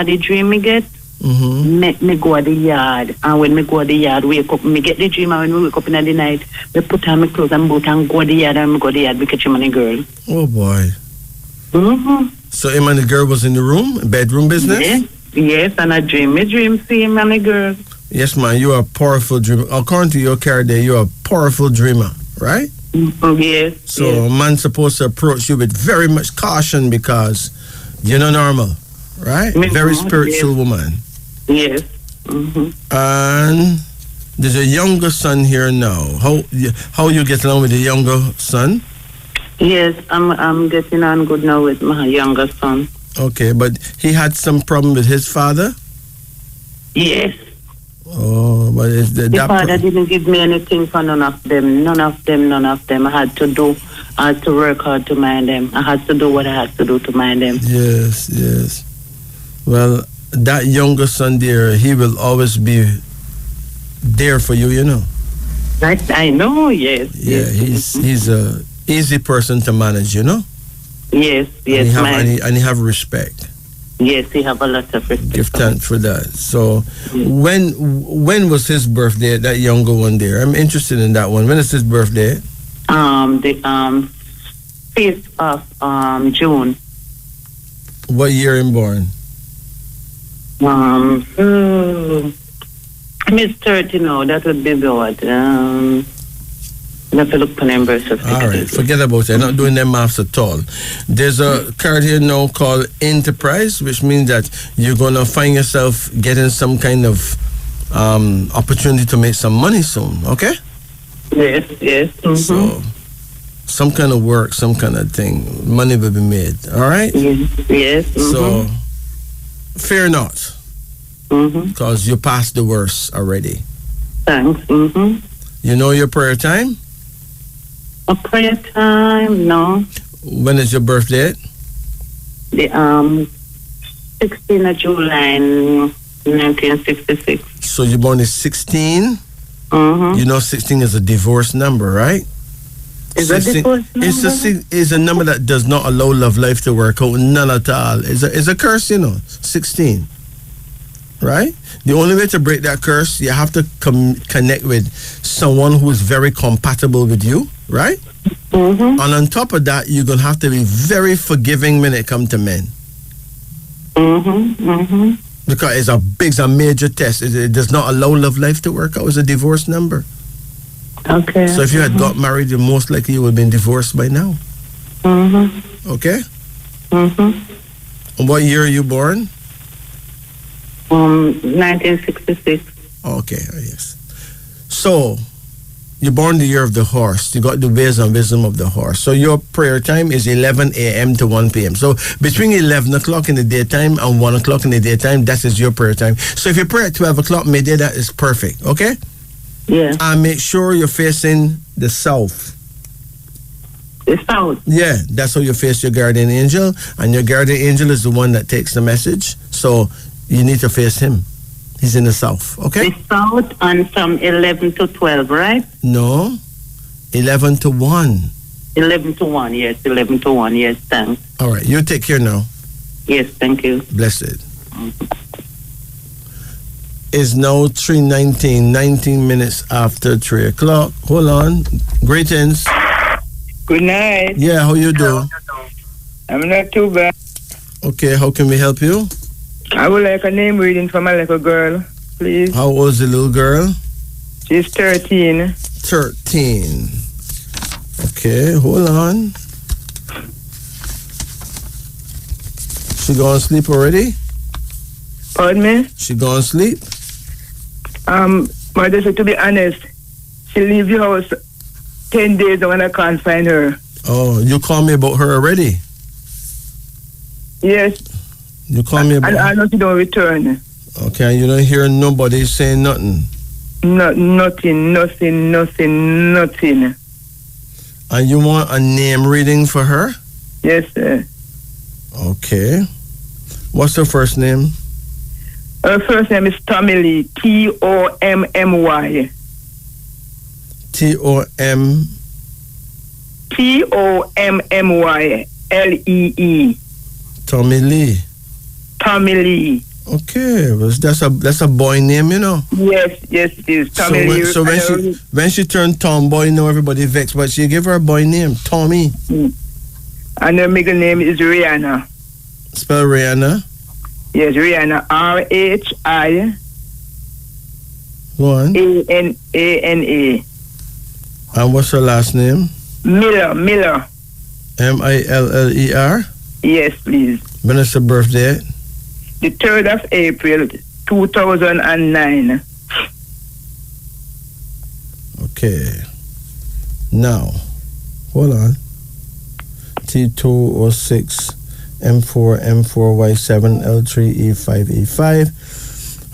the dream me get, make me go to the yard. And when me go to the yard, wake up, me get the dream, and when we wake up in the night, me put on my clothes and boot and go to the yard, and me go to the yard, me catch him and the girl. Oh boy. So him and the girl was in the room, bedroom business? Yes, and I dream see him and the girl. Yes, man, you are a powerful dreamer. According to your card there, you're a powerful dreamer, right? Yes. So a man's supposed to approach you with very much caution because you're not normal, right? Very spiritual woman. Yes. And there's a younger son here now. How you get along with the younger son? Yes, I'm getting on good now with my younger son. Okay, but he had some problem with his father? Yes. Oh, but the father didn't give me anything for none of them. None of them. I had to work hard to mind them. I had to do what I had to do to mind them. Yes. Well, that younger son there, he will always be there for you, you know. Right, I know, yes. Yeah, he's a easy person to manage, you know. Yes, and he have respect. Yes, he have a lot of respect. Give thanks for that. So, when was his birthday? That younger one there. I'm interested in that one. When is his birthday? The 5th of June. What year him born? He's 30 now. That would be what? I have to look for them birth certificate. All right, forget about it. I'm not doing them maths at all. There's a card here now called Enterprise, which means that you're going to find yourself getting some kind of opportunity to make some money soon, okay? Yes. Mm-hmm. So, some kind of work, some kind of thing. Money will be made, all right? Yes. Mm-hmm. So, fear not, because you passed the worst already. Thanks. Mm-hmm. You know your prayer time? A prayer time? No. When is your birthday? The 16th of July, 1966. So you're born in 16? You know 16 is a divorce number, right? Is that a divorce number? It's a number that does not allow love life to work out, none at all. It's a curse, 16. Right? The only way to break that curse, you have to connect with someone who is very compatible with you, right? And on top of that, you're going to have to be very forgiving when it comes to men. Because it's a major test. It does not allow love life to work out. It's a divorce number. Okay. So if you had got married, you most likely you would have been divorced by now. Okay? And what year are you born? 1966. Okay, yes. So, you're born the year of the horse. You got the ways and wisdom of the horse. So, your prayer time is 11 a.m. to 1 p.m. So, between 11 o'clock in the daytime and 1 o'clock in the daytime, that is your prayer time. So, if you pray at 12 o'clock midday, that is perfect, okay? Yeah. And make sure you're facing the south. The south? Yeah, that's how you face your guardian angel. And your guardian angel is the one that takes the message. So, you need to face him. He's in the south, okay? The south and from 11 to 12, right? No, 11 to 1. 11 to 1, yes. 11 to 1, yes, thanks. All right, you take care now. Yes, thank you. Blessed. It's now 3:19, 19 minutes after 3 o'clock. Hold on. Greetings. Good night. Yeah, how you do? I'm not too bad. Okay, how can we help you? I would like a name reading for my little girl, please. How old is the little girl? She's 13. 13. Okay, hold on. She gone sleep already? Pardon me? She gone sleep? Mother said, to be honest, she leave the house 10 days when I can't find her. Oh, you called me about her already? Yes. You call me about... I know she don't return. Okay, you don't hear nobody saying nothing? Nothing. And you want a name reading for her? Yes, sir. Okay. What's her first name? Her first name is Tommy Lee. Tommy. Tommy Lee. Tommy Lee. Tommy Lee. Okay, well, that's a boy name, you know. Yes, it is. Tommy Lee. So when she turned tomboy, you know everybody vexed, but she gave her a boy name, Tommy. And her middle name is Rihanna. Spell Rihanna. Yes, Rihanna. R-H-I. Go on. A-N-A. And what's her last name? Miller. M-I-L-L-E-R? Yes, please. When is her birthday? The 3rd of April, 2009. Okay. Now, hold on. T206, M4, M4Y7, L3, E5, E5.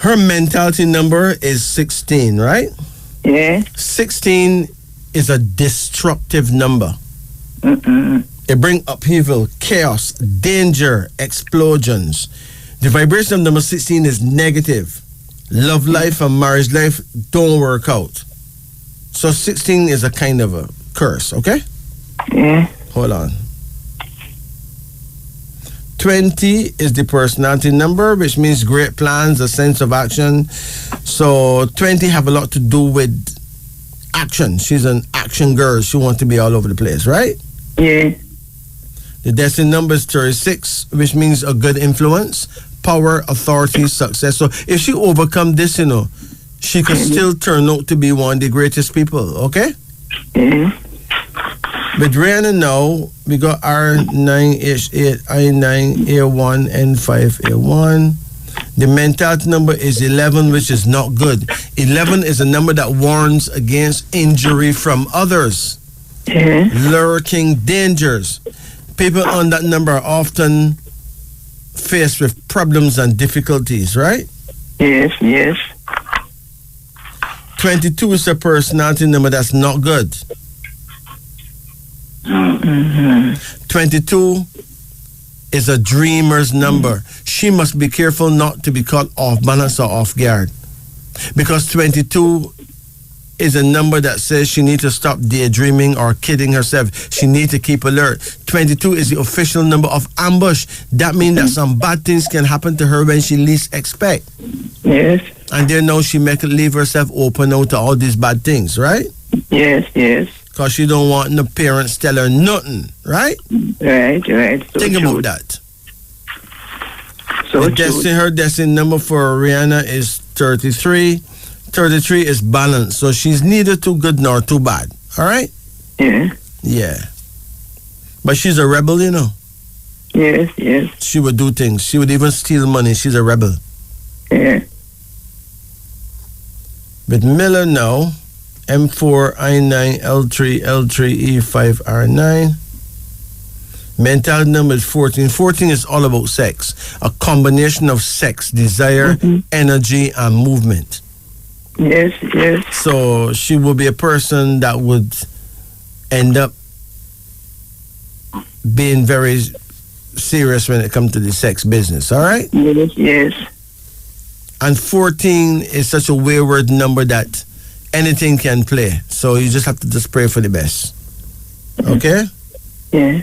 Her mentality number is 16, right? Yeah. 16 is a destructive number. It brings upheaval, chaos, danger, explosions. The vibration of number 16 is negative. Love life and marriage life don't work out. So 16 is a kind of a curse, okay? Yeah. Hold on. 20 is the personality number, which means great plans, a sense of action. So 20 have a lot to do with action. She's an action girl. She wants to be all over the place, right? Yeah. The destiny number is 36, which means a good influence, power, authority, success. So if she overcome this, she can still turn out to be one of the greatest people, okay? Mm-hmm. With Rihanna now, we got R9H8, I9, A1, N5, A1. The mentality number is 11, which is not good. 11 is a number that warns against injury from others, lurking dangers. People on that number are often faced with problems and difficulties, right? Yes, yes. 22 is a personality number that's not good. 22 is a dreamer's number. She must be careful not to be caught off balance or off guard. Because 22 is a number that says she needs to stop daydreaming or kidding herself. She needs to keep alert. 22 is the official number of ambush. That means that some bad things can happen to her when she least expect. Yes. And then now she make leave herself open out to all these bad things, right? Yes, yes. Because she don't want the parents tell her nothing, right? Right. So Think true. about that. So Her destiny number for Rihanna is 33. 33 is balance, so she's neither too good nor too bad. All right? Yeah. But she's a rebel, Yes. She would do things. She would even steal money. She's a rebel. Yeah. With Miller now, M4, I9, L3, E5, R9. Mental number is 14. 14 is all about sex. A combination of sex, desire, energy, and movement. Yes. So she will be a person that would end up being very serious when it comes to the sex business, all right? Yes. And 14 is such a wayward number that anything can play. So you just have to just pray for the best. Okay? Yeah.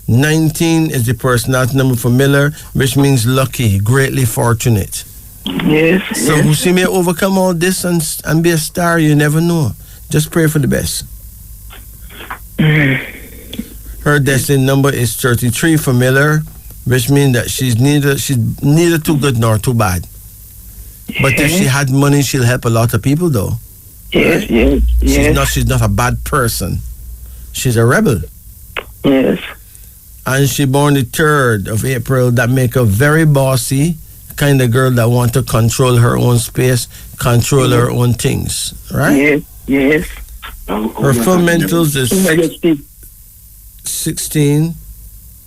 19 is the personality number for Miller, which means lucky, greatly fortunate. Yes. So she may overcome all this and be a star. You never know. Just pray for the best. Her destiny number is 33 for Miller, which means that she's neither too good nor too bad. But if she had money, she'll help a lot of people, though. Yes. She's not a bad person. She's a rebel. Yes. And she born the 3rd of April. That make her very bossy, kind of girl that want to control her own space, control her own things, right? Yes. Her full mentals is 16,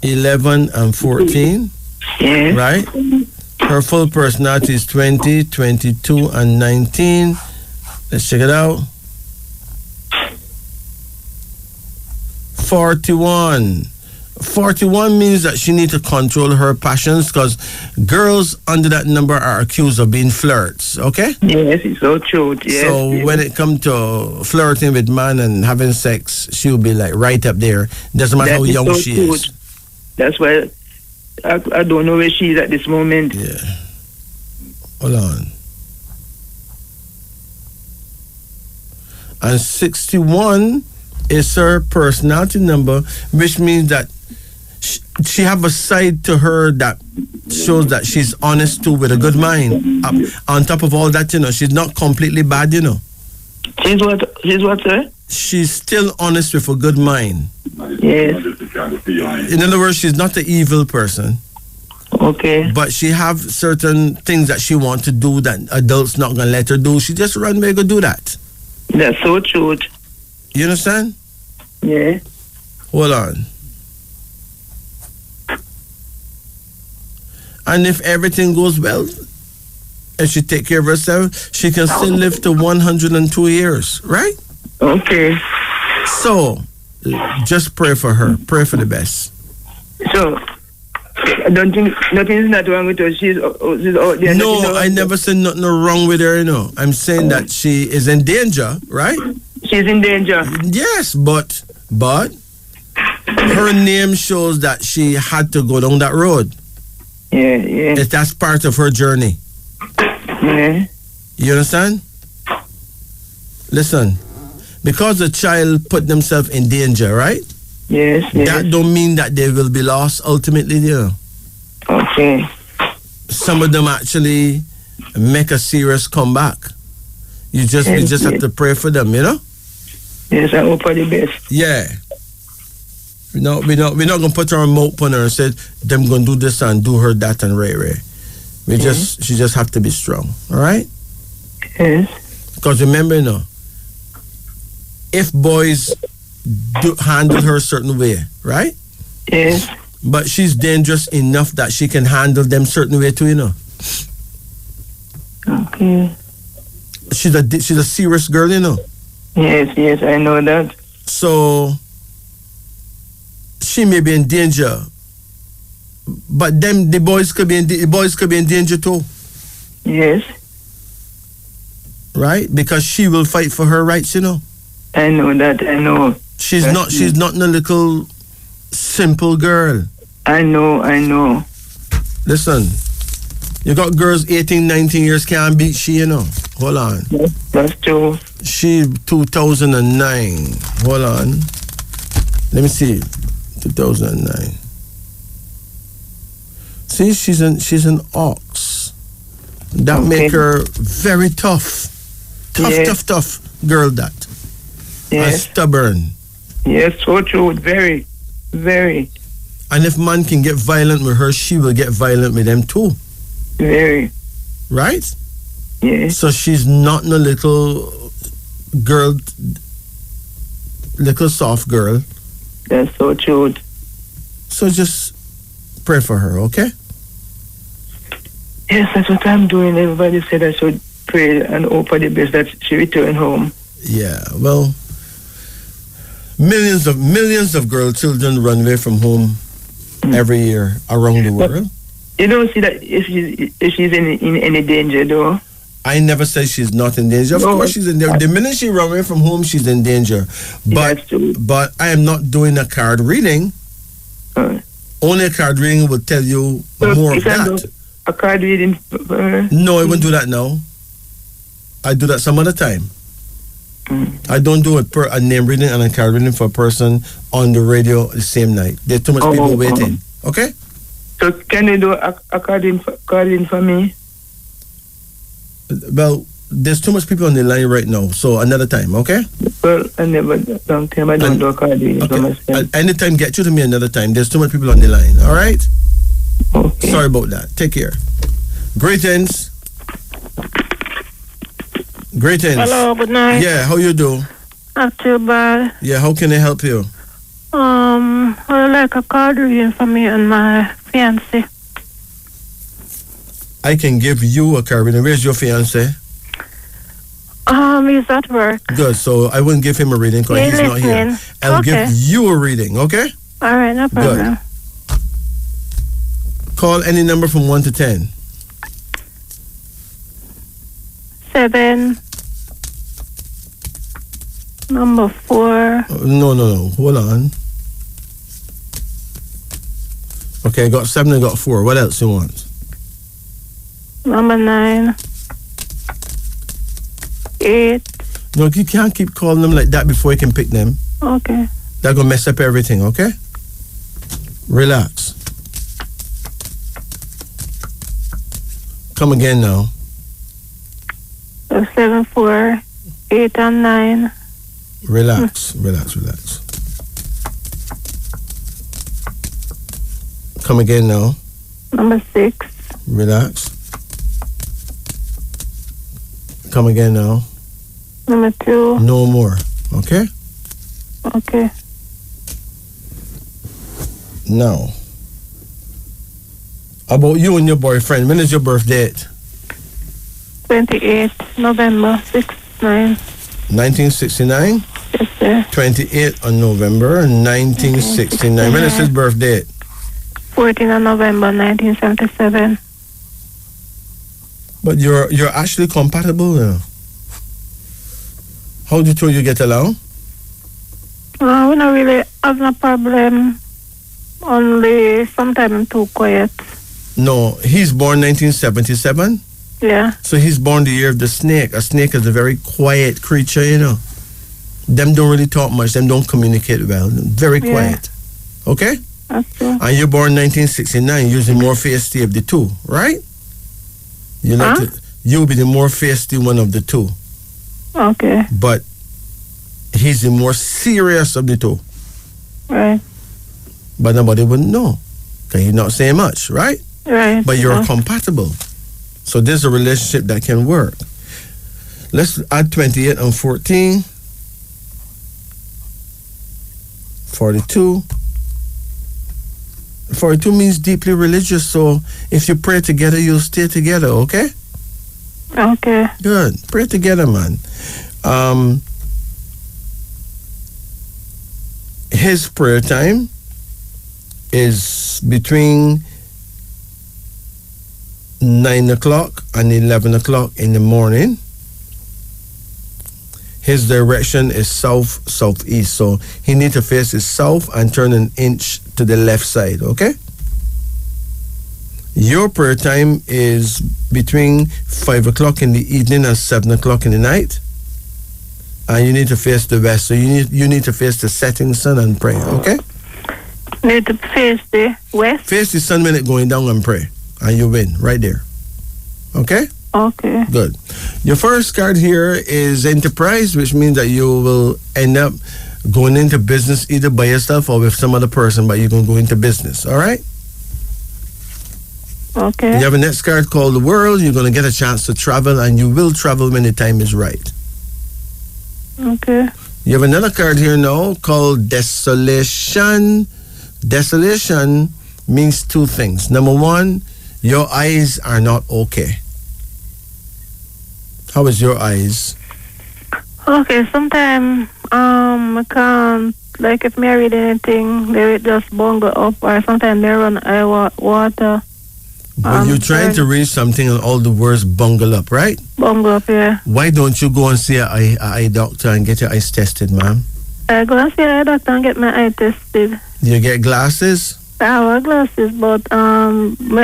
11, and 14, right? Her full personality is 20, 22, and 19. Let's check it out. 41. 41 means that she needs to control her passions, because girls under that number are accused of being flirts, okay? Yes, it's so true. Yes, so when it comes to flirting with man and having sex, she'll be like right up there. Doesn't matter how young she is. That's why I don't know where she is at this moment. Yeah. Hold on. And 61 is her personality number, which means that she have a side to her that shows that she's honest too, with a good mind. On top of all that, she's not completely bad, She's what, sir? She's still honest with a good mind. Yes. In other words, she's not an evil person. Okay. But she have certain things that she want to do that adults not gonna let her do. She just run away go do that. That's so true. You understand? Yeah. Hold on. And if everything goes well, and she take care of herself, she can still live to 102 years, right? Okay. So, just pray for her. Pray for the best. So, I don't think nothing is not wrong with her. She's out there. No, I never said nothing wrong with her, I'm saying that she is in danger, right? She's in danger. Yes, but her name shows that she had to go down that road. Yeah. That's part of her journey. Yeah. You understand? Listen, because the child put themselves in danger, right? Yes. That don't mean that they will be lost ultimately, you know. Okay. Some of them actually make a serious comeback. You just have to pray for them, you know? Yes, I hope for the best. Yeah. We're not gonna put our mouth on her and say them gonna do this and do her that and Ray. She just have to be strong. All right? Yes. Because remember, you know, if boys do handle her a certain way, right? Yes. But she's dangerous enough that she can handle them certain way too, you know. Okay. She's a serious girl, you know. Yes, I know that. So she may be in danger, but the boys could be in danger too. Yes. Right? Because she will fight for her rights, you know. I know that. I know. She's not a little simple girl. I know. Listen, you got girls 18, 19 years can't beat she, you know. Hold on. That's true. She 2009. Hold on. Let me see. 2009. See, she's an ox. That make her very tough. Tough girl that. Yes. And stubborn. Yes, so true. Very, very. And if man can get violent with her, she will get violent with them too. Very. Right? Yes. So she's not a little girl, little soft girl. That's so true. So just pray for her, okay? Yes, that's what I'm doing. Everybody said I should pray and hope for the best that she return home. Yeah, well, millions of girl children run away from home every year around the world. You don't see that if she's in any danger, though. I never said she's not in danger. Of course she's in danger. The minute she run away from home, she's in danger. But I am not doing a card reading. Only a card reading will tell you more of that. A card reading? No, I won't do that now. I do that some other time. I don't do a name reading and a card reading for a person on the radio the same night. There's too much people waiting. Okay? So can you do a card reading for me? Well, there's too much people on the line right now, so another time, okay? Well, I never long time I don't do a card reading for myself. Anytime, get you to me another time. There's too much people on the line, all right? Okay. Sorry about that. Take care. Greetings. Hello, good night. Yeah, how you do? Not too bad. Yeah, how can I help you? I like a card reading for me and my fiancé. I can give you a card reading. Where's your fiancé? He's at work. Good, so I wouldn't give him a reading because he's not here. I'll give you a reading, okay? All right, no problem. Good. Call any number from 1 to 10. 7. Number 4. No. Hold on. Okay, I got 7, I got 4. What else you want? Number 9. 8. No, you can't keep calling them like that before you can pick them. Okay. That's going to mess up everything, okay? Relax. Come again now. 7, 4, 8, and 9. Relax. Come again now. Number 6. Relax. Come again now. Number 2. No more. Okay? Okay. Now, about you and your boyfriend, when is your birth date? 28 November 69. 1969? Yes, sir. 28 on November 1969. When is his birth date? 14 of November 1977. But you're actually compatible now. How do you two you get along? We don't really have no problem. Only sometimes I'm too quiet. No, he's born 1977. Yeah. So he's born the year of the snake. A snake is a very quiet creature, you know. Them don't really talk much. Them don't communicate well. Very quiet. Okay? That's true. And you're born 1969. You're the more feisty of the two, right? You'll be the more feisty one of the two. Okay. But he's the more serious of the two. Right. But nobody wouldn't know. Because he's not saying much, right? Right. But you're compatible. So there's a relationship that can work. Let's add 28 and 14. 42. 42 means deeply religious, so if you pray together, you'll stay together, okay? Okay. Good. Pray together, man. His prayer time is between 9 o'clock and 11 o'clock in the morning. His direction is south-southeast, so he needs to face his south and turn an inch to the left side, okay? Your prayer time is between 5 o'clock in the evening and 7 o'clock in the night. And you need to face the west, so you need to face the setting sun and pray, okay? Need to face the west? Face the sun when it's going down and pray, and you win right there, okay? Okay. Good. Your first card here is enterprise, which means that you will end up going into business either by yourself or with some other person, but you're going to go into business, all right? Okay. You have a next card called the world. You're going to get a chance to travel, and you will travel when the time is right. Okay. You have another card here now called desolation. Desolation means two things. Number one, your eyes are not okay. How is your eyes? Okay, sometimes I can't, like if I read anything, they just bungle up, or sometimes they run eye water. When you're trying to read something and all the words bungle up, right? Bungle up, yeah. Why don't you go and see an eye doctor and get your eyes tested, ma'am? I go and see an eye doctor and get my eye tested. Do you get glasses? I have glasses, but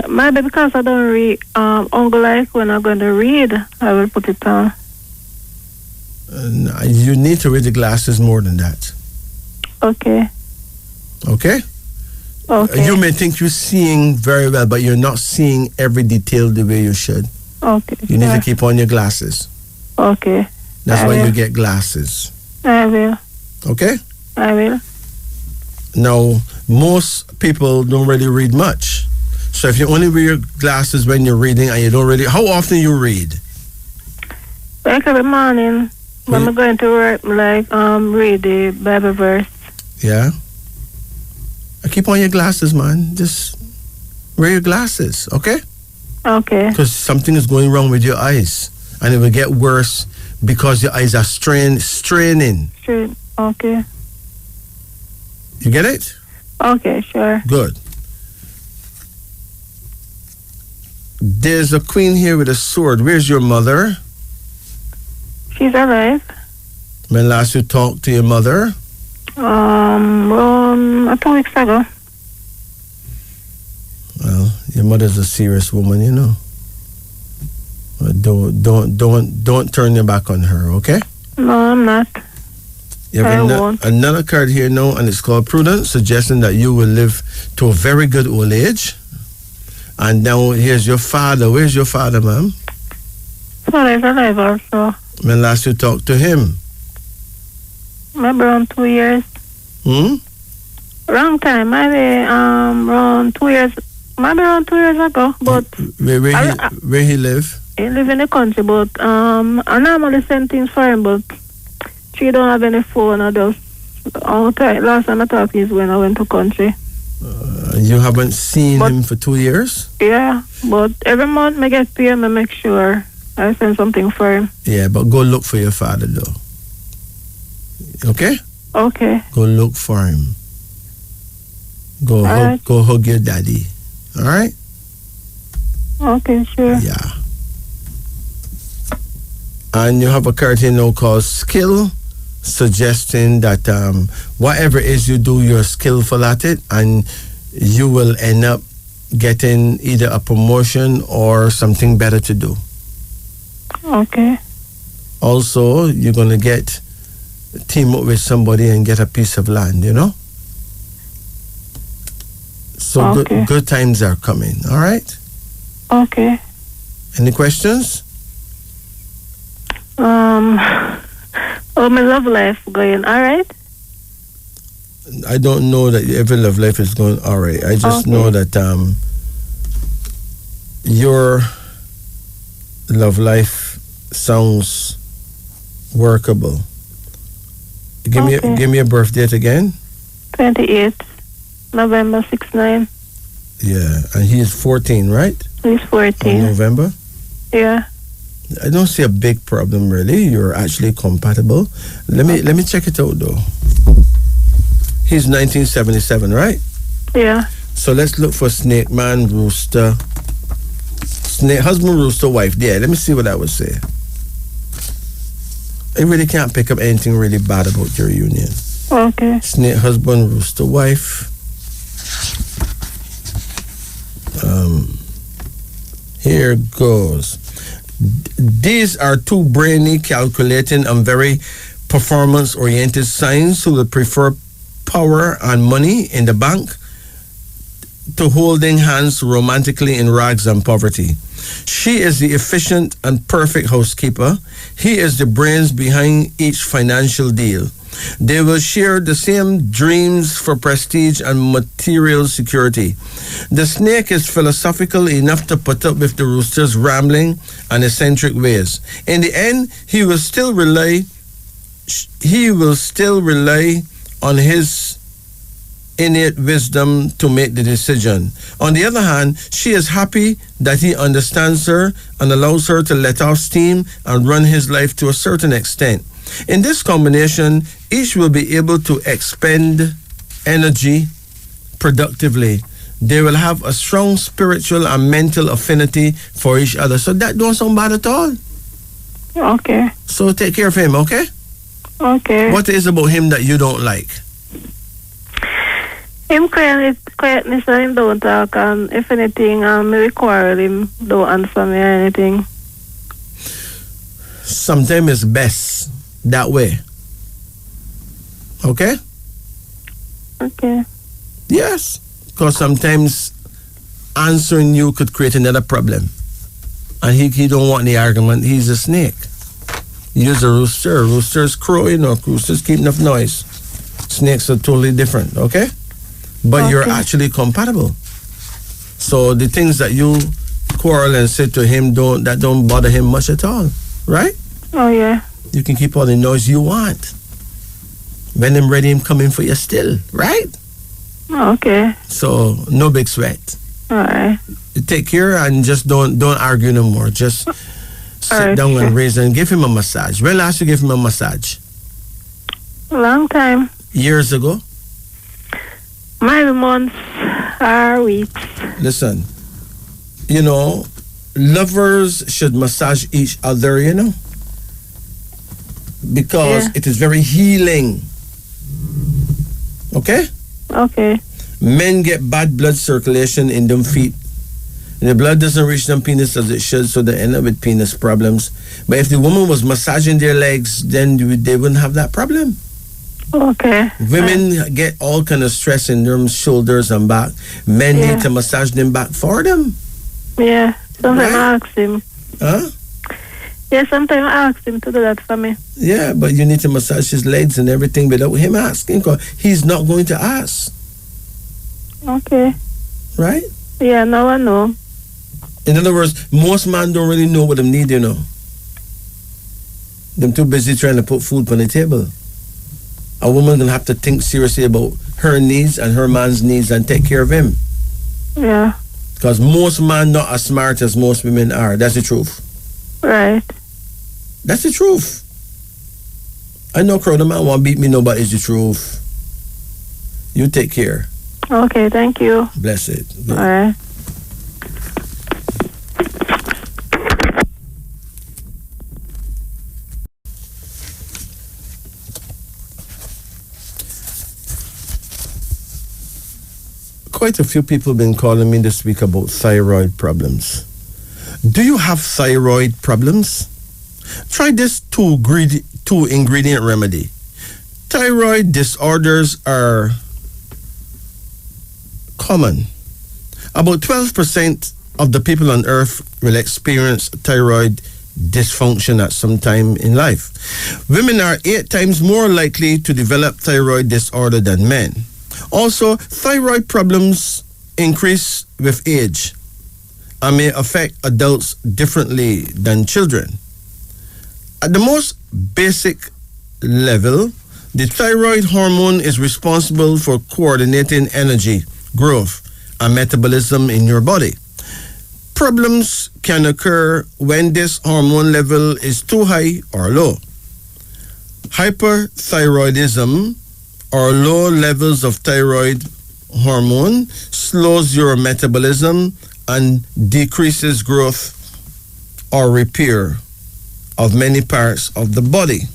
maybe because I don't read, like when I'm going to read, I will put it on. You need to read the glasses more than that. Okay. Okay? Okay. You may think you're seeing very well, but you're not seeing every detail the way you should. Okay. You need to keep on your glasses. Okay. That's I why will. you get glasses. I will. Okay? I will. Now, most people don't really read much. So if you only wear your glasses when you're reading and you don't really... How often you read? Like every morning, when I'm going to work, read the Bible verse. Yeah? Keep on your glasses, man. Just wear your glasses, okay? Okay. Because something is going wrong with your eyes. And it will get worse because your eyes are straining. Sure. Okay. You get it? Okay, sure. Good. There's a queen here with a sword. Where's your mother? She's alive. When last you talked to your mother? 2 weeks ago. Well, your mother's a serious woman, you know. But don't turn your back on her, okay? No, I'm not. You have another card here now, and it's called Prudence, suggesting that you will live to a very good old age. And now here's your father. Where's your father, ma'am? Father is alive also. When last you talked to him? Maybe around 2 years. Wrong time. Maybe around 2 years. Maybe around 2 years ago. But where he live? He live in the country, but I normally send things for him, but she don't have any phone. I just last time I talked is when I went to country. You haven't seen him for 2 years? Yeah, but every month I get paid, I make sure I send something for him. Yeah, but go look for your father though. Okay? Okay. Go look for him. Go hug your daddy. All right? Okay, sure. Yeah. And you have a card here now called skill. suggesting that whatever it is you do, you're skillful at it, and you will end up getting either a promotion or something better to do. Okay. Also, you're going to team up with somebody and get a piece of land, you know? So Okay. good times are coming, all right? Okay. Any questions? Oh, my love life going all right? I don't know that every love life is going all right. I just Okay. know that your love life sounds workable. Give me a birth date again. 28th November 69. Yeah, and he is 14, right? He's In 14. November. Yeah. I don't see a big problem really. You're actually compatible. Let me check it out though. He's 1977, right? Yeah. So let's look for snake man, rooster, snake husband, rooster, wife. Yeah, let me see what I would say. I really can't pick up anything really bad about your union. Okay. Snake husband, rooster, wife. Here goes. These are two brainy, calculating, and very performance-oriented signs who will prefer power and money in the bank to holding hands romantically in rags and poverty. She is the efficient and perfect housekeeper. He is the brains behind each financial deal. They will share the same dreams for prestige and material security. The snake is philosophical enough to put up with the rooster's rambling and eccentric ways. In the end, he will still rely on his innate wisdom to make the decision. On the other hand, she is happy that he understands her and allows her to let off steam and run his life to a certain extent. In this combination, each will be able to expend energy productively. They will have a strong spiritual and mental affinity for each other. So that don't sound bad at all. Okay. So take care of him, okay? Okay. What is about him that you don't like? Him quietness and him don't talk, and if anything, maybe quarrel him, don't answer me or anything. Sometimes it's best that way. Okay? Okay. Yes. Because sometimes answering you could create another problem. And he don't want the argument. He's a snake. Use a rooster. Roosters crow, roosters keep enough noise. Snakes are totally different, okay? But you're actually compatible. So the things that you quarrel and say to him don't bother him much at all, right? Oh, yeah. You can keep all the noise you want. When I'm ready, I'm coming for you still, right? Okay. So no big sweat. All right. Take care and just don't argue no more. Just sit down and raise and give him a massage. When last you gave him a massage? A long time. Years ago? Maybe months or weeks. Listen, lovers should massage each other, because it is very healing. Okay? Okay. Men get bad blood circulation in them feet. And the blood doesn't reach them penis as it should, so they end up with penis problems. But if the woman was massaging their legs, then they wouldn't have that problem. Okay. Women get all kind of stress in their shoulders and back. Men need to massage them back for them. Yeah. Sometimes I ask him. Huh? Yeah, sometimes I ask him to do that for me. Yeah, but you need to massage his legs and everything without him asking, because he's not going to ask. Okay. Right? Yeah, now I know. In other words, most men don't really know what they need, Them too busy trying to put food on the table. A woman gonna have to think seriously about her needs and her man's needs and take care of him. Yeah. Because most men not as smart as most women are. That's the truth. Right. That's the truth. I know crowd of man won't beat me, no, but it's the truth. You take care. Okay, thank you. Bless it. All right. Quite a few people have been calling me this week about thyroid problems. Do you have thyroid problems? Try this two ingredient remedy. Thyroid disorders are common. About 12% of the people on earth will experience thyroid dysfunction at some time in life. Women are 8 times more likely to develop thyroid disorder than men. Also, thyroid problems increase with age and may affect adults differently than children. At the most basic level, the thyroid hormone is responsible for coordinating energy, growth, and metabolism in your body. Problems can occur when this hormone level is too high or low. Hyperthyroidism or low levels of thyroid hormone slows your metabolism and decreases growth or repair of many parts of the body.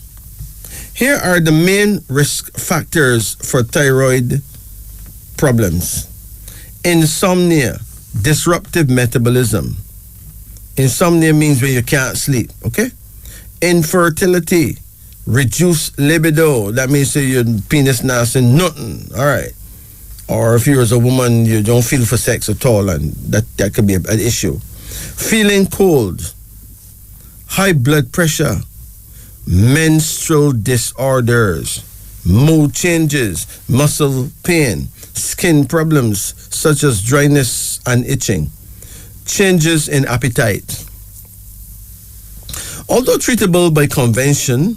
Here are the main risk factors for thyroid problems. Insomnia, disruptive metabolism. Insomnia means when you can't sleep, okay? Infertility, reduced libido. That means that your penis not saying nothing, all right? Or if you're as a woman, you don't feel for sex at all, and that could be an issue. Feeling cold, high blood pressure, menstrual disorders, mood changes, muscle pain, skin problems such as dryness and itching, changes in appetite. Although treatable by conventional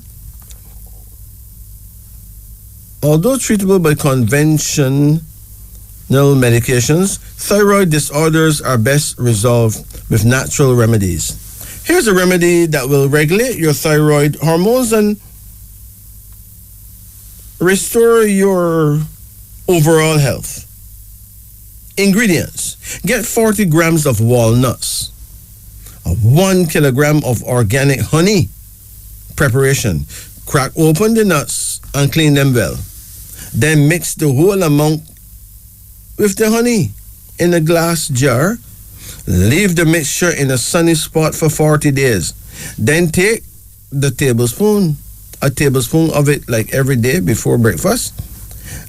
medications, thyroid disorders are best resolved with natural remedies. Here's a remedy that will regulate your thyroid hormones and restore your overall health. Ingredients: get 40 grams of walnuts, 1 kilogram of organic honey. Preparation: crack open the nuts and clean them well. Then mix the whole amount with the honey in a glass jar. Leave the mixture in a sunny spot for 40 days. Then take a tablespoon of it like every day before breakfast.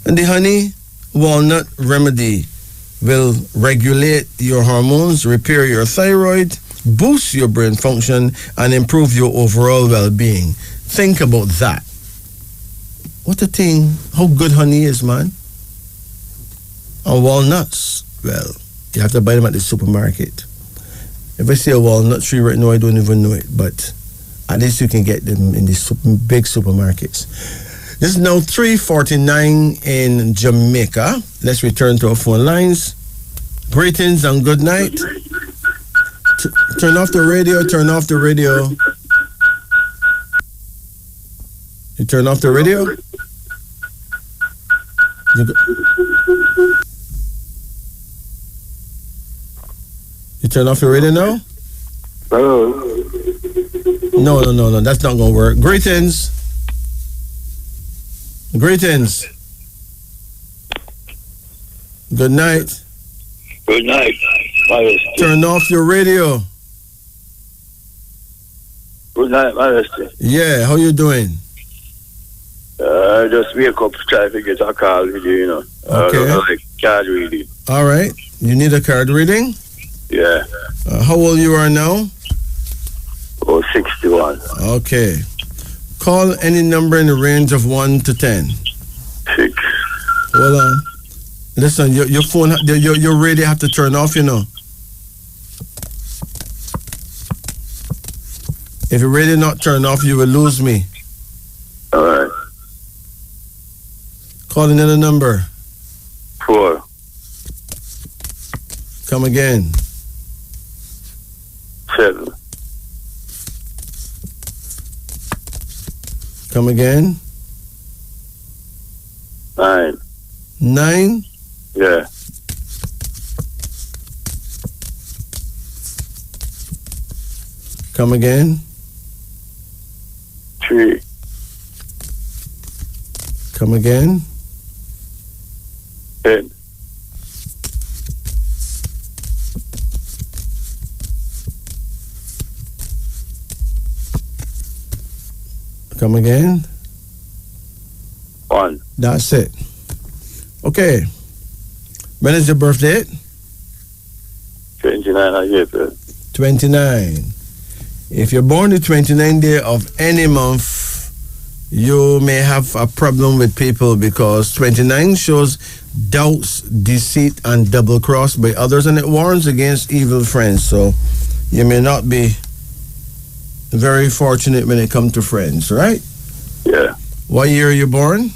And the honey walnut remedy will regulate your hormones, repair your thyroid, boost your brain function, and improve your overall well-being. Think about that. What a thing. How good honey is, man. And walnuts, well, you have to buy them at the supermarket. If I see a walnut tree right now, I don't even know it, but at least you can get them in the big supermarkets. This is now 3:49 in Jamaica. Let's return to our phone lines. Greetings and good night. Turn off the radio, turn off the radio. You turn off the radio? You turn off your radio now? Hello. No, that's not going to work. Greetings. Good night. Good night. Turn off your radio. Good night, Majesty. Yeah, how you doing? I just wake up, try to get a card with you, you know. Okay. Like card reading. All right. You need a card reading? Yeah. How old you are now? 61. Okay. Call any number in the range of 1 to 10. 6. Hold on. Listen, your phone, your radio have to turn off, you know. If your radio not turn off, you will lose me. All right. Call another number. 4. Come again. 7. Come again. 9. 9. Yeah. Come again. 3. Come again. 10. Come again? 1. That's it. Okay. When is your birthday? 29 of April. 29. If you're born the 29th day of any month, you may have a problem with people because 29 shows doubts, deceit, and double cross by others, and it warns against evil friends. So you may not be very fortunate when it comes to friends, right? Yeah. What year are you born?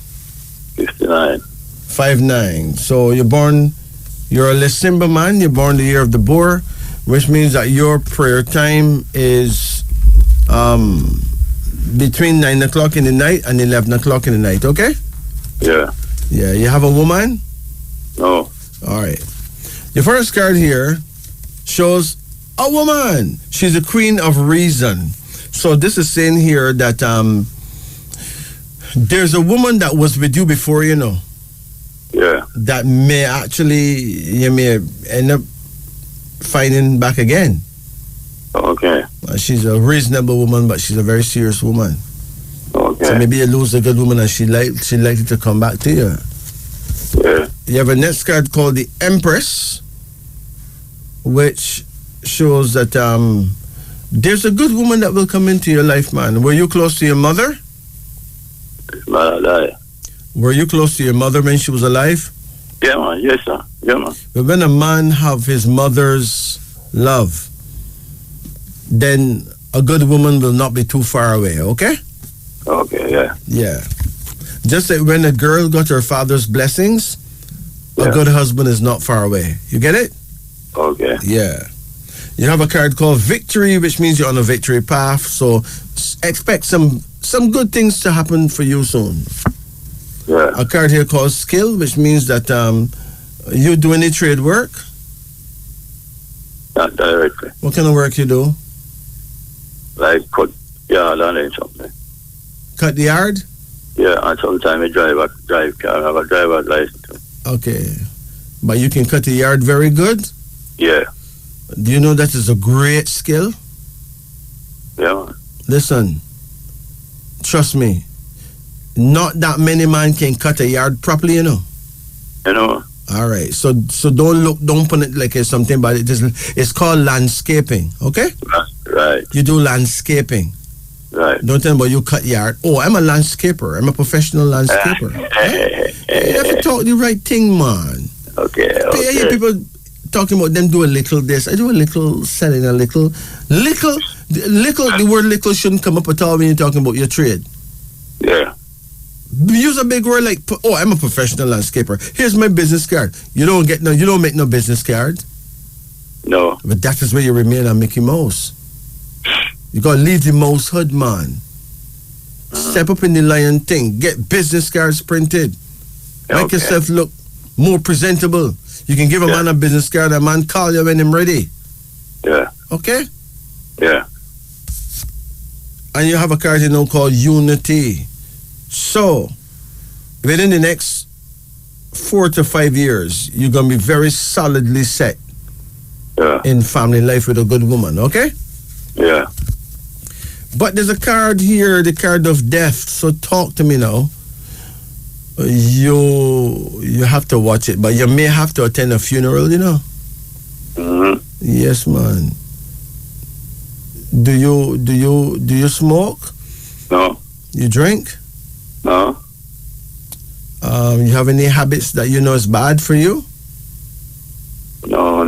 59. 59. So you're a December man, you're born the year of the boar, which means that your prayer time is between 9 o'clock in the night and 11 o'clock in the night, okay? Yeah. Yeah, you have a woman? No. All right. The first card here shows a woman. She's the queen of reason. So this is saying here that there's a woman that was with you before, you know. Yeah. That may actually, you may end up finding back again. Okay. She's a reasonable woman, but she's a very serious woman. Okay. So maybe you lose a good woman and she likely to come back to you. Yeah. You have a next card called the Empress, which shows that there's a good woman that will come into your life, man. Were you close to your mother? Man, I Were you close to your mother when she was alive? Yeah, man. Yes, sir. Yeah, man. But when a man have his mother's love, then a good woman will not be too far away, okay? Okay, yeah. Yeah. Just like when a girl got her father's blessings, a good husband is not far away. You get it? Okay. Yeah. You have a card called Victory, which means you're on a victory path. So expect some good things to happen for you soon. Yeah. A card here called Skill, which means that you do any trade work? Not directly. What kind of work you do? Like cut yard and something. Cut the yard? Yeah, and sometimes I drive car. I have a driver's license. Okay. But you can cut the yard very good? Yeah. Do you know that is a great skill? Yeah, man. Listen, trust me, not that many man can cut a yard properly, you know. You know? All right. So don't put it like it's something, but it's called landscaping, okay? Right. You do landscaping. Right. Don't tell me about you cut yard. Oh, I'm a landscaper. I'm a professional landscaper. You have to talk the right thing, man. Okay. I hear people talking about them do a little this. I do a little selling a little. The word little shouldn't come up at all when you're talking about your trade. Yeah. Use a big word like, oh, I'm a professional landscaper. Here's my business card. You don't make no business card. No. But that is where you remain a Mickey Mouse. You gotta leave the mouse hood, man. Step up in the lion thing. Get business cards printed. Make yourself look more presentable. You can give a man a business card, a man call you when I'm ready. Yeah. Okay? Yeah. And you have a card called Unity. So, within the next 4 to 5 years, you're gonna be very solidly set in family life with a good woman, okay? Yeah. But there's a card here, the card of death. So talk to me now. You have to watch it, but you may have to attend a funeral, you know. Mm-hmm. Yes, man. Do you smoke? No. You drink? No. You have any habits that you know is bad for you? No.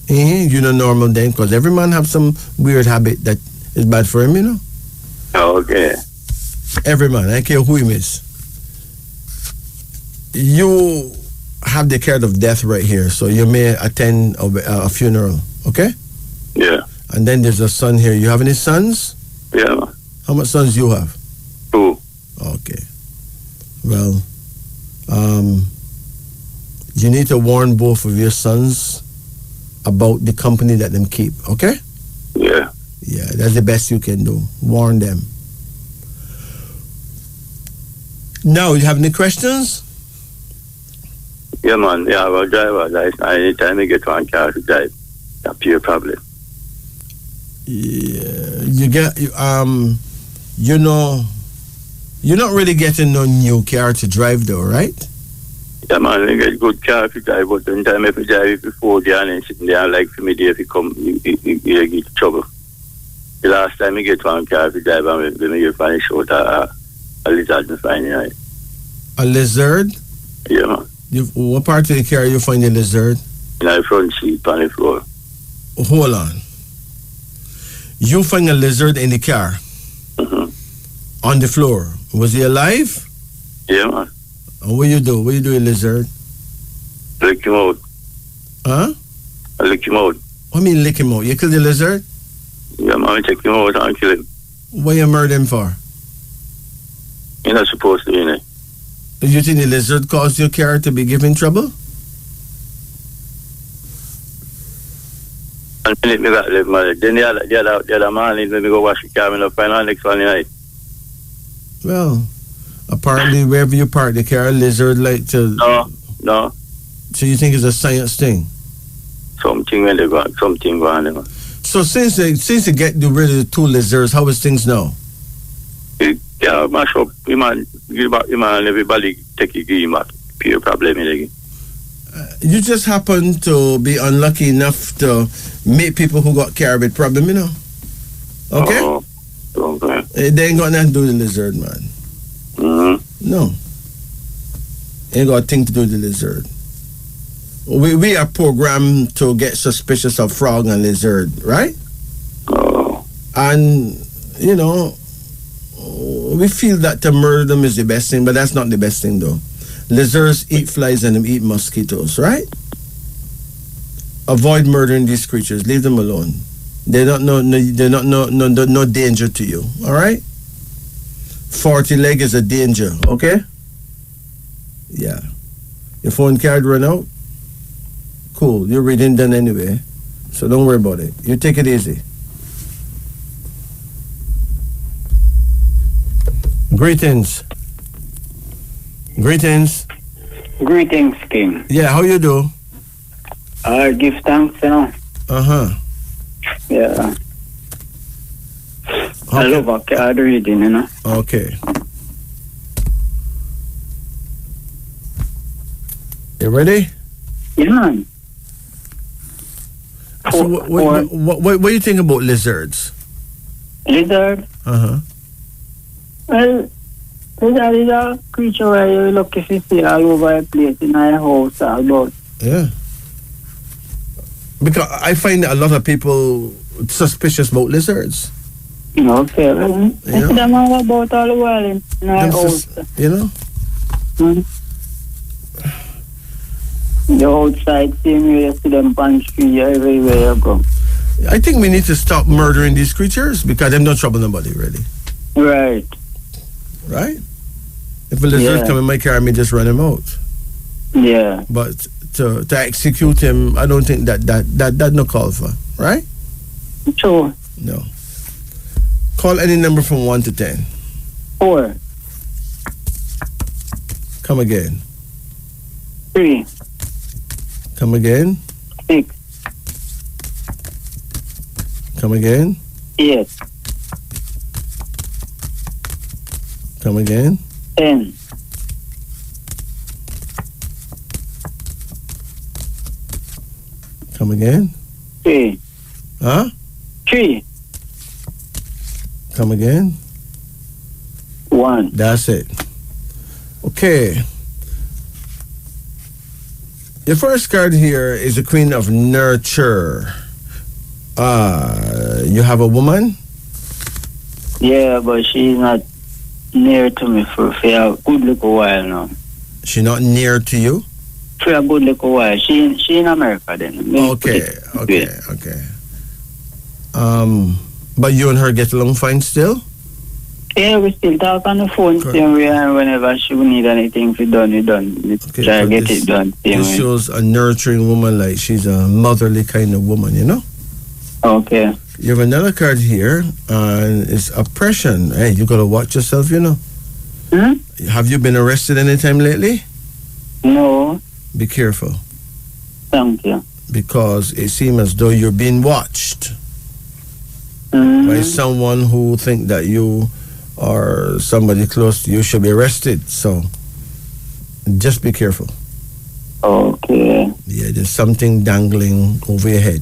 You know normal then, because every man have some weird habit that is bad for him, you know. Okay. Every man, I don't care who he is. You have the card of death right here, so you may attend a funeral, okay? Yeah. And then there's a son here. You have any sons? Yeah. How much sons do you have? 2. Okay. Well, you need to warn both of your sons about the company that them keep, okay? Yeah. Yeah, that's the best you can do. Warn them. Now, you have any questions? Yeah, man. Yeah, I have a driver's license. Anytime I get one car to drive, that's your problem. Yeah, you know, You're not really getting no new car to drive though, right? Yeah, man, I get good car if you drive, but one time if you drive it before the and sitting there like for me there if you come, you get trouble. The last time you get one car if you drive and when you find out a lizard to find right. A lizard? Yeah, man. What part of the car you find a lizard? In the front seat on the floor. Hold on. You find a lizard in the car? On the floor. Was he alive? Yeah, man. And what you do? What you do, lizard? Lick him out. Huh? I lick him out. What do you mean lick him out? You kill the lizard? Yeah, man, I take him out and kill him. What you murder him for? You're not supposed to, you know. You think the lizard caused your car to be giving trouble? And then me got left, man. Then the other morning, when me go wash the car, me no find out next one night. Well, apparently wherever you park the car, lizard like to... No. So you think it's a science thing? Something when they go, something going on. So since they get rid of the two lizards, how is things now? Yeah, mash up. Man, everybody take a game at pure problem again. You just happen to be unlucky enough to meet people who got car with problem, you know? Okay? Okay. They ain't got nothing to do with the lizard, man. Mm-hmm. No. Ain't got a thing to do with the lizard. We are programmed to get suspicious of frog and lizard, right? Oh. And, you know, we feel that to murder them is the best thing, but that's not the best thing, though. Lizards eat flies and them eat mosquitoes, right? Avoid murdering these creatures. Leave them alone. They're not no danger to you, all right? 40 leg is a danger, okay? Yeah. Your phone card run out? Cool. Your reading done anyway, so don't worry about it. You take it easy. Greetings. Greetings, King. Yeah, how you do? I give thanks, you know. Uh-huh. Yeah. Okay. I love a card reading, you know. Okay. You ready? Yeah, man. So what do you think about lizards? Lizard? Uh-huh. Well, lizard is a creature where you look if you see all over the place in our house or about. Yeah. Because I find a lot of people suspicious about lizards. Okay, well, I see them all about all the while in our house. You know? Mm-hmm. The outside, same way you see them on the street everywhere you go. I think we need to stop murdering these creatures because they're not trouble nobody, really. Right. Right? If a lizard come in my car, I may just run him out. Yeah. But to execute him, I don't think that no call for, right? Sure. No. Call any number from 1 to 10. 4. Come again. 3. Come again. 6. Come again. 8. Come again. 10. Come again. 3. Huh? 3. Come again. 1. That's it. Okay. Your first card here is the Queen of Nurture. You have a woman? Yeah, but she's not near to me for a good little while now. She's not near to you? For a good little while. She in America then. Okay. But you and her get along fine still? Yeah, we still talk on the phone same way, and whenever she need anything to done, we done. Okay, try to get it done. This shows a nurturing woman, like she's a motherly kind of woman, you know? Okay. You have another card here, and it's oppression. Hey, you gotta watch yourself, you know? Have you been arrested anytime lately? No. Be careful. Thank you. Because it seems as though you're being watched by someone who think that you or somebody close to you should be arrested. So just be careful. Okay. Yeah, there's something dangling over your head.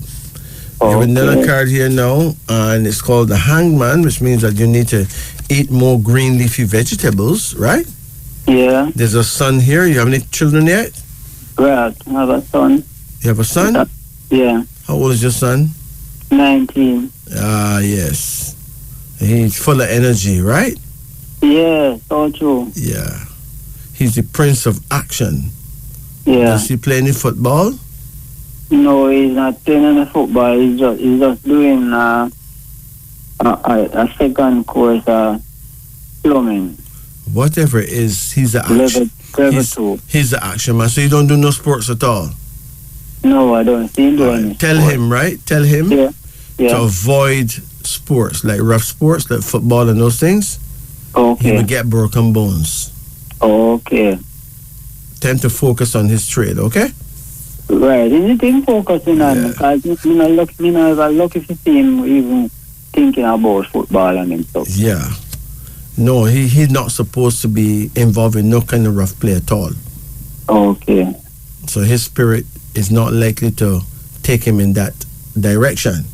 You have another card here now, and it's called the Hangman, which means that you need to eat more green leafy vegetables, right? Yeah. There's a son here. You have any children yet? Right. I have a son. You have a son? Yeah. How old is your son? 19. Ah, yes. He's full of energy, right? Yeah, so true. Yeah. He's the prince of action. Yeah. Does he play any football? No, he's not playing any football. He's just doing a second course plumbing. Whatever it is, he's the action. Level 2. He's the action man. So you don't do no sports at all? No, I don't see him doing it. Tell him, right? Tell him to avoid sports, like rough sports, like football and those things. Okay. He will get broken bones. Okay. Time to focus on his trade, okay? Right. Anything focusing on because me not lucky to see him even thinking about football and stuff. Yeah. No, he's not supposed to be involved in no kind of rough play at all. Okay. So his spirit is not likely to take him in that direction.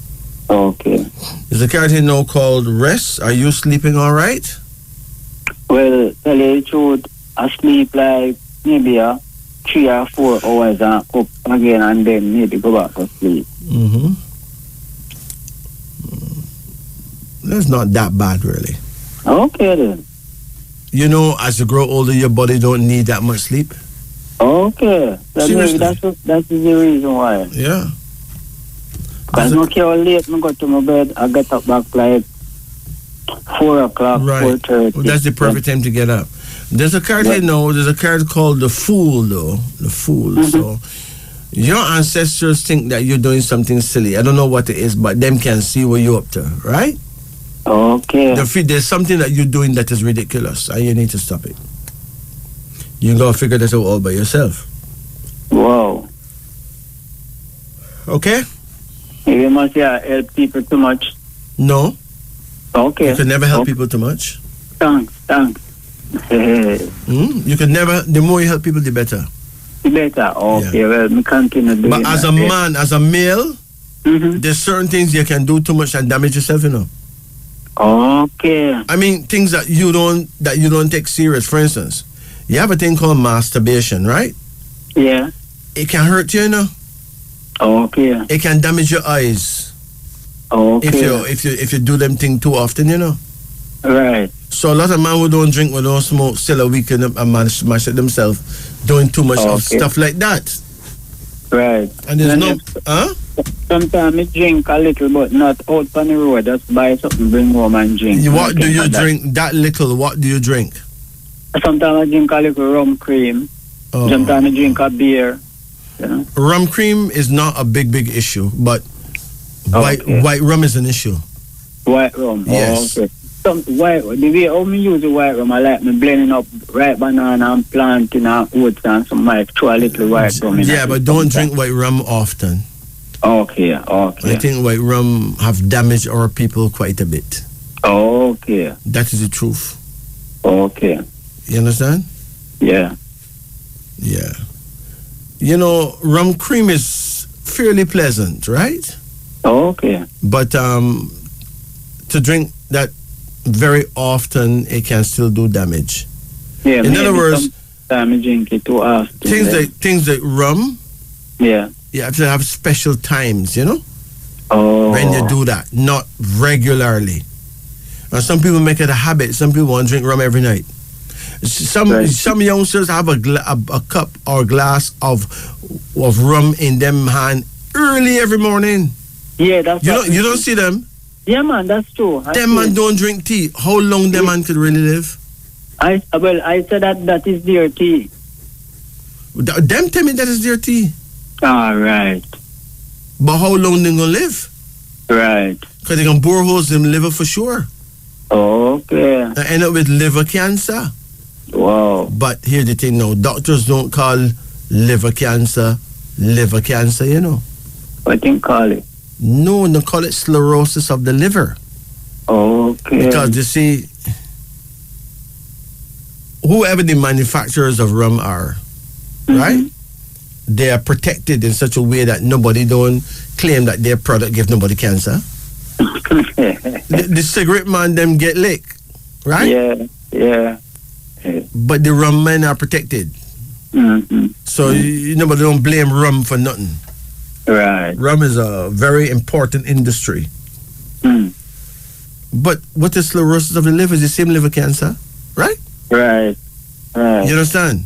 Okay. There's a card here now called Rest. Are you sleeping all right? Well, tell you the truth, I sleep like maybe 3 or 4 hours and up again and then maybe go back to sleep. Mm-hmm. That's not that bad, really. Okay, then. You know, as you grow older, your body don't need that much sleep. Okay. Maybe that's the reason why. Yeah. Because I care how late I go to my bed, I get up back like 4 o'clock, right. 4:30. Well, that's the perfect time to get up. There's a card here now. There's a card called the Fool, though. The Fool. Mm-hmm. So your ancestors think that you're doing something silly. I don't know what it is, but them can see what you're up to, right? Okay. There's something that you're doing that is ridiculous, and you need to stop it. You gotta figure that out all by yourself. Wow. Okay? You must help people too much. No. Okay. You can never help people too much. Thanks. You can never. The more you help people, the better. The better. Okay. Well, me continue doing. But as a man, as a male, there's certain things you can do too much and damage yourself. You know. Okay. I mean, things that you don't take serious. For instance, you have a thing called masturbation, right? Yeah. It can hurt you, you know. Okay. It can damage your eyes. Okay. If you do them thing too often, you know. Right. So a lot of men who don't drink, who don't smoke, still a weekend and mash it themselves, doing too much of stuff like that. Right. And there's sometimes I drink a little, but not out on the road. Just buy something, bring home and drink. What do you drink? That little, what do you drink? Sometimes I drink a little rum cream. Sometimes I drink a beer. You know? Rum cream is not a big issue, but white rum is an issue. White rum? Yes. Okay. The way how me use the white rum, I like me blending up ripe banana and plantain and oats and some like throw a little white rum in. Yeah, but don't drink white rum often. Okay. I think white rum have damaged our people quite a bit. Okay. That is the truth. Okay. You understand? Yeah. Yeah. You know, rum cream is fairly pleasant, right? Okay. But to drink that very often, it can still do damage. Yeah. In other words, sometimes drink it too often. Things like rum. Yeah. You have to have special times, you know? Oh. When you do that, not regularly. And some people make it a habit. Some people want to drink rum every night. Some youngsters have a cup or glass of rum in them hand early every morning. Yeah, that's you don't see them. Yeah, man, that's true. Them man don't drink tea. How long them man could really live? I said that is their tea. Them tell me that is their tea. All right. But how long they gonna live? Right. Because they can bore holes in liver for sure. Okay. And end up with liver cancer. Wow. But here's the thing now, doctors don't call liver cancer, you know. What do you call it? No, they call it sclerosis of the liver. Okay. Because you see, whoever the manufacturers of rum are, right? They are protected in such a way that nobody don't claim that their product gives nobody cancer. the cigarette man them get licked, right? Yeah. But the rum men are protected. So you nobody don't blame rum for nothing. Right. Rum is a very important industry. But what is cirrhosis of the liver is the same liver cancer, right? Right. You understand?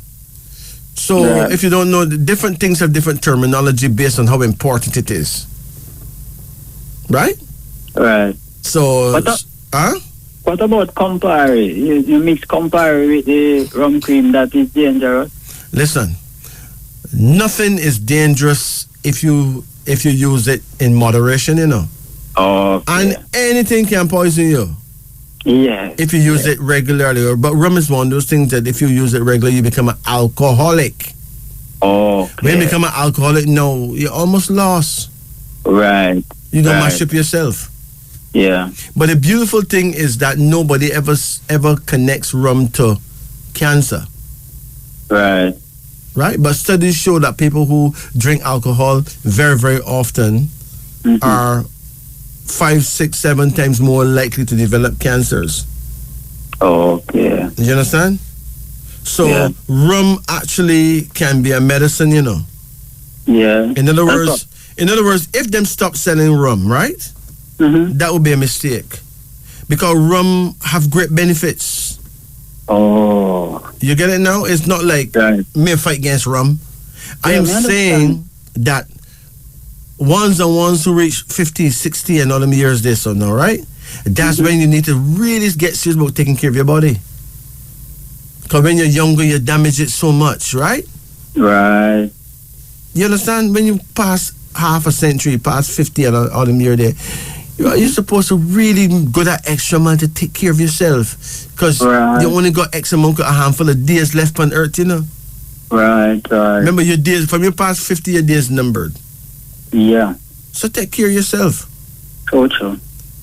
So if you don't know, the different things have different terminology based on how important it is. Right? Right. So, what about Campari? You mix Campari with the rum cream, that is dangerous? Listen, nothing is dangerous if you use it in moderation, you know. And anything can poison you. Yeah. If you use it regularly. But rum is one of those things that if you use it regularly, you become an alcoholic. When you become an alcoholic, no, you're almost lost. Right. You don't mash up yourself. Yeah. But the beautiful thing is that nobody ever connects rum to cancer. Right. Right? But studies show that people who drink alcohol very, very often are 5, 6, 7 times more likely to develop cancers. Okay. You understand? So rum actually can be a medicine, you know. Yeah. In other words, if them stop selling rum, right? That would be a mistake. Because rum have great benefits. You get it now? It's not like me fight against rum. I am saying that ones who reach 50, 60 and all them years this or no, right? That's when you need to really get serious about taking care of your body. Because when you're younger, you damage it so much, right? Right. You understand? When you pass half a century, past 50 and all them years there, you're supposed to really go that extra man to take care of yourself. Because you only got X amount, a handful of days left on earth, you know? Right. Remember, your days, from your past 50, your days numbered. Yeah. So take care of yourself. True.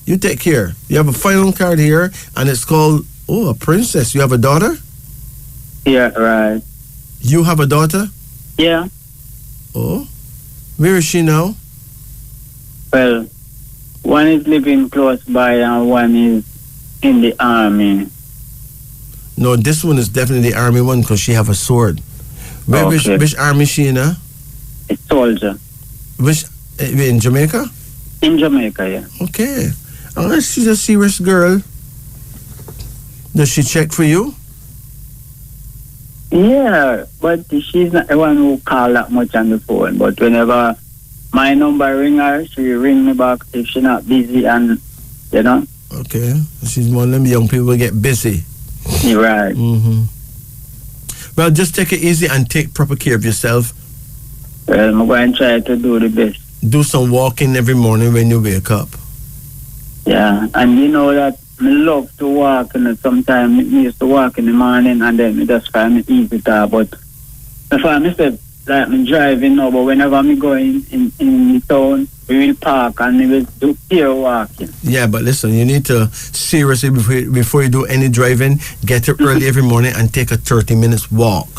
You take care. You have a final card here, and it's called, a princess. You have a daughter? Yeah, right. You have a daughter? Yeah. Oh. Where is she now? Well, one is living close by and one is in the army. No, this one is definitely the army one because she have a sword. Which army is she in, huh? A soldier. Which, in Jamaica? In Jamaica, yeah. Okay. Unless she's a serious girl. Does she check for you? Yeah, but she's not the one who call that much on the phone. But whenever my number ring her, she ring me back if she's not busy and, you know. Okay. She's one of them young people who get busy. You're right. Well, just take it easy and take proper care of yourself. Well, I'm going to try to do the best. Do some walking every morning when you wake up. Yeah, and you know that I love to walk, and sometimes I used to walk in the morning and then I just find it easy to, but if I'm driving now, but whenever I'm going in the town, we will park and we will do here walking. Yeah, but listen, you need to seriously, before you do any driving, get up early every morning and take a 30 minutes walk.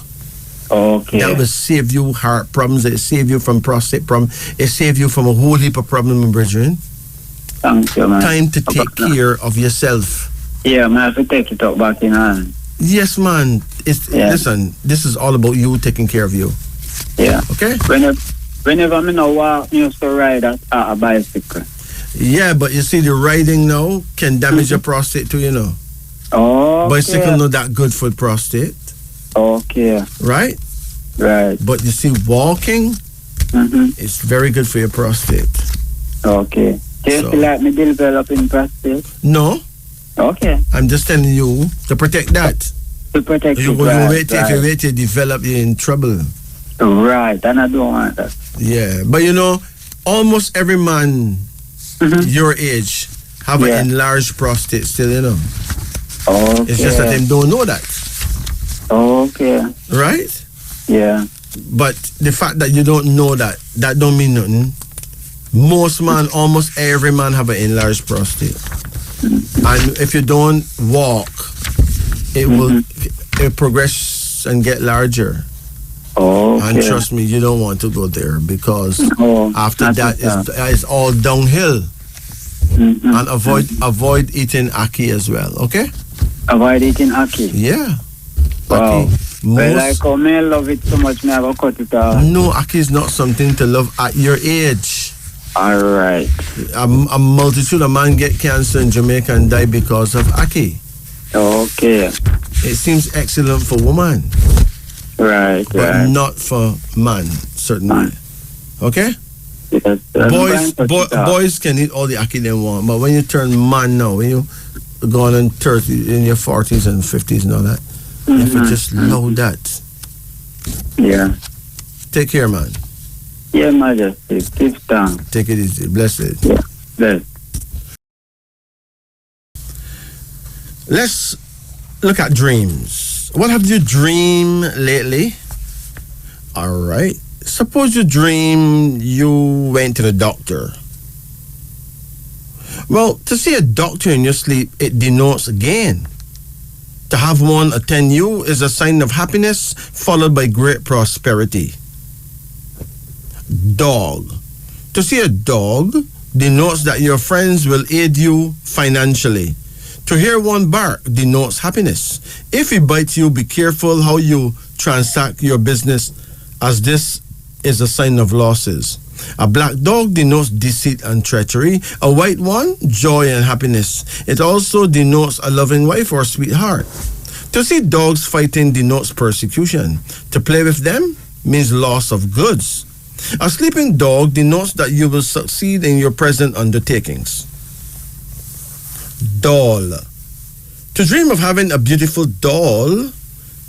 Okay. That will save you heart problems, it save you from prostate problems, it save you from a whole heap of problems, my brethren. Thank you, man. Time to take care of yourself. Yeah, man, I have to take it up back in hand. Yes, man. Listen, this is all about you taking care of you. Yeah. Okay? Whenever I walk, I used to ride a bicycle. Yeah, but you see, the riding now can damage your prostate too, you know. Oh. Bicycle not that good for prostate. Okay. Right? Right. But you see, walking, it's very good for your prostate. Okay. Do you feel like me developing prostate? No. Okay. I'm just telling you to protect that. To protect you. If you wait to develop, you're in trouble. Right, and I don't want that. Yeah, but you know, almost every man your age have an enlarged prostate still, you know. Okay. It's just that they don't know that. Okay. Right? Yeah. But the fact that you don't know that don't mean nothing. Most man, almost every man have an enlarged prostate. And if you don't walk, it will it progress and get larger. Oh, okay. And trust me, you don't want to go there because after that's that it's all downhill. And avoid eating ackee as well, okay? Avoid eating ackee? Yeah. Wow. Ackee. Well, I love it so much, I will cut it off. No, ackee is not something to love at your age. All right. A multitude of men get cancer in Jamaica and die because of ackee. Okay. It seems excellent for women. Right, but not for man, certainly. Okay? Yes, boys can eat all the ackee they want, but when you turn man now, when you go on in 30s, in your 40s and 50s and all that, if you just load that. Yeah. Take care, man. Yeah, Majesty. Keep down. Take it easy. Blessed. Yeah. Blessed. Let's look at dreams. What have you dreamed lately? All right. Suppose you dream you went to the doctor. Well, to see a doctor in your sleep, it denotes gain. To have one attend you is a sign of happiness followed by great prosperity. Dog. To see a dog denotes that your friends will aid you financially. To hear one bark denotes happiness. If he bites you, be careful how you transact your business, as this is a sign of losses. A black dog denotes deceit and treachery. A white one, joy and happiness. It also denotes a loving wife or sweetheart. To see dogs fighting denotes persecution. To play with them means loss of goods. A sleeping dog denotes that you will succeed in your present undertakings. Doll. To dream of having a beautiful doll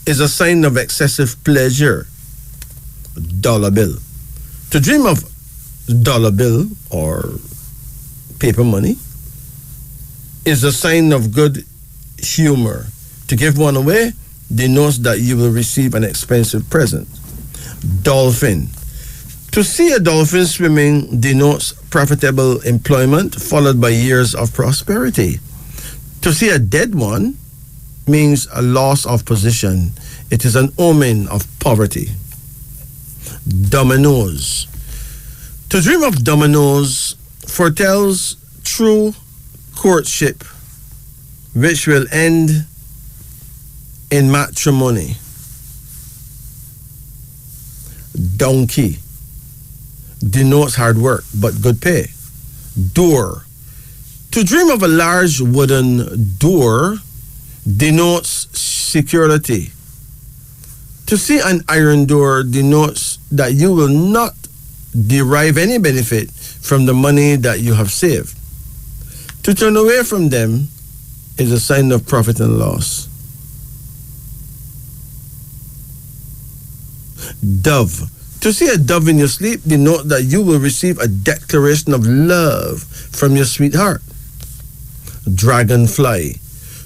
is a sign of excessive pleasure. Dollar bill. To dream of dollar bill or paper money is a sign of good humor. To give one away denotes that you will receive an expensive present. Dolphin. To see a dolphin swimming denotes profitable employment followed by years of prosperity. To see a dead one means a loss of position. It is an omen of poverty. Dominoes. To dream of dominoes foretells true courtship, which will end in matrimony. Donkey denotes hard work but good pay. Door. To dream of a large wooden door denotes security. To see an iron door denotes that you will not derive any benefit from the money that you have saved. To turn away from them is a sign of profit and loss. Dove. To see a dove in your sleep denotes that you will receive a declaration of love from your sweetheart. Dragonfly.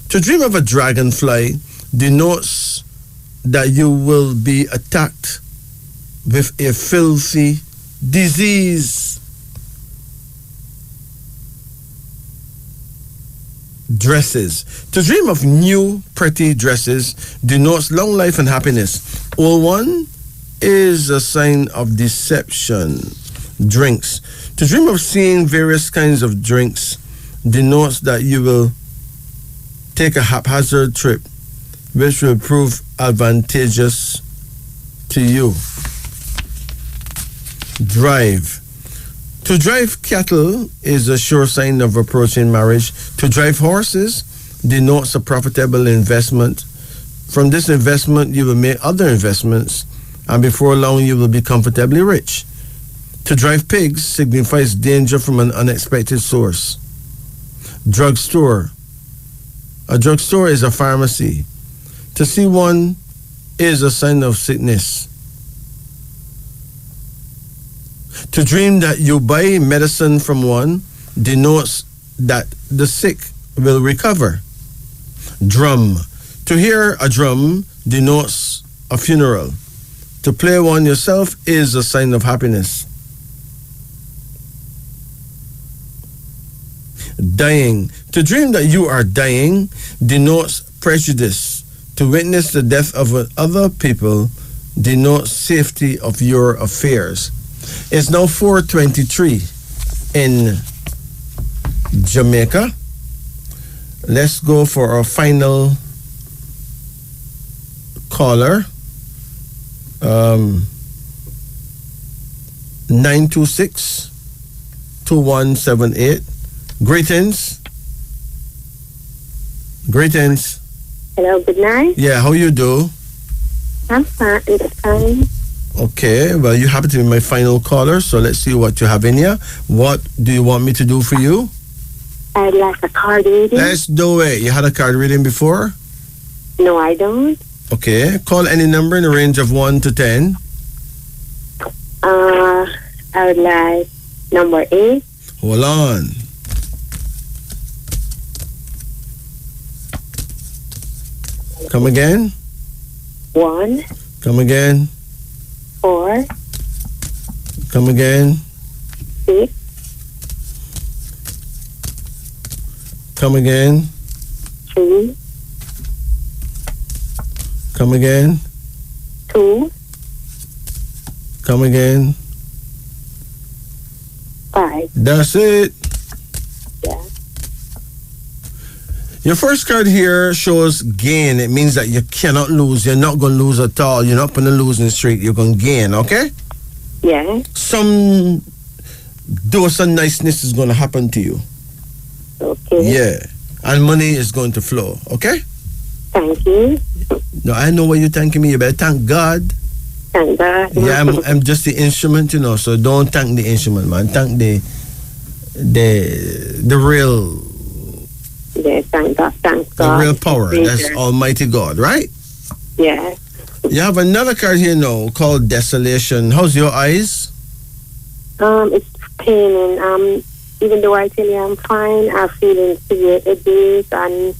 To dream of a dragonfly denotes that you will be attacked with a filthy disease. Dresses. To dream of new pretty dresses denotes long life and happiness. Old one is a sign of deception. Drinks. To dream of seeing various kinds of drinks denotes that you will take a haphazard trip, which will prove advantageous to you. Drive. To drive cattle is a sure sign of approaching marriage. To drive horses denotes a profitable investment. From this investment, you will make other investments, and before long, you will be comfortably rich. To drive pigs signifies danger from an unexpected source. Drugstore. A drugstore is a pharmacy. To see one is a sign of sickness. To dream that you buy medicine from one denotes that the sick will recover. Drum. To hear a drum denotes a funeral. To play one yourself is a sign of happiness. Dying. To dream that you are dying denotes prejudice. To witness the death of other people denotes safety of your affairs. It's now 4:23 in Jamaica. Let's go for our final caller. 926-2178. Greetings. Greetings. Hello, good night. Yeah, how you do? I'm fine. It's fine. Okay, well, you happen to be my final caller, so let's see what you have in here. What do you want me to do for you? I'd like a card reading. Let's do it. You had a card reading before? No, I don't. Okay, call any number in the range of 1 to 10. I would like number 8. Hold on. Come again? 1. Come again? 4. Come again? 6. Come again? 3. Come again? 2. Come again? 5. That's it. Yeah. Your first card here shows gain. It means that you cannot lose. You're not going to lose at all. You're not going to lose in the street. You're going to gain, okay? Yeah. Some dose of niceness is going to happen to you. Okay. Yeah. And money is going to flow, okay? Thank you. No, I know why you're thanking me. You better thank God. Thank God. Yeah, I'm just the instrument, you know, so don't thank the instrument, man. Thank the real... Yeah, thank God. Thank The God. real power. That's Almighty God, right? Yeah. You have another card here now called Desolation. How's your eyes? It's paining. Even though I tell you I'm fine, I'm feeling severe headache and,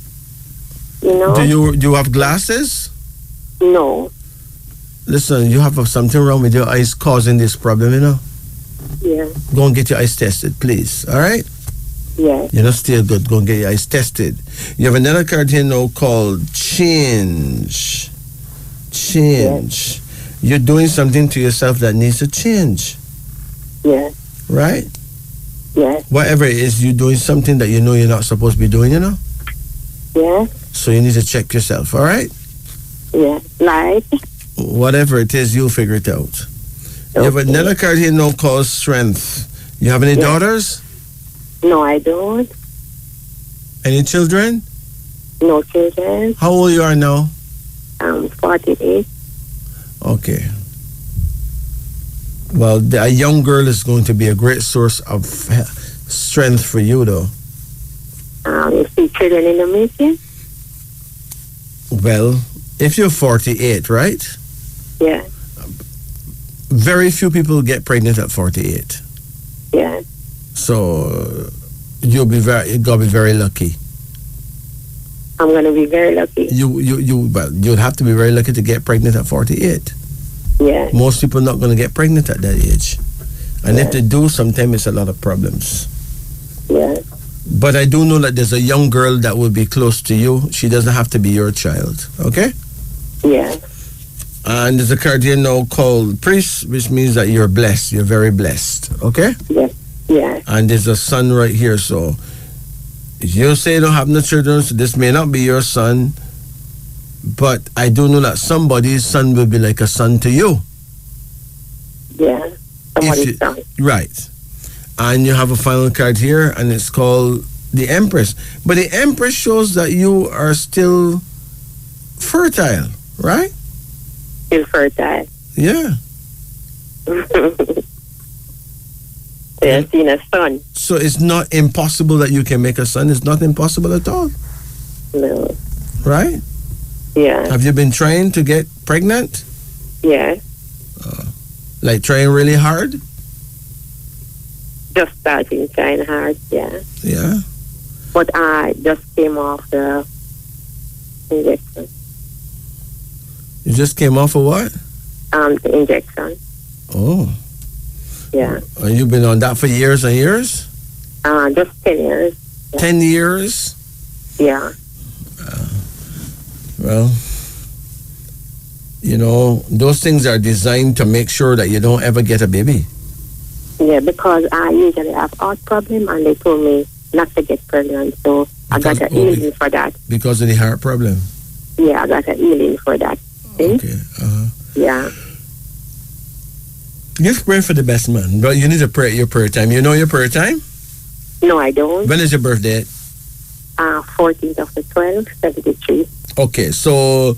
you know. Do you have glasses? No. Listen, you have something wrong with your eyes causing this problem, you know? Yeah. Go and get your eyes tested, please. All right? Yeah. You're not still good. Go and get your eyes tested. You have another card here now called Change. Change. Yeah. You're doing something to yourself that needs to change. Yeah. Right? Yeah. Whatever it is, you're doing something that you know you're not supposed to be doing, you know? Yeah. So you need to check yourself, all right? Yeah. Like? Whatever it is, you'll figure it out. Okay. You have another card here now called Strength. You have any daughters? No, I don't. Any children? No children. How old you are now? I'm 48. Okay. Well, a young girl is going to be a great source of strength for you, though. You see children in the making? Well, if you're 48, right? Yeah. Very few people get pregnant at 48. Yeah. So you'll be gonna be very lucky. I'm gonna be very lucky. You'd have to be very lucky to get pregnant at 48. Yeah. Most people are not gonna get pregnant at that age, and if they do, sometimes it's a lot of problems. Yeah. But I do know that there's a young girl that will be close to you. She doesn't have to be your child. Okay? Yeah. And there's a card here now called Priest, which means that you're blessed. You're very blessed. Okay? Yeah. Yeah. And there's a son right here. So you say you don't have no children, so this may not be your son. But I do know that somebody's son will be like a son to you. Yeah. Somebody's son. Right. And you have a final card here, and it's called the Empress. But the Empress shows that you are still fertile, right? Still fertile. Yeah. I've seen a son. So it's not impossible that you can make a son. It's not impossible at all. No. Right? Yeah. Have you been trying to get pregnant? Yeah. Like trying really hard? Just starting trying hard, yeah. Yeah. But I just came off the injection. You just came off of what? The injection. Oh. Yeah. And you've been on that for years and years? Just 10 years. Yeah. 10 years? Yeah. Well, You know, those things are designed to make sure that you don't ever get a baby. Yeah, because I usually have heart problem, and they told me not to get pregnant, so I got a healing for that. Because of the heart problem? Yeah, I got a healing for that. See? Okay. Yeah. Just pray for the best man. But you need to pray at your prayer time. You know your prayer time? No, I don't. When is your birthday? 14th of the 12th, 73. Okay, so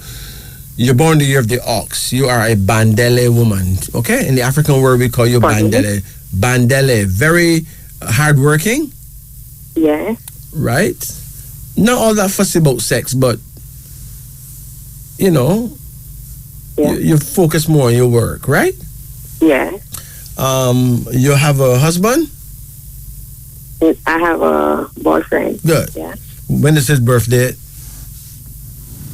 you're born the year of the ox. You are a Bandele woman. Okay? In the African world, we call you Bandele. Bandele. Very hardworking? Yeah. Right? Not all that fussy about sex, but, you know, you focus more on your work, right? Yeah. You have a husband? I have a boyfriend. Good. Yeah. When is his birthday?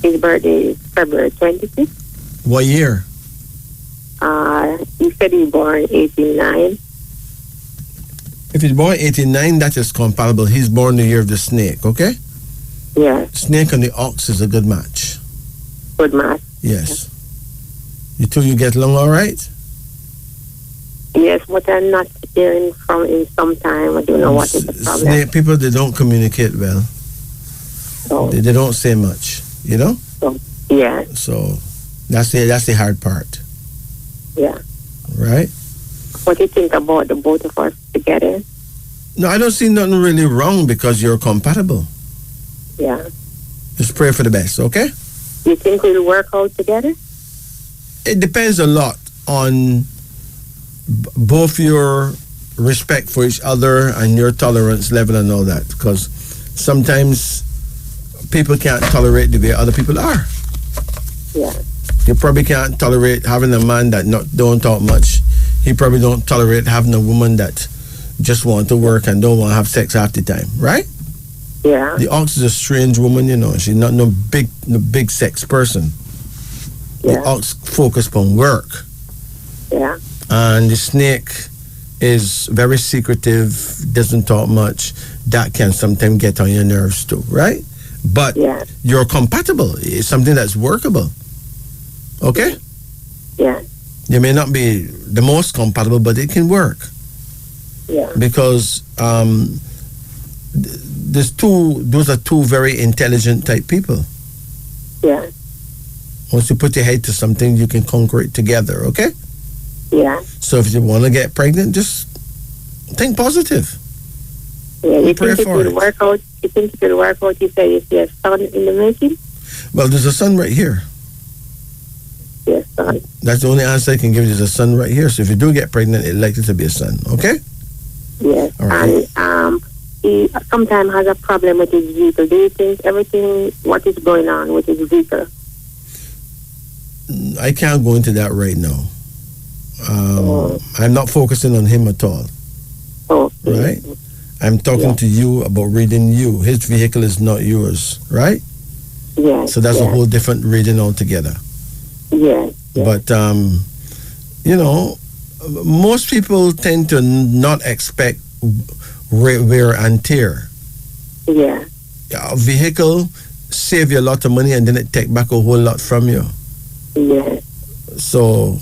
His birthday is February 26th. What year? He said he's born 89. If he's born 89, that is compatible. He's born the year of the snake, okay? Yeah. Snake and the ox is a good match. Good match. Yes. You two, you get along all right? Yes, but I'm not hearing from him sometime. I don't know what is the problem. Snake people, they don't communicate well. They don't say much, you know? Yeah. So that's the hard part. Yeah. Right? What do you think about the both of us together? No, I don't see nothing really wrong because you're compatible. Yeah. Just pray for the best, okay? You think we'll work out together? It depends a lot on both your respect for each other and your tolerance level and all that, because sometimes people can't tolerate the way other people are. Yeah. You probably can't tolerate having a man that don't talk much. He probably don't tolerate having a woman that just want to work and don't want to have sex half the time, right? Yeah. The ox is a strange woman, you know. She's not no big sex person. Yeah. The ox focus on work. Yeah. And the snake is very secretive, doesn't talk much. That can sometimes get on your nerves too, right? But you're compatible. It's something that's workable. Okay? Yeah. You may not be the most compatible, but it can work. Yeah. Because those are two very intelligent type people. Yeah. Once you put your head to something, you can conquer it together, okay? Yeah. So if you want to get pregnant, just think positive. Yeah, you pray think it for will it. work out? You think it will work out? You say you see a son in the making? Well, there's a sun right here. Yes, son. That's the only answer I can give you. There's a son right here. So if you do get pregnant, it's likely to be a son, okay? Yes. All right. And he sometimes has a problem with his vehicle. Do you think what is going on with his vehicle? I can't go into that right now. I'm not focusing on him at all. Oh. Right? I'm talking to you about reading you. His vehicle is not yours, right? Yes. So that's a whole different reading altogether. Yes. But, you know, most people tend to not expect wear and tear. Yeah. A vehicle save you a lot of money and then it take back a whole lot from you. Yeah. So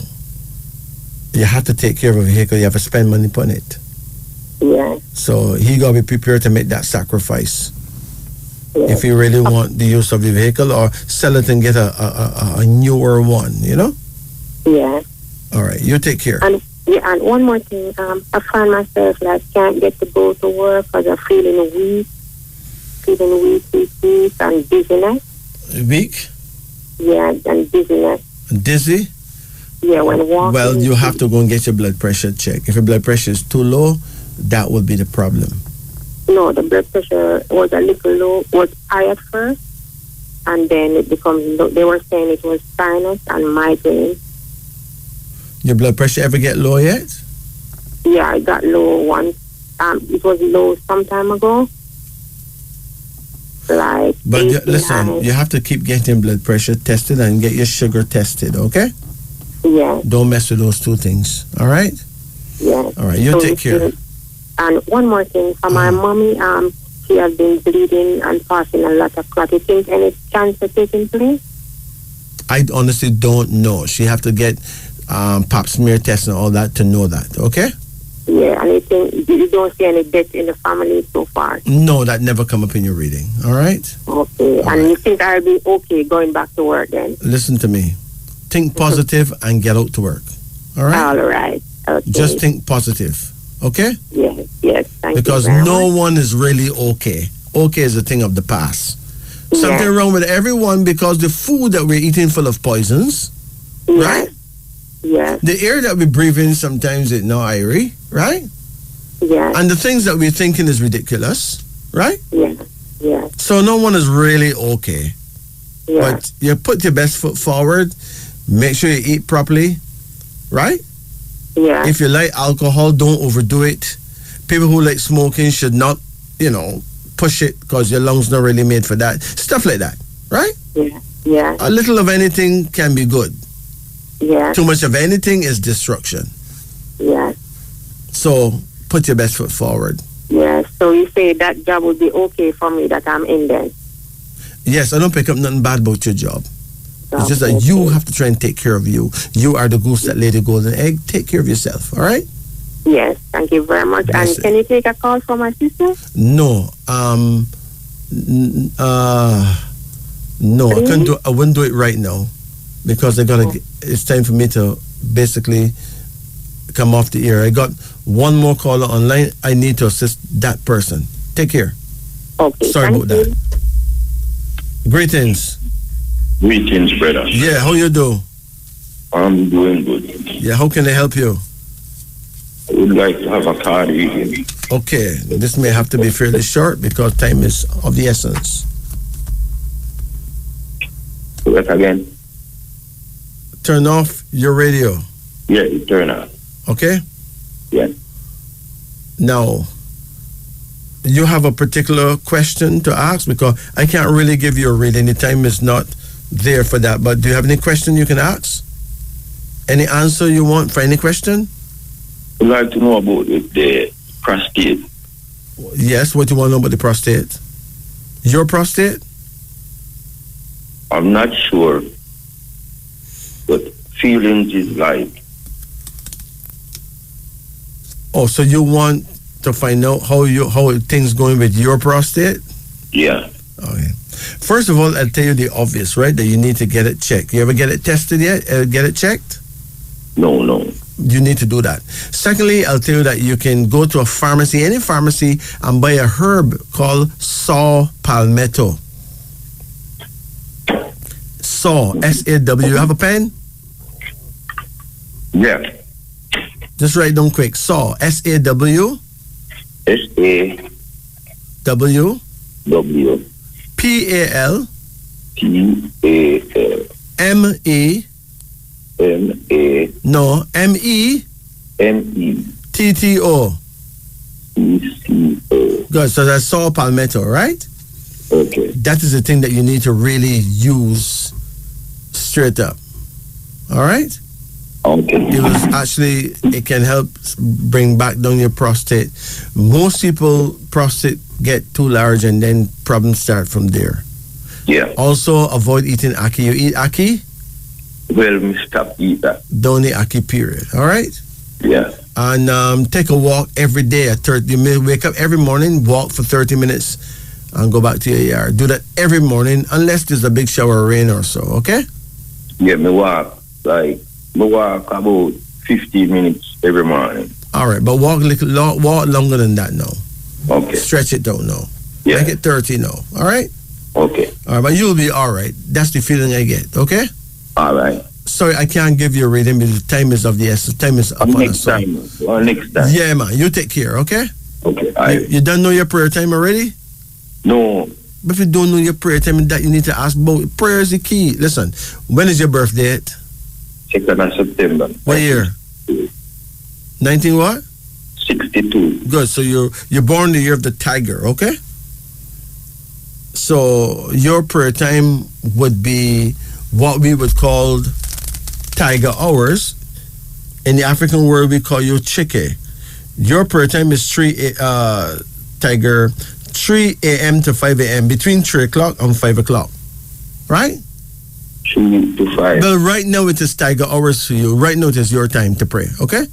you have to take care of a vehicle. You have to spend money on it. Yeah. So he got to be prepared to make that sacrifice. If you really want the use of the vehicle, or sell it and get a newer one, you know? Yeah. All right, you take care. And one more thing, I find myself like can't get to go to work because I'm feeling weak, and dizziness. Weak? Yeah, and dizziness. Dizzy? Yeah, when walking. Well, you have to go and get your blood pressure checked. If your blood pressure is too low, that would be the problem. No, the blood pressure was a little low, was high at first, and then it becomes low. They were saying it was sinus and migraine. Your blood pressure ever get low yet? Yeah, I got low once. It was low some time ago. But listen, you have to keep getting blood pressure tested and get your sugar tested, okay? Yeah. Don't mess with those two things, all right? Yeah. All right, you take care. And one more thing, for my mommy, she has been bleeding and passing a lot of clot. You think any cancer taking place? I honestly don't know. She have to get pap smear tests and all that to know that. Okay. Yeah, and you don't see any death in the family so far? No, that never come up in your reading. All right? Okay. All and right. you think I'll be okay going back to work then? Listen to me. Think positive and get out to work. All right? All right. Okay. Just think positive. Okay? Yes. Thank because you very no much. one is really okay. Okay is a thing of the past. Something wrong with everyone because the food that we're eating full of poisons, right? Yes. The air that we breathe in sometimes is no airy, right? Yes. And the things that we're thinking is ridiculous, right? Yes. So no one is really okay. Yes. But you put your best foot forward, make sure you eat properly, right? Yeah. If you like alcohol, don't overdo it. People who like smoking should not, push it because your lungs not really made for that. Stuff like that, right? Yeah. A little of anything can be good. Yeah. Too much of anything is destruction. Yeah. So put your best foot forward. Yeah. So you say that job would be okay for me that I'm in then? Yes, I don't pick up nothing bad about your job. It's just that you have to try and take care of you. You are the goose that laid the golden egg. Take care of yourself, all right? Yes, thank you very much. Yes, and can you take a call from my sister? No. No, I wouldn't do it right now because it's time for me to basically come off the air. I got one more caller online. I need to assist that person. Take care. Okay. Sorry about that. Greetings. Greetings, brother. Yeah, how you do? I'm doing good. Yeah, how can I help you? I would like to have a card reading. Okay, this may have to be fairly short because time is of the essence. What again? Turn off your radio. Yeah, you turn off. Okay? Yeah. Now, you have a particular question to ask because I can't really give you a reading. The time is not there for that. But do you have any question you can ask? Any answer you want for any question? I'd like to know about the prostate. Yes, what do you want to know about the prostate? Your prostate? I'm not sure, but feelings is like. Oh, so you want to find out how things going with your prostate? Yeah. Okay. First of all, I'll tell you the obvious, right? That you need to get it checked. You ever get it tested yet? Get it checked? No. You need to do that. Secondly, I'll tell you that you can go to a pharmacy, any pharmacy, and buy a herb called saw palmetto. Saw, S-A-W. You have a pen? Yeah. Just write down quick. Saw, S-A-W. S-A-W. P-A-L. P-A-L. M-E. M-A. No, M-E. M-E. T-T-O. E-C-O. Good. So that's saw palmetto, right? Okay. That is the thing that you need to really use straight up. All right? Okay. It can help bring back down your prostate. Most people, prostate get too large and then problems start from there. Yeah. Also, avoid eating ackee. You eat ackee? Well, me stop eat that. Don't eat ackee, period. All right? Yeah. And take a walk every day. You may wake up every morning, walk for 30 minutes, and go back to your yard. Do that every morning, unless there's a big shower of rain or so, okay? Yeah, me walk about 15 minutes every morning. All right, but walk longer than that now. Okay. Stretch it down now. Yeah. Make it 30 now, all right? Okay. All right, but you'll be all right. That's the feeling I get, okay? All right. Sorry, I can't give you a reading because time is of the essence. Time is up on us. Next time. Yeah, man. You take care, okay? Okay. You don't know your prayer time already? No. But if you don't know your prayer time, that you need to ask about. Prayer is the key. Listen, when is your birthday? 2nd of September. What year? 19 what? 62. Good. So you're born the year of the tiger, okay? So your prayer time would be what we would call tiger hours. In the African world, we call you chike. Your prayer time is 3 a.m. to 5 a.m. between 3 o'clock and 5 o'clock, right? 3 to 5. Well, right now it is Tiger hours for you. Right now it is your time to pray, okay?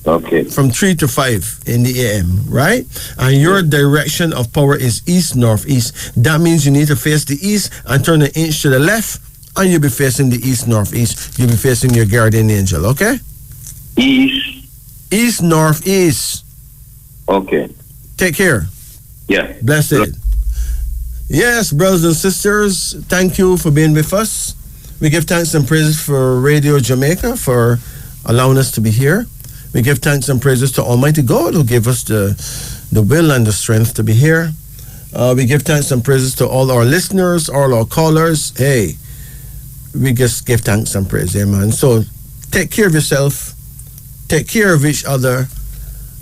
Okay. From 3 to 5 in the AM, right? And your direction of power is east, northeast. That means you need to face the east and turn an inch to the left, and you'll be facing the east, northeast. You'll be facing your guardian angel, okay? East, northeast. Okay. Take care. Yeah. Blessed. Yes, brothers and sisters, thank you for being with us. We give thanks and praises for Radio Jamaica for allowing us to be here. We give thanks and praises to Almighty God who gave us the will and the strength to be here. We give thanks and praises to all our listeners, all our callers. Hey, we just give thanks and praise, amen. So take care of yourself, take care of each other,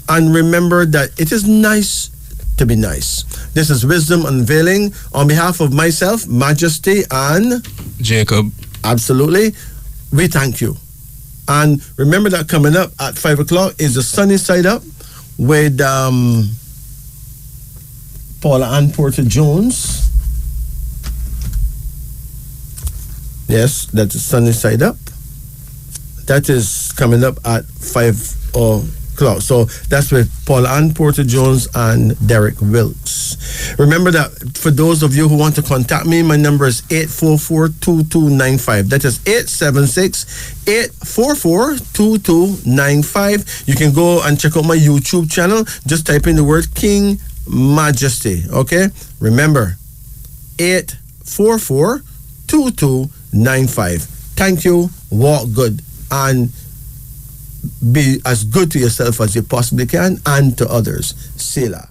and remember that it is nice to be nice. This is Wisdom Unveiling on behalf of myself, Majesty, and Jacob. Absolutely. We thank you. And remember that coming up at 5 o'clock is the Sunny Side Up with Paula Ann Porter Jones. Yes, that's the Sunny Side Up. That is coming up at 5 o'clock. So that's with Paula Ann Porter Jones and Derek Wilkes. Remember that for those of you who want to contact me, my number is 844-2295. That is 876-844-2295. You can go and check out my YouTube channel. Just type in the word King Majesty. Okay? Remember, 844-2295. Thank you. Walk good. And be as good to yourself as you possibly can and to others. Selah.